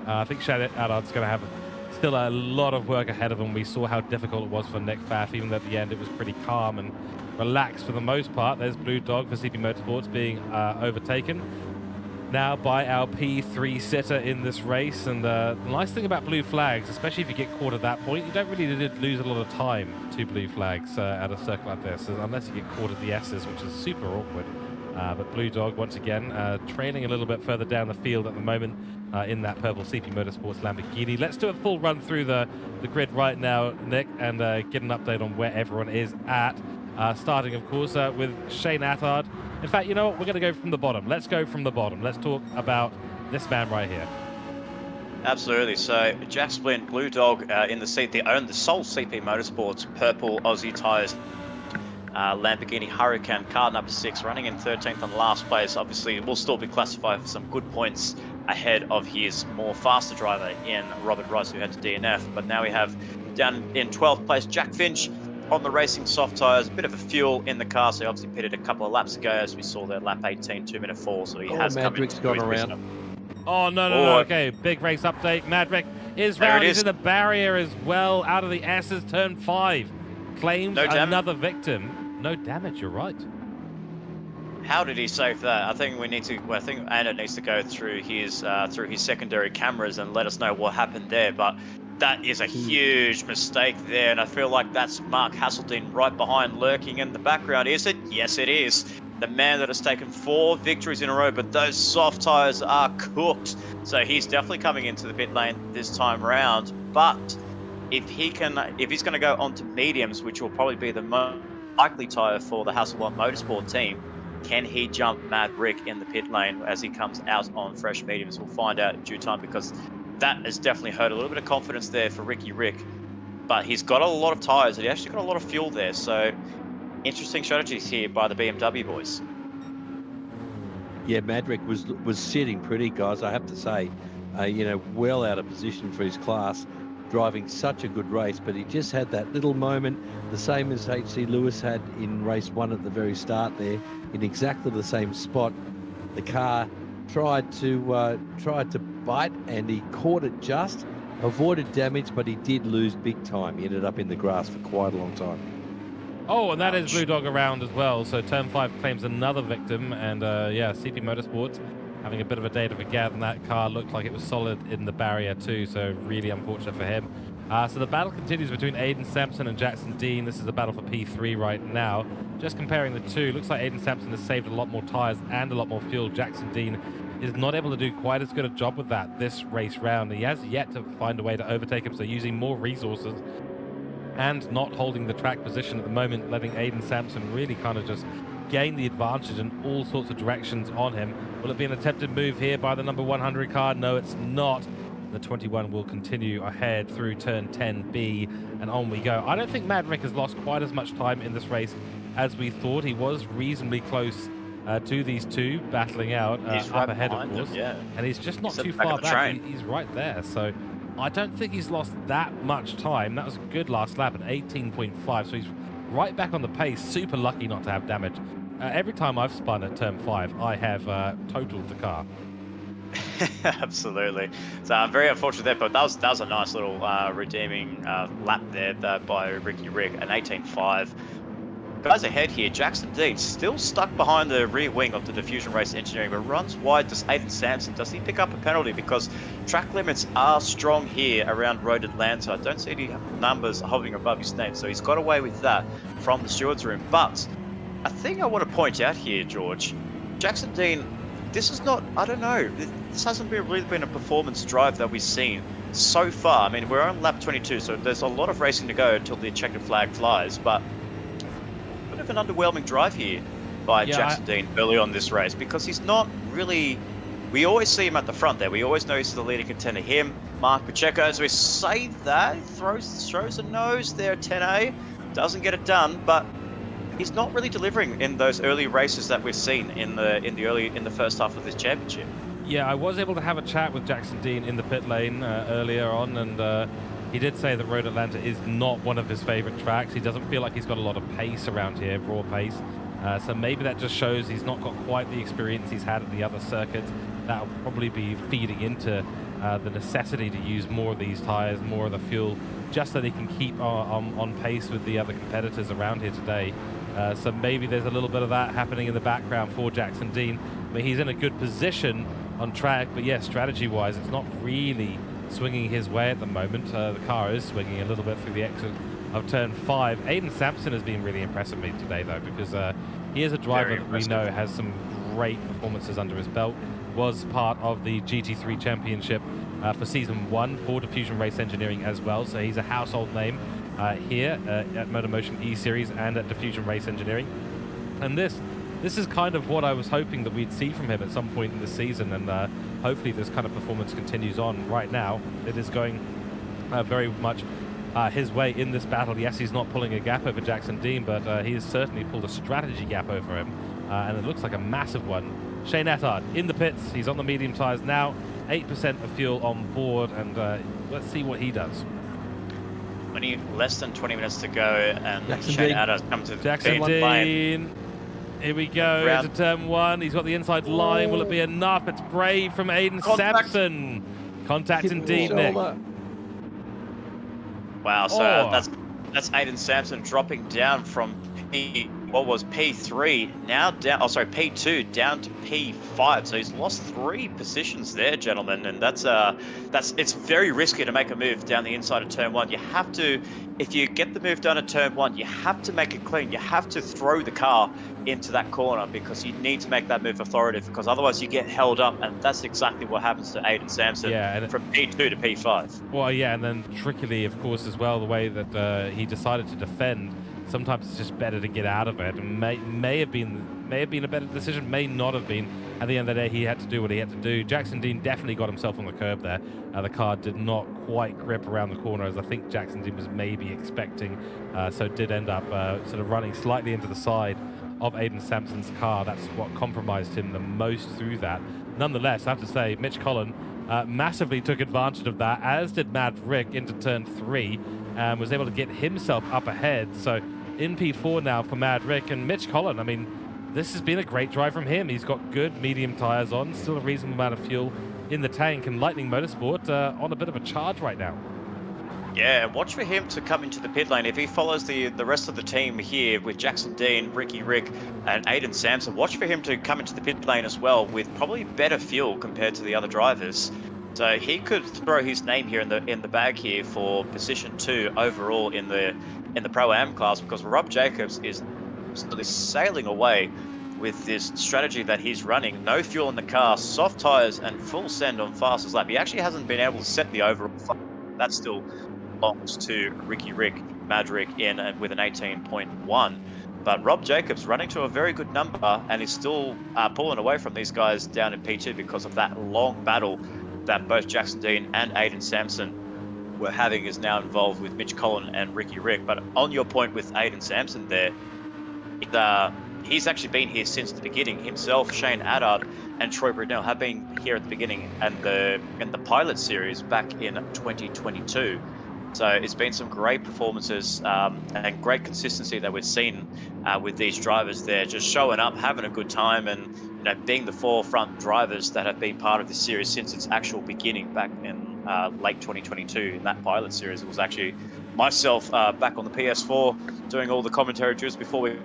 I think Shane Attard's going to have still a lot of work ahead of him. We saw how difficult it was for Nick Pfaff, even though at the end it was pretty calm and relaxed for the most part. There's Blue Dog for CP Motorsports being overtaken now by our P3 sitter in this race. And the nice thing about blue flags, especially if you get caught at that point, you don't really lose a lot of time to blue flags at a circuit like this, unless you get caught at the S's, which is super awkward. But Blue Dog, once again, trailing a little bit further down the field at the moment in that purple CP Motorsports Lamborghini. Let's do a full run through the grid right now, Nick, and get an update on where everyone is at. Starting, of course, with Shane Attard. In fact, you know what? We're going to go from the bottom. Let's go from the bottom. Let's talk about this man right here. Absolutely. So Jack Splint, Blue Dog in the seat. They own the sole CP Motorsports purple Aussie tyres. Lamborghini Huracan, car number 6, running in 13th on last place. Obviously, will still be classified for some good points ahead of his more faster driver in Robert Rice, who had to DNF. But now we have down in 12th place Jack Finch on the racing soft tyres. A bit of a fuel in the car, so he obviously pitted a couple of laps ago, as we saw there, lap 18, 2-minute 4. So he has come in. Gone around. Oh, no. Okay, big race update. Madrick is round. He's in the barrier as well, out of the S's, turn 5. Claims another victim. No damage, you're right. How did he save that? I think we need to. Well, I think Anna needs to go through his secondary cameras and let us know what happened there. But that is a huge mistake there, and I feel like that's Mark Hasseltine right behind, lurking in the background. Is it? Yes, it is. The man that has taken 4 victories in a row, but those soft tires are cooked. So he's definitely coming into the pit lane this time round. But if he's going to go onto mediums, which will probably be the most likely tyre for the Hasselblad Motorsport team, can he jump Mad Rick in the pit lane as he comes out on fresh mediums? We'll find out in due time, because that has definitely hurt a little bit of confidence there for Ricky Rick. But he's got a lot of tyres, and he actually got a lot of fuel there. So interesting strategies here by the BMW boys. Yeah, Madrick was sitting pretty, guys, I have to say. Well out of position for his class, driving such a good race, but he just had that little moment, the same as H.C. Lewis had in race 1 at the very start there, in exactly the same spot. The car tried to bite, and he caught it just, avoided damage, but he did lose big time. He ended up in the grass for quite a long time. Oh, and that is Blue Dog around as well. So turn 5 claims another victim, and yeah, CP Motorsports having a bit of a day to forget, and that car looked like it was solid in the barrier too, so really unfortunate for him. So the battle continues between Aiden Sampson and Jackson Dean. This is the battle for P3 right now. Just comparing the two, looks like Aiden Sampson has saved a lot more tyres and a lot more fuel. Jackson Dean is not able to do quite as good a job with that this race round. He has yet to find a way to overtake him, so using more resources and not holding the track position at the moment, letting Aiden Sampson really kind of just gain the advantage in all sorts of directions on him. Will it be an attempted move here by the number 100 car? No, it's not. The 21 will continue ahead through turn 10B, and on we go. I don't think Mad Rick has lost quite as much time in this race as we thought. He was reasonably close to these two battling out up ahead, of course. Yeah. And he's just not too far back. He's right there. So I don't think he's lost that much time. That was a good last lap at 18.5. So he's right back on the pace. Super lucky not to have damage. Every time I've spun at turn 5, I have totaled the car. Absolutely. So I'm very unfortunate there, but that was a nice little redeeming lap there by Ricky Rick, an 18.5. Guys ahead here, Jackson Dean still stuck behind the rear wing of the Diffusion Race Engineering, but runs wide. Does Aiden Sampson, does he pick up a penalty? Because track limits are strong here around Road Atlanta. I don't see any numbers hovering above his name, so he's got away with that from the steward's room. But a thing I want to point out here, George, Jackson Dean, this is not, I don't know, this hasn't really been a performance drive that we've seen so far. I mean, we're on lap 22, so there's a lot of racing to go until the checkered flag flies, but a bit of an underwhelming drive here by Jackson Dean early on this race, because he's not really, we always see him at the front there. We always know he's the leading contender. Him, Mark Pacheco, as we say that, throws a nose there at 10A, doesn't get it done, but he's not really delivering in those early races that we've seen in the first half of this championship. Yeah, I was able to have a chat with Jackson Dean in the pit lane earlier on, and He did say that Road Atlanta is not one of his favorite tracks. He doesn't feel like he's got a lot of pace around here, raw pace. So maybe that just shows he's not got quite the experience he's had at the other circuits. That'll probably be feeding into the necessity to use more of these tires, more of the fuel, just so they can keep on pace with the other competitors around here today. So maybe there's a little bit of that happening in the background for Jackson Dean. I mean, he's in a good position on track, but yeah, strategy-wise, it's not really swinging his way at the moment. The car is swinging a little bit through the exit of turn 5. Aiden Sampson has been really impressive me today, though, because he is a driver that we know has some great performances under his belt. Was part of the GT3 championship for season 1 for Diffusion Race Engineering as well, so he's a household name here at MotorMotion E-Series and at Diffusion Race Engineering. And this is kind of what I was hoping that we'd see from him at some point in the season, and hopefully this kind of performance continues on. Right now, it is going very much his way in this battle. Yes, he's not pulling a gap over Jackson Dean, but he has certainly pulled a strategy gap over him, and it looks like a massive one. Shane Attard in the pits. He's on the medium tires now, 8% of fuel on board, and let's see what he does. Less than 20 minutes to go, and Jackson Shane Dean. Attard's come to the Jackson pit lane. Dean. Here we go Round- into turn 1. He's got the inside line. Will it be enough? It's brave from Aiden Contact. Sampson. Contact Hit the indeed, Nick. shoulder. Wow, so Oh. that's Aiden Sampson dropping down from P3 now down, P2 down to P5. So he's lost 3 positions there, gentlemen, and it's very risky to make a move down the inside of turn 1. You have to, if you get the move done at turn 1, you have to make it clean. You have to throw the car into that corner, because you need to make that move authoritative, because otherwise you get held up, and that's exactly what happens to Aiden Sampson from P2 to P5. Well, yeah, and then trickily, of course, as well, the way that he decided to defend. Sometimes it's just better to get out of it, and may have been a better decision, may not have been. At the end of the day, he had to do what he had to do. Jackson Dean definitely got himself on the curb there. The car did not quite grip around the corner as I think Jackson Dean was maybe expecting, so did end up sort of running slightly into the side of Aiden Sampson's car. That's what compromised him the most through that. Nonetheless, I have to say, Mitch Collin massively took advantage of that, as did Mad Rick into turn 3, and was able to get himself up ahead. So in P4 now for Mad Rick, and Mitch Collin, I mean, this has been a great drive from him. He's got good medium tires on, still a reasonable amount of fuel in the tank, and Lightning Motorsport on a bit of a charge right now. Yeah, watch for him to come into the pit lane. If he follows the rest of the team here with Jackson Dean, Ricky Rick, and Aiden Sampson, watch for him to come into the pit lane as well with probably better fuel compared to the other drivers. So he could throw his name here in the bag here for position 2 overall in the Pro-Am class, because Rob Jacobs is sailing away with this strategy that he's running. No fuel in the car, soft tires, and full send on fastest lap. He actually hasn't been able to set the overall. That still belongs to Ricky Rick, Madrick in with an 18.1. But Rob Jacobs running to a very good number, and is still pulling away from these guys down in P2 because of that long battle that both Jackson Dean and Aiden Sampson were having, is now involved with Mitch Collin and Ricky Rick. But on your point with Aiden Sampson there, he's actually been here since the beginning. Himself, Shane Attard, and Troy Brunel have been here at the beginning and in the pilot series back in 2022. So it's been some great performances and great consistency that we've seen with these drivers there, just showing up, having a good time, and being the forefront drivers that have been part of this series since its actual beginning back in late 2022. In that pilot series, it was actually myself back on the PS4 doing all the commentary just before we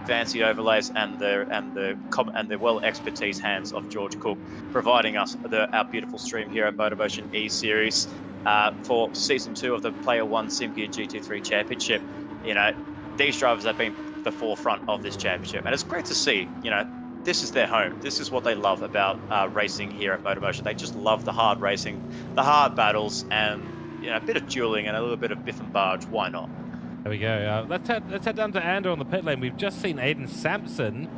fancy overlays and the well expertise hands of George Cooke providing us our beautiful stream here at MotorMotion E-Series for season 2 of the Player One SimGear GT3 Championship. These drivers have been the forefront of this championship, and it's great to see. This is their home. This is what they love about racing here at MotorMotion. They just love the hard racing, the hard battles, and a bit of dueling and a little bit of biff and barge. Why not? There we go. Let's head down to Andrew on the pit lane. We've just seen Aiden Sampson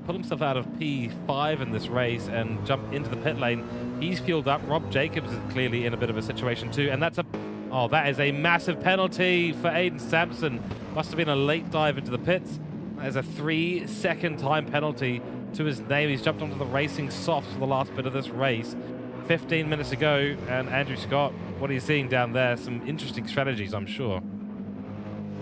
pull himself out of P5 in this race and jump into the pit lane. He's fueled up. Rob Jacobs is clearly in a bit of a situation too, and that is a massive penalty for Aiden Sampson. Must have been a late dive into the pits. There's a 3-second time penalty to his name. He's jumped onto the racing softs for the last bit of this race. 15 minutes ago, and Andrew Scott, what are you seeing down there? Some interesting strategies, I'm sure.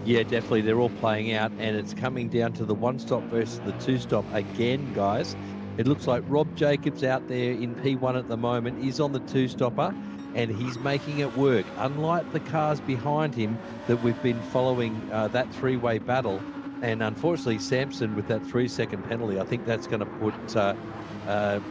Yeah, definitely. They're all playing out, and it's coming down to the one-stop versus the two-stop again, guys. It looks like Rob Jacobs out there in P1 at the moment is on the two-stopper, and he's making it work. Unlike the cars behind him that we've been following that three-way battle, and unfortunately, Sampson with that 3-second penalty, I think that's going to put a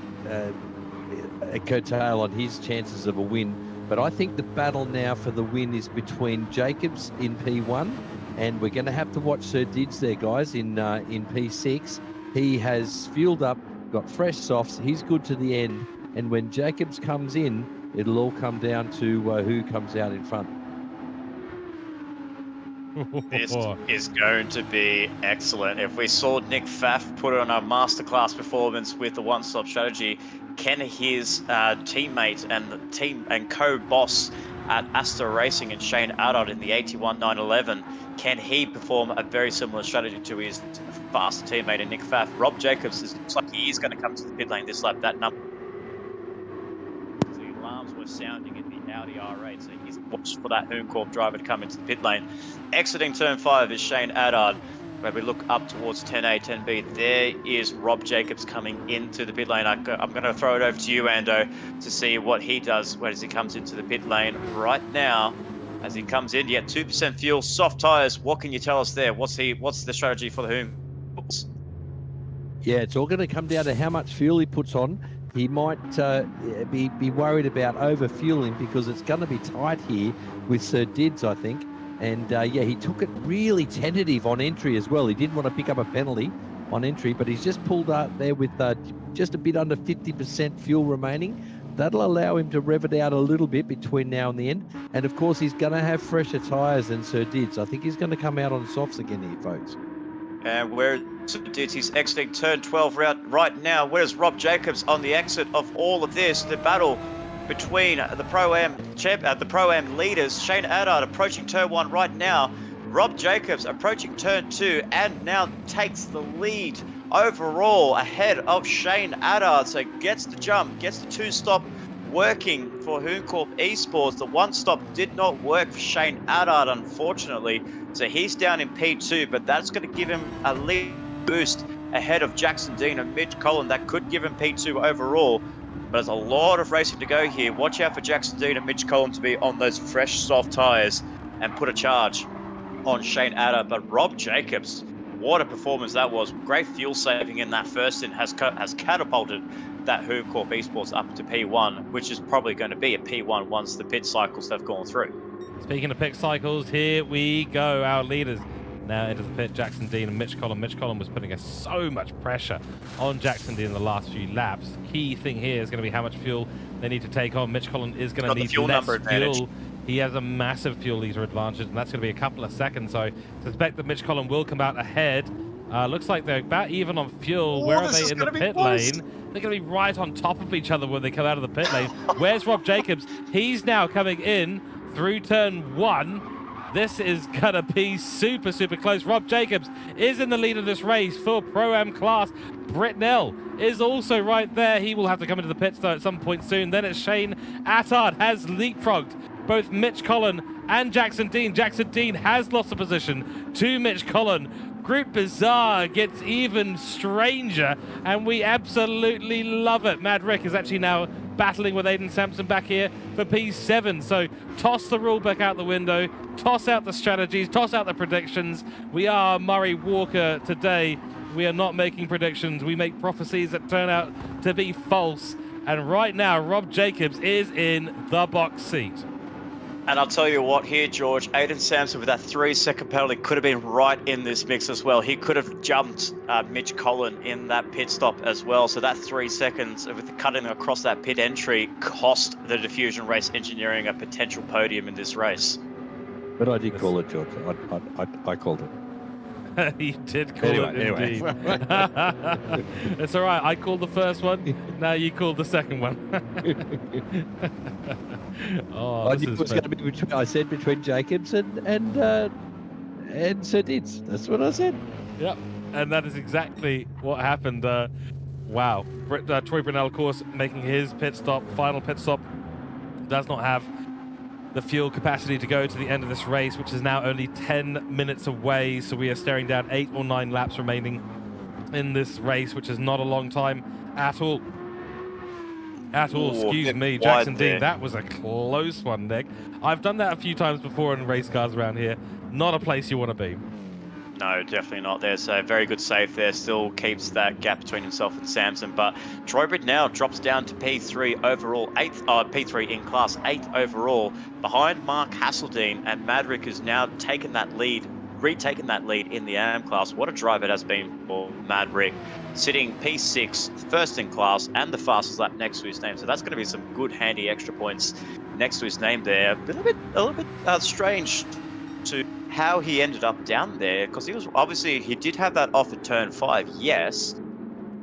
curtail on his chances of a win. But I think the battle now for the win is between Jacobs in P1, and we're going to have to watch Sir Dids there, guys, in P6. He has fueled up, got fresh softs. He's good to the end. And when Jacobs comes in, it'll all come down to who comes out in front. This is going to be excellent. If we saw Nick Pfaff put on a masterclass performance with the one-stop strategy, can his teammate and the team and co-boss at Asta Racing and Shane Addard in the 81-911, can he perform a very similar strategy to his faster teammate and Nick Pfaff? Rob Jacobs looks like he is going to come to the pit lane this lap. That number, the alarms were sounding in the Audi R8, so he's watched for that Hooncorp driver to come into the pit lane. Exiting turn 5 is Shane Addard. Where we look up towards 10A, 10B, there is Rob Jacobs coming into the pit lane. I'm going to throw it over to you, Ando, to see what he does as he comes into the pit lane right now. As he comes in, 2% fuel, soft tyres. What can you tell us there? What's the strategy for the Hoom? Yeah, it's all going to come down to how much fuel he puts on. He might be worried about over-fueling because it's going to be tight here with Sir Dids, I think. And he took it really tentative on entry as well. He didn't want to pick up a penalty on entry, but he's just pulled out there with just a bit under 50% fuel remaining. That'll allow him to rev it out a little bit between now and the end. And of course, he's going to have fresher tyres than Sir Dids. I think he's going to come out on softs again here, folks. And where Sir Dids, he's exiting turn 12 route right now. Where's Rob Jacobs on the exit of all of this? The battle between the Pro-Am leaders. Shane Addard approaching turn 1 right now. Rob Jacobs approaching turn 2 and now takes the lead overall ahead of Shane Addard. So gets the jump, gets the two-stop working for Hooncorp Esports. The one-stop did not work for Shane Addard, unfortunately. So he's down in P2, but that's going to give him a lead boost ahead of Jackson Dean and Mitch Collin. That could give him P2 overall. But there's a lot of racing to go here. Watch out for Jackson Dean and Mitch Collin to be on those fresh, soft tyres and put a charge on Shane Addard. But Rob Jacobs, what a performance that was. Great fuel saving in that first and has catapulted that Hooncorp Esports up to P1, which is probably going to be a P1 once the pit cycles have gone through. Speaking of pit cycles, here we go. Our leaders now into the pit, Jackson Dean and Mitch Collin. Mitch Collin was putting so much pressure on Jackson Dean in the last few laps. Key thing here is going to be how much fuel they need to take on. Mitch Collin is going to need less fuel. He has a massive fuel leader advantage, and that's going to be a couple of seconds. So I suspect that Mitch Collin will come out ahead. Looks like they're about even on fuel. Where are they in the pit lane? They're going to be right on top of each other when they come out of the pit lane. Where's Rob Jacobs? He's now coming in through turn 1. This is going to be super, super close. Rob Jacobs is in the lead of this race for Pro-Am class. Britnell is also right there. He will have to come into the pits, though, at some point soon. Then it's Shane Attard has leapfrogged both Mitch Collin and Jackson Dean. Jackson Dean has lost the position to Mitch Collin. Group Bizarre gets even stranger, and we absolutely love it. Mad Rick is actually now battling with Aiden Sampson back here for P7. So toss the rule book out the window, toss out the strategies, toss out the predictions. We are Murray Walker today. We are not making predictions. We make prophecies that turn out to be false. And right now, Rob Jacobs is in the box seat. And I'll tell you what here, George, Aiden Sampson with that 3-second penalty could have been right in this mix as well. He could have jumped Mitch Collin in that pit stop as well. So that 3 seconds with the cutting across that pit entry cost the Diffusion Race Engineering a potential podium in this race. But I did call it, George. I called it. He did call it, indeed. It's all right. I called the first one. Now you called the second one. I knew it was going to be between. I said between Jacobs and Sir Dids. That's what I said. Yep, and that is exactly what happened. Wow, Troy Brunel, of course, making his pit stop, final pit stop. Does not have the fuel capacity to go to the end of this race, which is now only 10 minutes away. So we are staring down 8 or 9 laps remaining in this race, which is not a long time at all. Excuse me, Jackson Dean. That was a close one, Nick. I've done that a few times before in race cars around here. Not a place you want to be. No, definitely not. There's a very good save there. Still keeps that gap between himself and Samson. But Troy now drops down to P3 overall, P3 in class, 8th overall, behind Mark Hasseldine. And Madrick has now taken that lead, retaken that lead in the AM class. What a drive it has been for Madrick, sitting P6, first in class, and the fastest lap next to his name. So that's going to be some good, handy extra points next to his name there. A little bit strange to how he ended up down there, because he did have that off at turn 5, yes,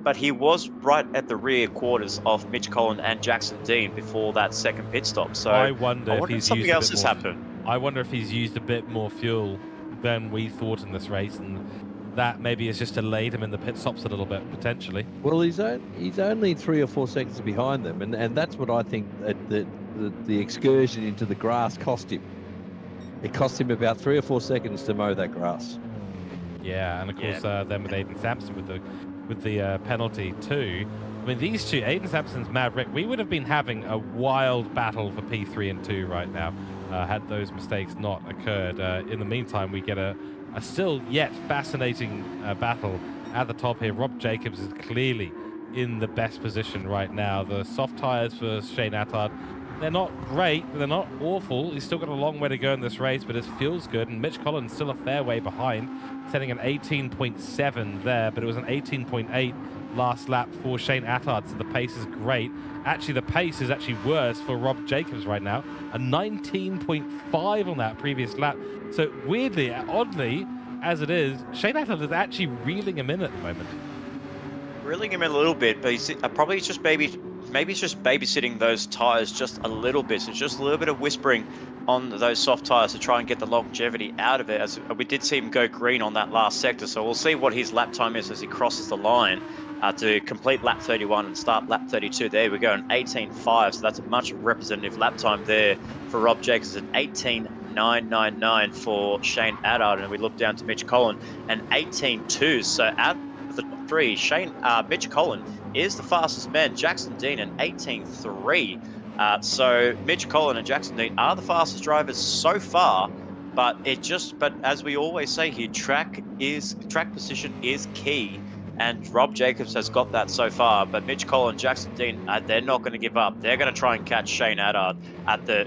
but he was right at the rear quarters of Mitch Collin and Jackson Dean before that second pit stop. So I wonder if something else has happened. I wonder if he's used a bit more fuel than we thought in this race, and that maybe has just delayed him in the pit stops a little bit, potentially. Well, he's only 3 or 4 seconds behind them, and that's what I think the excursion into the grass cost him. It cost him about 3 or 4 seconds to mow that grass. Yeah, and of course then with Aiden Sampson with the penalty too. I mean, these two, Aiden Sampson's Maverick, we would have been having a wild battle for P3 and 2 right now had those mistakes not occurred. In the meantime, we get a still yet fascinating battle at the top here. Rob Jacobs is clearly in the best position right now. The soft tyres for Shane Attard, they're not great, but they're not awful. He's still got a long way to go in this race, but his fuel's good. And Mitch Collins still a fair way behind, setting an 18.7 there, but it was an 18.8 last lap for Shane Attard, so the pace is great. Actually, the pace is actually worse for Rob Jacobs right now, a 19.5 on that previous lap. So weirdly, oddly, as it is, Shane Attard is actually reeling him in at the moment. Reeling him in a little bit, but he's probably just maybe he's just babysitting those tyres just a little bit. So just a little bit of whispering on those soft tyres to try and get the longevity out of it. As we did see him go green on that last sector, so we'll see what his lap time is as he crosses the line to complete lap 31 and start lap 32. There we go, an 18.5. So that's a much representative lap time there for Rob Jacobs, an 18.999 for Shane Attard, and we look down to Mitch Collin, an 18.2. So out of the top 3, Mitch Collin is the fastest man. Jackson Dean, an 18.3. So Mitch Collin and Jackson Dean are the fastest drivers so far, but as we always say here, track position is key, and Rob Jacobs has got that so far. But Mitch Collin, Jackson Dean, they're not going to give up. They're going to try and catch Shane Attard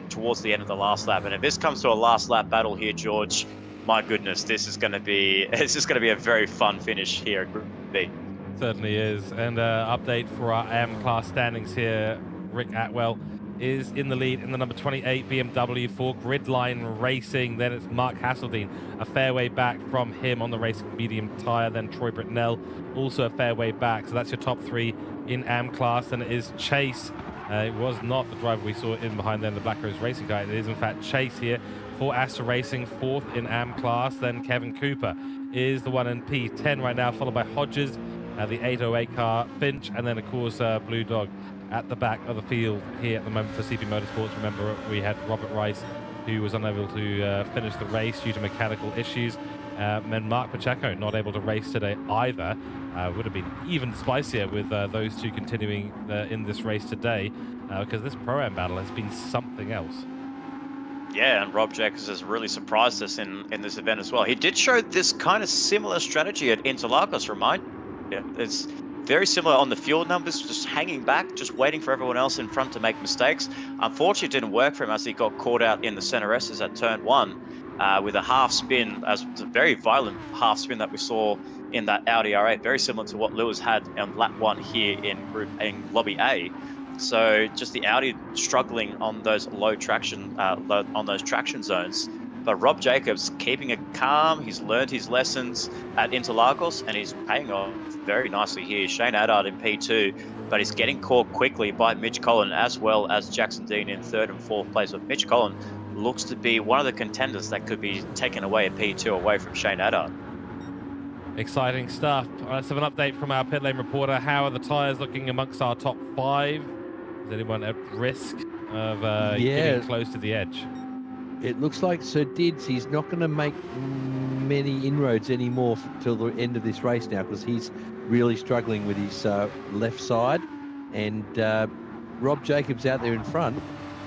towards the end of the last lap. And if this comes to a last lap battle here, George, my goodness, this is going to be a very fun finish here at Group B. Certainly is. And update for our AM class standings here. Rick Atwell is in the lead in the number 28 BMW for Gridline Racing. Then it's Mark Hasseldine, a fair way back from him on the racing medium tyre. Then Troy Britnell, also a fair way back. So that's your top 3 in AM class. Then it is Chase. It was not the driver we saw in behind then, the Black Rose Racing car. It is in fact Chase here for Astra Racing, 4th in AM class. Then Kevin Cooper is the one in P10 right now, followed by Hodges, the 808 car, Finch, and then of course Blue Dog at the back of the field here at the moment for CP Motorsports. Remember, we had Robert Rice, who was unable to finish the race due to mechanical issues. And Mark Pacheco not able to race today either. Would have been even spicier with those two continuing in this race today, because this Pro-Am battle has been something else. Yeah, and Rob Jacobs has really surprised us in this event as well. He did show this kind of similar strategy at Interlagos, it's very similar on the fuel numbers, just hanging back, just waiting for everyone else in front to make mistakes. Unfortunately, it didn't work for him as he got caught out in the center S's at turn 1 with a half spin, as a very violent half spin that we saw in that Audi R8, very similar to what Lewis had on lap 1 here in Lobby A. So just the Audi struggling on those low traction, on those traction zones. But Rob Jacobs keeping it calm. He's learned his lessons at Interlagos, and he's paying off very nicely here. Shane Attard in P2, but he's getting caught quickly by Mitch Collin, as well as Jackson Dean in 3rd and 4th place. But Mitch Collin looks to be one of the contenders that could be taken away at P2 away from Shane Attard. Exciting stuff. Let's have an update from our pit lane reporter. How are the tyres looking amongst our top 5? Is anyone at risk of getting close to the edge? It looks like Sir Dids, he's not going to make many inroads anymore till the end of this race now, because he's really struggling with his left side. And Rob Jacobs out there in front.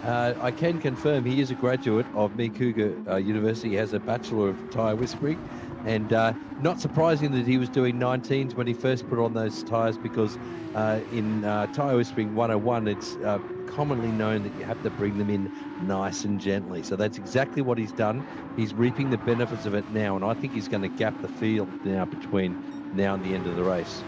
I can confirm he is a graduate of Cooke University. He has a Bachelor of Tyre Whispering. And not surprising that he was doing 19s when he first put on those tyres, because in Tyre Whispering 101, it's commonly known that you have to bring them in nice and gently. So that's exactly what he's done. He's reaping the benefits of it now, and I think he's going to gap the field now between now and the end of the race.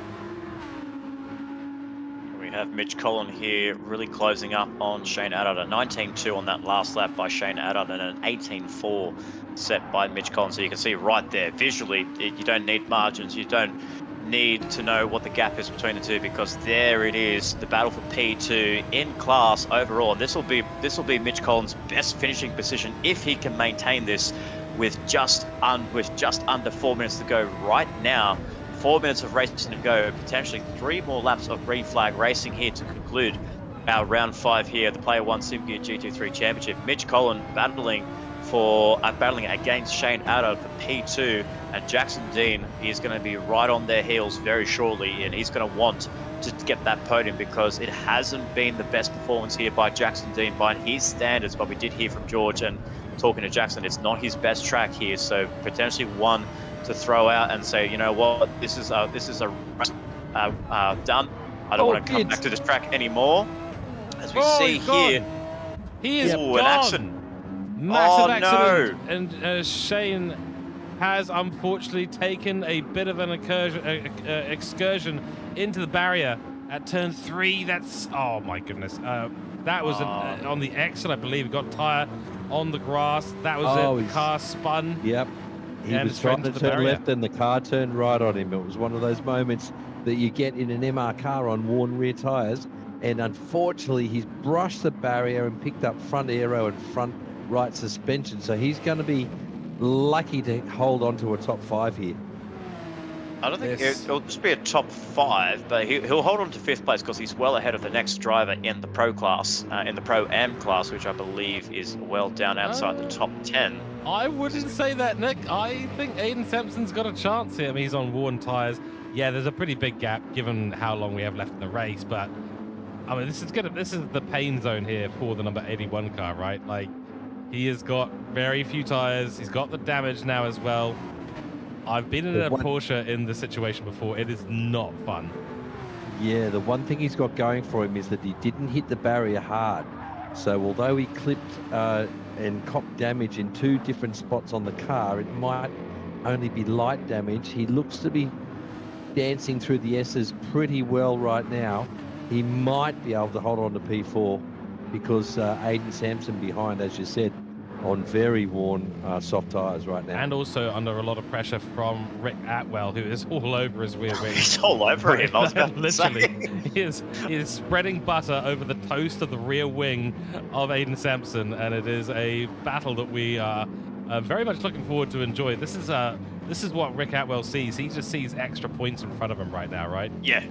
We have Mitch Collin here really closing up on Shane Addard. A 19.2 on that last lap by Shane Addard, and an 18.4 set by Mitch Collin. So you can see right there, visually, you don't need margins. You don't need to know what the gap is between the two, because there it is, the battle for P2 in class overall. This will be Mitch Collin's best finishing position if he can maintain this with just under 4 minutes to go right now. 4 minutes of racing to go, potentially 3 more laps of green flag racing here to conclude our round 5 here, the Player 1 SimGear GT3 Championship. Mitch Collin battling against Shane Addard for P2, and Jackson Dean is going to be right on their heels very shortly, and he's going to want to get that podium, because it hasn't been the best performance here by Jackson Dean by his standards. But we did hear from George and talking to Jackson, it's not his best track here, so potentially one to throw out and say, you know what, this is a race done. I don't want to come back to this track anymore. As we see here, he is gone. An accident. Massive accident, and Shane has unfortunately taken a bit of an excursion into the barrier at turn 3. That's, oh my goodness, that was on the exit, I believe. Got tyre on the grass. That was it. The car spun. Yep. He was trying to turn left and the car turned right on him. It was one of those moments that you get in an MR car on worn rear tyres, and unfortunately he's brushed the barrier and picked up front aero and front right suspension, so he's going to be lucky to hold on to a top 5 here. I don't think it'll just be a top 5, but he'll hold on to 5th place because he's well ahead of the next driver in the Pro class, in the Pro M class, which I believe is well down outside the top 10. I wouldn't say that, Nick. I think Aiden Sampson's got a chance here. I mean, he's on worn tyres. Yeah, there's a pretty big gap given how long we have left in the race, but I mean, this is the pain zone here for the number 81 car, right? Like, he has got very few tyres. He's got the damage now as well. I've been in a Porsche in this situation before. It is not fun. Yeah, the one thing he's got going for him is that he didn't hit the barrier hard. So although he clipped and copped damage in 2 different spots on the car, it might only be light damage. He looks to be dancing through the S's pretty well right now. He might be able to hold on to P4, because Aiden Sampson behind, as you said, on very worn soft tyres right now. And also under a lot of pressure from Rick Atwell, who is all over his rear wing. He's all over him, I was about to say. Literally, he is spreading butter over the toast of the rear wing of Aiden Sampson, and it is a battle that we are very much looking forward to enjoy. This is what Rick Atwell sees. He just sees extra points in front of him right now, right? Yeah.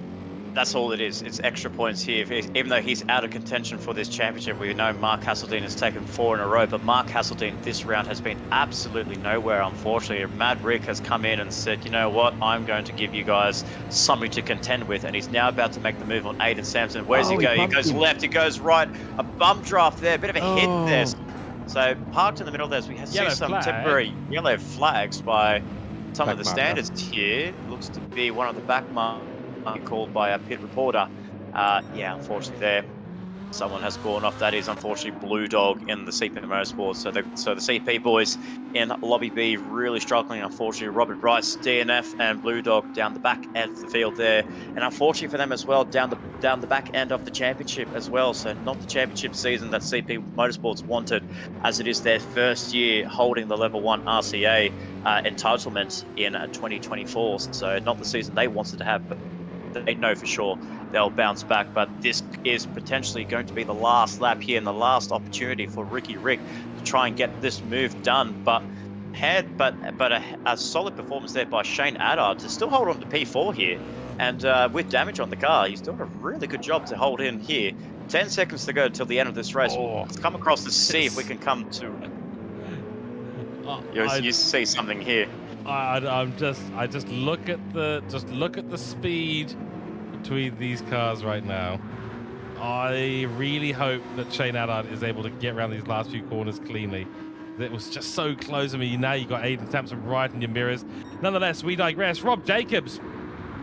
That's all it is. It's extra points here. Even though he's out of contention for this championship, we know Mark Hasseldine has taken 4 in a row, but Mark Hasseldine this round has been absolutely nowhere, unfortunately. Mad Rick has come in and said, you know what, I'm going to give you guys something to contend with, and he's now about to make the move on Aiden Sampson. Where's he go? He goes left, he goes right. A bump draft there, a bit of a hit there. So parked in the middle there, as we see some temporary yellow flags by some of the standards here. Looks to be one of the back marks called by a pit reporter. Yeah, unfortunately there someone has gone off. That is unfortunately Blue Dog in the CP Motorsports. So the CP boys in Lobby B really struggling. Unfortunately, Robert Bryce, DNF, and Blue Dog down the back end of the field there. And unfortunately for them as well, down the back end of the championship as well. So not the championship season that CP Motorsports wanted, as it is their first year holding the Level 1 RCA entitlement in 2024. So not the season they wanted to have, but they know for sure they'll bounce back. But this is potentially going to be the last lap here and the last opportunity for Ricky Rick to try and get this move done. But a solid performance there by Shane Addard to still hold on to P4 here. And with damage on the car, he's doing a really good job to hold in here. 10 seconds to go till the end of this race. Let's come across to see if we can come to You see something here. I just look at the speed between these cars right now. I really hope that Shane Allard is able to get around these last few corners cleanly. It was just so close. I mean, now you got Aiden Sampson right in your mirrors. Nonetheless, we digress. Rob Jacobs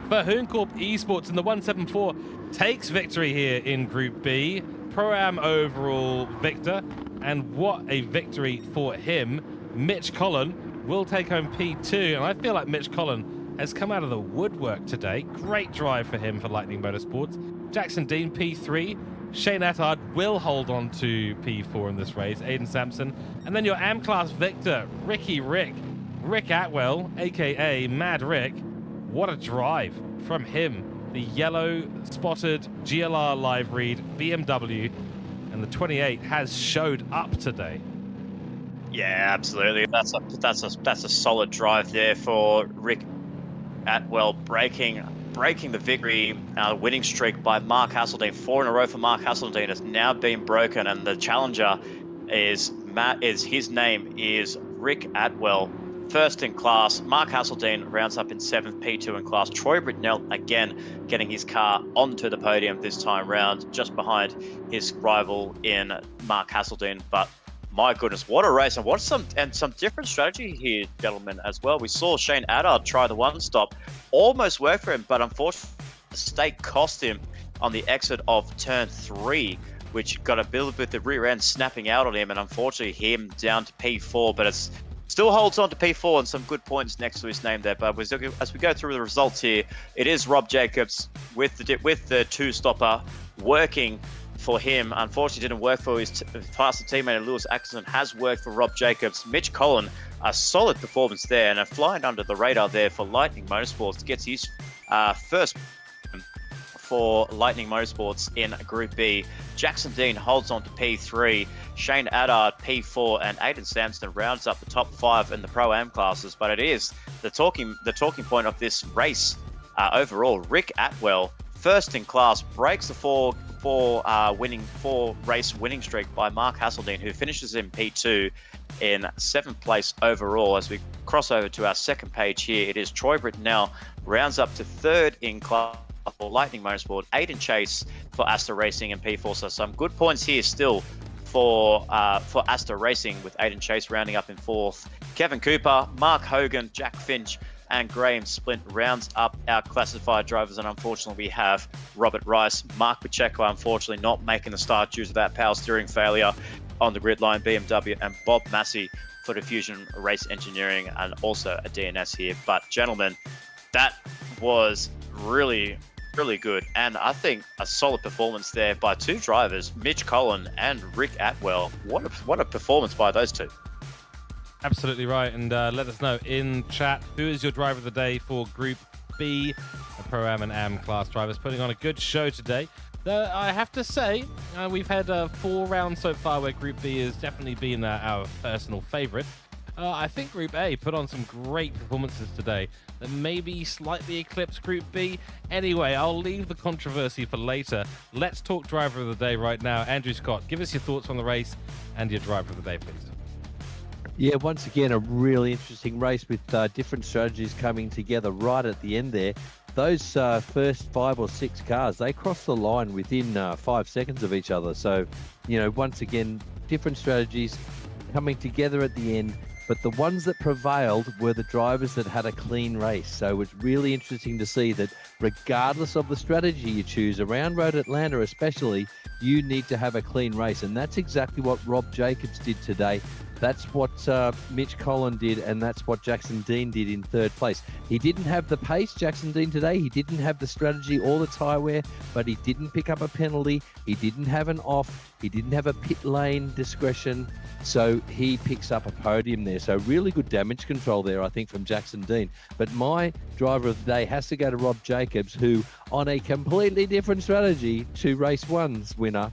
for Hooncorp Esports in the 174 takes victory here in Group B. Pro-Am overall victor, and what a victory for him. Mitch Collin will take home P2, and I feel like Mitch Collin has come out of the woodwork today. Great drive for him for Lightning Motorsports. Jackson Dean P3. Shane Attard will hold on to P4 in this race. Aiden Sampson. And then your AM class victor, Rick Atwell, aka Mad Rick. What a drive from him. The yellow spotted GLR live read BMW, and the 28 has showed up today. Yeah, absolutely. That's a solid drive there for Rick Atwell, breaking the victory winning streak by Mark Hasseldine. 4 in a row for Mark Hasseldine has now been broken, and the challenger is his name is Rick Atwell. First in class. Mark Hasseldine rounds up in 7th, P2 in class. Troy Britnell again getting his car onto the podium this time round, just behind his rival in Mark Hasseldine. But my goodness, what a race, and some different strategy here, gentlemen, as well. We saw Shane Attard try the one stop, almost worked for him, but unfortunately the mistake cost him on the exit of turn 3, which got a bit with the rear end snapping out on him, and unfortunately him down to P4, but it's still holds on to P4 and some good points next to his name there. But as we go through the results here, it is Rob Jacobs with the two-stopper working for him. Unfortunately, didn't work for his faster teammate Lewis Atkinson. Has worked for Rob Jacobs. Mitch Collin, a solid performance there, and a flying under the radar there for Lightning Motorsports. Gets his first for Lightning Motorsports in Group B. Jackson Dean holds on to P3. Shane Attard P4, and Aiden Sampson rounds up the top 5 in the Pro-Am classes. But it is the talking point of this race overall. Rick Atwell, first in class, breaks the four race winning streak by Mark Hasseldine, who finishes in P2 in 7th place overall. As we cross over to our second page here, it is Troy Britnell rounds up to 3rd in class for Lightning Motorsport. Aiden Chase for Asta Racing in P4. So some good points here still for Asta Racing, with Aiden Chase rounding up in 4th. Kevin Cooper, Mark Hogan, Jack Finch, and Graham Splint rounds up our classified drivers. And unfortunately, we have Robert Rice, Mark Pacheco, unfortunately not making the start due to that power steering failure on the grid line, BMW, and Bob Massey for Diffusion Race Engineering, and also a DNS here. But gentlemen, that was really good, and I think a solid performance there by two drivers, Mitch Collin and Rick Atwell. What a performance by those two. Absolutely right, and let us know in chat who is your driver of the day for Group B, the Pro-Am and Am class drivers, putting on a good show today. I have to say, we've had 4 rounds so far where Group B has definitely been our personal favorite. I think Group A put on some great performances today that maybe slightly eclipsed Group B. Anyway, I'll leave the controversy for later. Let's talk driver of the day right now. Andrew Scott, give us your thoughts on the race and your driver of the day, please. Yeah, once again, a really interesting race with different strategies coming together right at the end there. Those first 5 or 6 cars, they crossed the line within 5 seconds of each other. So, once again, different strategies coming together at the end. But the ones that prevailed were the drivers that had a clean race. So it's really interesting to see that regardless of the strategy you choose, around Road Atlanta especially, you need to have a clean race. And that's exactly what Rob Jacobs did today. That's what Mitch Collin did, and that's what Jackson Dean did in 3rd place. He didn't have the pace, Jackson Dean, today. He didn't have the strategy or the tyre wear, but he didn't pick up a penalty. He didn't have an off. He didn't have a pit lane discretion. So he picks up a podium there. So really good damage control there, I think, from Jackson Dean. But my driver of the day has to go to Rob Jacobs, who, on a completely different strategy to race 1's winner,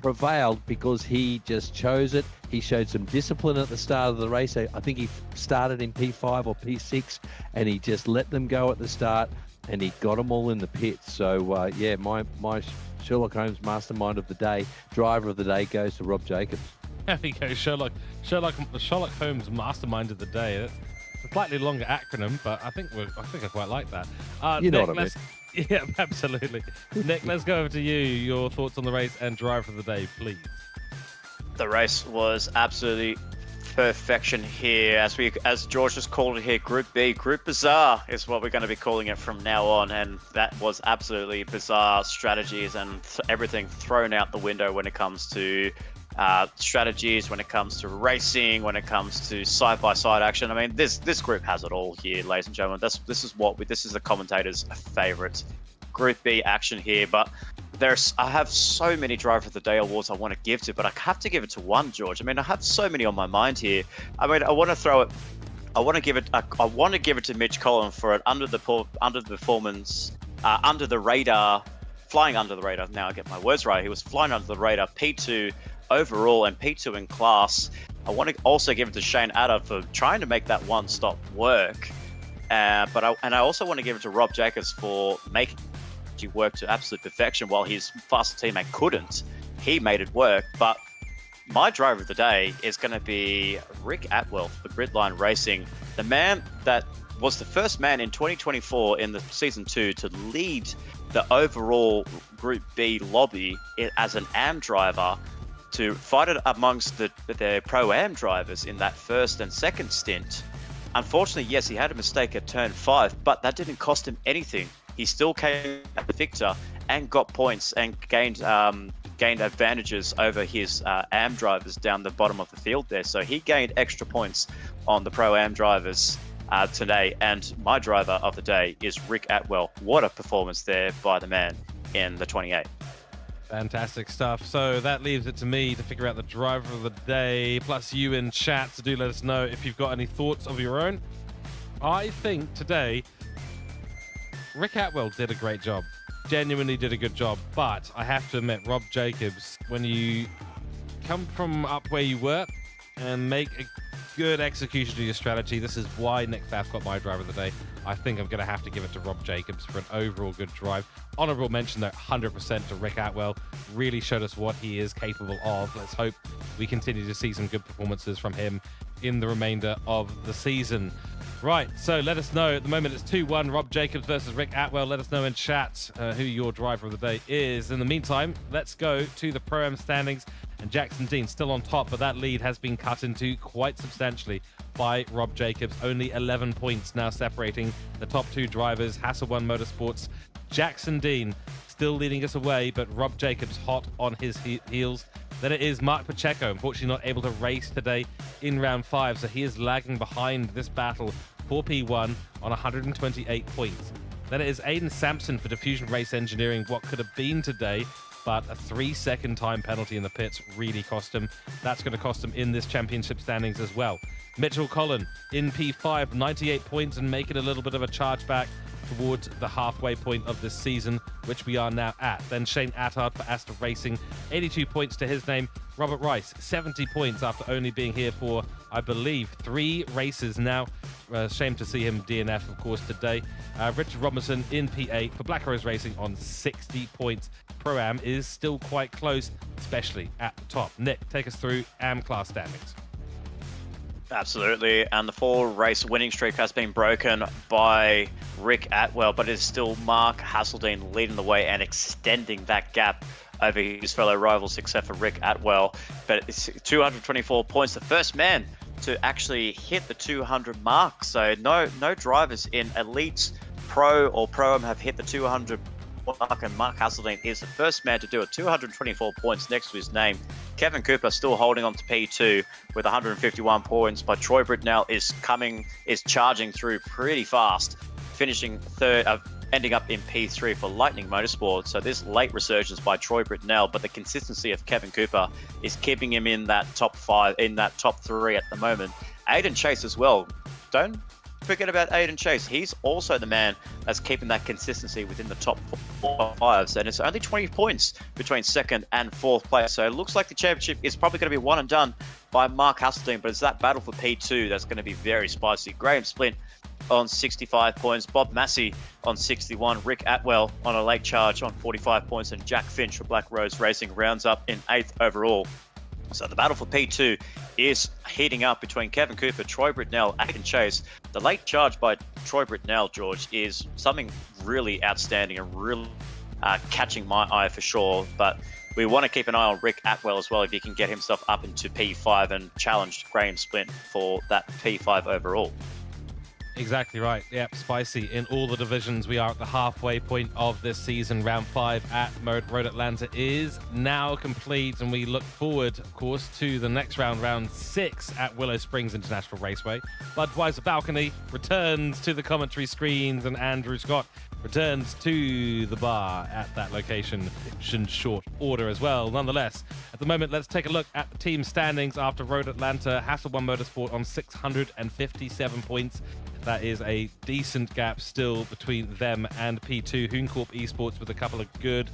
prevailed because he just chose it. He showed some discipline at the start of the race. I think he started in P5 or P6, and he just let them go at the start, and he got them all in the pits. So, yeah, my Sherlock Holmes mastermind of the day, driver of the day, goes to Rob Jacobs. There we go, Sherlock Holmes Mastermind of the day. That's a slightly longer acronym, but I think I quite like that. You know Nick, what I mean. Yeah, absolutely. Nick, let's go over to you. Your thoughts on the race and driver of the day, please. The race was absolutely perfection here, as George just called it here. Group B, Group Bizarre is what we're going to be calling it from now on, and that was absolutely bizarre strategies and everything thrown out the window when it comes to strategies, when it comes to racing, when it comes to side-by-side action. I mean, this group has it all here, ladies and gentlemen. This is the commentators' favorite Group B action here. But I have so many driver of the day awards I want to give to, but I have to give it to one, George. I mean, I have so many on my mind here. I mean, I want to give it to Mitch Collin for an under the performance, under the radar, flying under the radar. Now I get my words right. He was flying under the radar, P2 overall and P2 in class. I want to also give it to Shane Adder for trying to make that one stop work. I also want to give it to Rob Jacobs for making it work to absolute perfection while his faster teammate couldn't. He made it work. But my driver of the day is going to be Rick Atwell for Gridline Racing, the man that was the first man in 2024 in the Season 2 to lead the overall Group B lobby as an AM driver, to fight it amongst the Pro-Am drivers in that first and second stint. Unfortunately, yes, he had a mistake at turn 5, but that didn't cost him anything. He still came at the victor and got points and gained advantages over his AM drivers down the bottom of the field there. So he gained extra points on the Pro-Am drivers today. And my driver of the day is Rick Atwell. What a performance there by the man in the 28. Fantastic stuff. So that leaves it to me to figure out the driver of the day, plus you in chat. So do let us know if you've got any thoughts of your own. I think today, Rick Atwell did a great job. Genuinely did a good job. But I have to admit, Rob Jacobs, when you come from up where you were and make a good execution of your strategy, this is why Nick Pfaff got my driver of the day. I think I'm going to have to give it to Rob Jacobs for an overall good drive. Honorable mention, though, 100% to Rick Atwell. Really showed us what he is capable of. Let's hope we continue to see some good performances from him in the remainder of the season. Right, so let us know. At the moment, it's 2-1, Rob Jacobs versus Rick Atwell. Let us know in chat who your driver of the day is. In the meantime, let's go to the Pro-Am standings. And Jackson Dean still on top, but that lead has been cut into quite substantially by Rob Jacobs. Only 11 points now separating the top two drivers. Hasselone Motorsports, Jackson Dean still leading us away, but Rob Jacobs hot on his heels. Then it is Mark Pacheco, unfortunately not able to race today in round 5, so he is lagging behind this battle for P1 on 128 points. Then it is Aiden Sampson for Diffusion Race Engineering, what could have been today, but a 3-second time penalty in the pits really cost him. That's going to cost him in this championship standings as well. Mitchell Collin in P5, 98 points, and making a little bit of a charge back towards the halfway point of this season, which we are now at. Then Shane Attard for Asta Racing, 82 points to his name. Robert Rice, 70 points after only being here for, I believe, 3 races now. Shame to see him DNF, of course, today. Richard Robinson in P8 for Black Rose Racing on 60 points. Pro-Am is still quite close, especially at the top. Nick, take us through AM class standings. Absolutely, and the 4-race winning streak has been broken by Rick Atwell, but it is still Mark Hasseldine leading the way and extending that gap over his fellow rivals, except for Rick Atwell. But it's 224 points, the first man to actually hit the 200 mark. So no drivers in Elite, Pro, or Pro-Am have hit the 200 mark, and Mark Hasseldine is the first man to do it. 224 points next to his name. Kevin Cooper still holding on to P2 with 151 points, but Troy Britnell is charging through pretty fast, finishing third, ending up in P3 for Lightning Motorsport. So this late resurgence by Troy Britnell, but the consistency of Kevin Cooper is keeping him in that top 5, in that top 3 at the moment. Aiden Chase as well. Don't forget about Aiden Chase. He's also the man that's keeping that consistency within the top 4-5s, and it's only 20 points between 2nd and 4th place. So it looks like the championship is probably going to be one and done by Mark Hasseldine, but it's that battle for P2 that's going to be very spicy. Graham Splint on 65 points, Bob Massey on 61, Rick Atwell on a late charge on 45 points, and Jack Finch for Black Rose Racing rounds up in 8th overall So the battle for P2 is heating up between Kevin Cooper, Troy Britnell, Aidan Chase. The late charge by Troy Britnell, George, is something really outstanding and really catching my eye for sure. But we want to keep an eye on Rick Atwell as well, if he can get himself up into P5 and challenge Graham Splint for that P5 overall. Exactly right. Yep, spicy in all the divisions. We are at the halfway point of this season. Round 5 at Road Atlanta is now complete, and we look forward, of course, to the next round, round 6 at Willow Springs International Raceway. Budweiser Balcony returns to the commentary screens, and Andrew Scott returns to the bar at that location in short order as well. Nonetheless, at the moment, let's take a look at the team standings after Road Atlanta. Hasselblad Motorsport on 657 points. That is a decent gap still between them and P2. Hooncorp Esports with a couple of good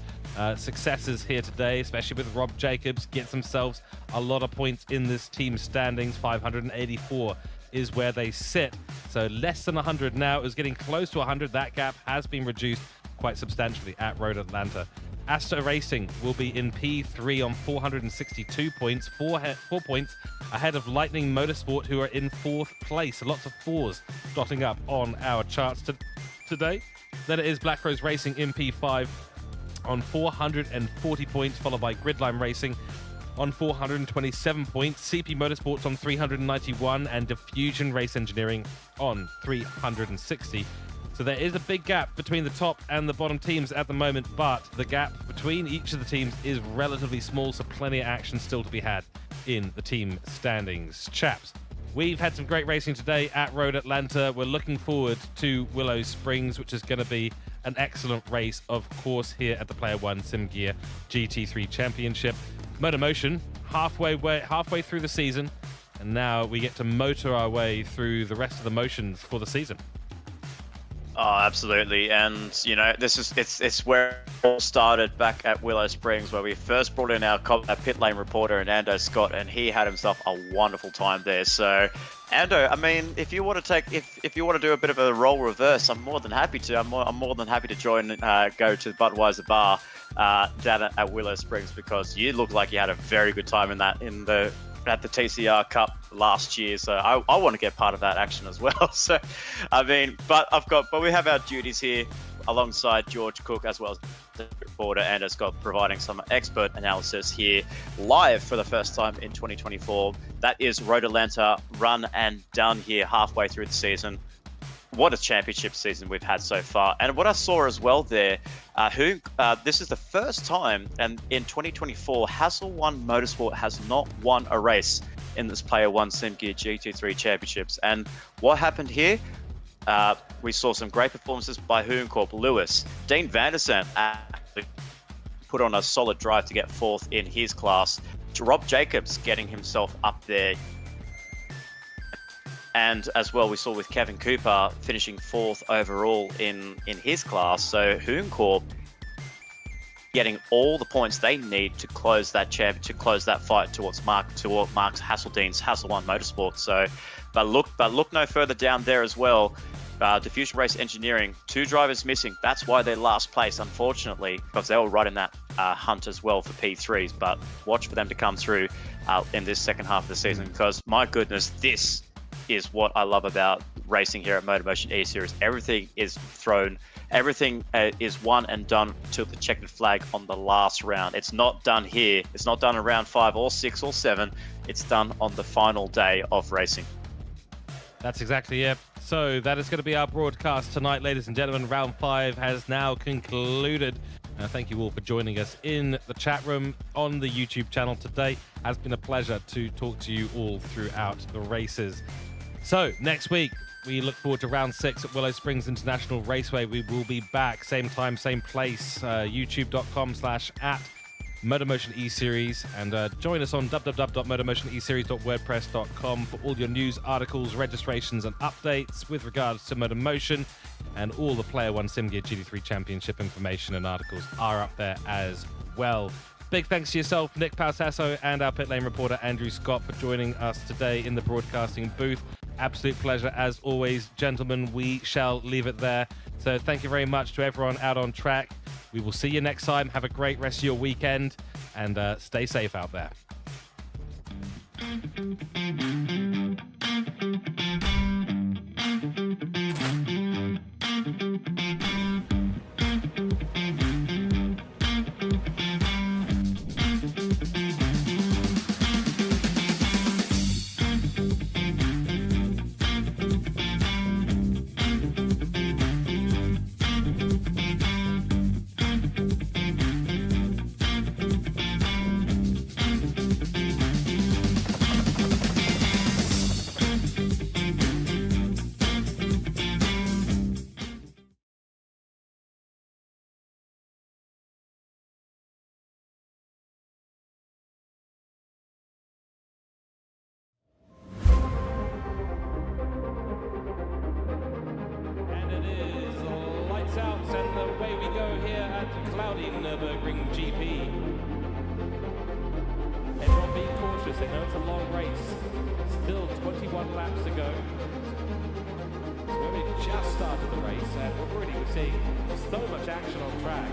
successes here today, especially with Rob Jacobs. Gets themselves a lot of points in this team standings. 584 is where they sit. So less than 100 now. Is getting close to 100. That gap has been reduced quite substantially at Road Atlanta. Asta Racing will be in P3 on 462 points, 4 points ahead of Lightning Motorsport, who are in 4th place. Lots of 4s dotting up on our charts today. Then it is Black Rose Racing in P5 on 440 points, followed by Gridline Racing on 427 points, CP Motorsports on 391, and Diffusion Race Engineering on 360. So there is a big gap between the top and the bottom teams at the moment, but the gap between each of the teams is relatively small, so plenty of action still to be had in the team standings. Chaps, we've had some great racing today at Road Atlanta. We're looking forward to Willow Springs, which is going to be an excellent race, of course, here at the Player One Sim Gear GT3 Championship. MotorMotion halfway through the season, and now we get to motor our way through the rest of the motions for the season. Oh, absolutely. And, you know, it's where it all started back at Willow Springs, where we first brought in our pit lane reporter, Ando Scott, and he had himself a wonderful time there. So, Ando, I mean, if you want to do a bit of a role reverse, I'm more than happy to. I'm more than happy to join, go to the Budweiser bar down at Willow Springs, because you look like you had a very good time at the TCR Cup last year, so I want to get part of that action as well. So, I mean, but we have our duties here alongside George Cooke, as well as the reporter, and has got providing some expert analysis here live for the first time in 2024. That is Road Atlanta run and done here halfway through the season. What a championship season we've had so far. And what I saw as well there, this is the first time, and in 2024, Hasselblad Motorsport has not won a race in this Player One Sim Gear GT3 Championships. And what happened here? We saw some great performances by Hooncorp. Lewis, Dean Vanderson put on a solid drive to get 4th in his class. Rob Jacobs getting himself up there. And as well, we saw with Kevin Cooper finishing 4th overall in his class. So Hooncorp getting all the points they need to close that fight towards Mark Hasseldine's Hasselblad Motorsport. So, but look no further down there as well. Diffusion Race Engineering, 2 drivers missing. That's why they're last place, unfortunately, because they were right in that hunt as well for P3s. But watch for them to come through in this second half of the season, because my goodness, this is what I love about racing here at MotorMotion E-Series. Everything is won and done to the checkered flag on the last round. It's not done here. It's not done in round 5 or 6 or 7. It's done on the final day of racing. That's exactly it. So that is going to be our broadcast tonight, ladies and gentlemen. Round 5 has now concluded. Thank you all for joining us in the chat room on the YouTube channel today. It has been a pleasure to talk to you all throughout the races. So next week, we look forward to round 6 at Willow Springs International Raceway. We will be back, same time, same place, youtube.com/@MotorMotion E-Series, and join us on www.motormotioneseries.wordpress.com for all your news, articles, registrations, and updates with regards to MotorMotion, and all the Player One Sim Gear GT3 Championship information and articles are up there as well. Big thanks to yourself, Nick Pausasso, and our pit lane reporter, Andrew Scott, for joining us today in the broadcasting booth. Absolute pleasure as always, gentlemen. We shall leave it there. So thank you very much to everyone out on track. We will see you next time. Have a great rest of your weekend, and stay safe out there. Out and away we go here at the cloudy Nürburgring GP. Everyone being cautious, they know it's a long race. Still 21 laps to go. So we just started the race and we're seeing so much action on track.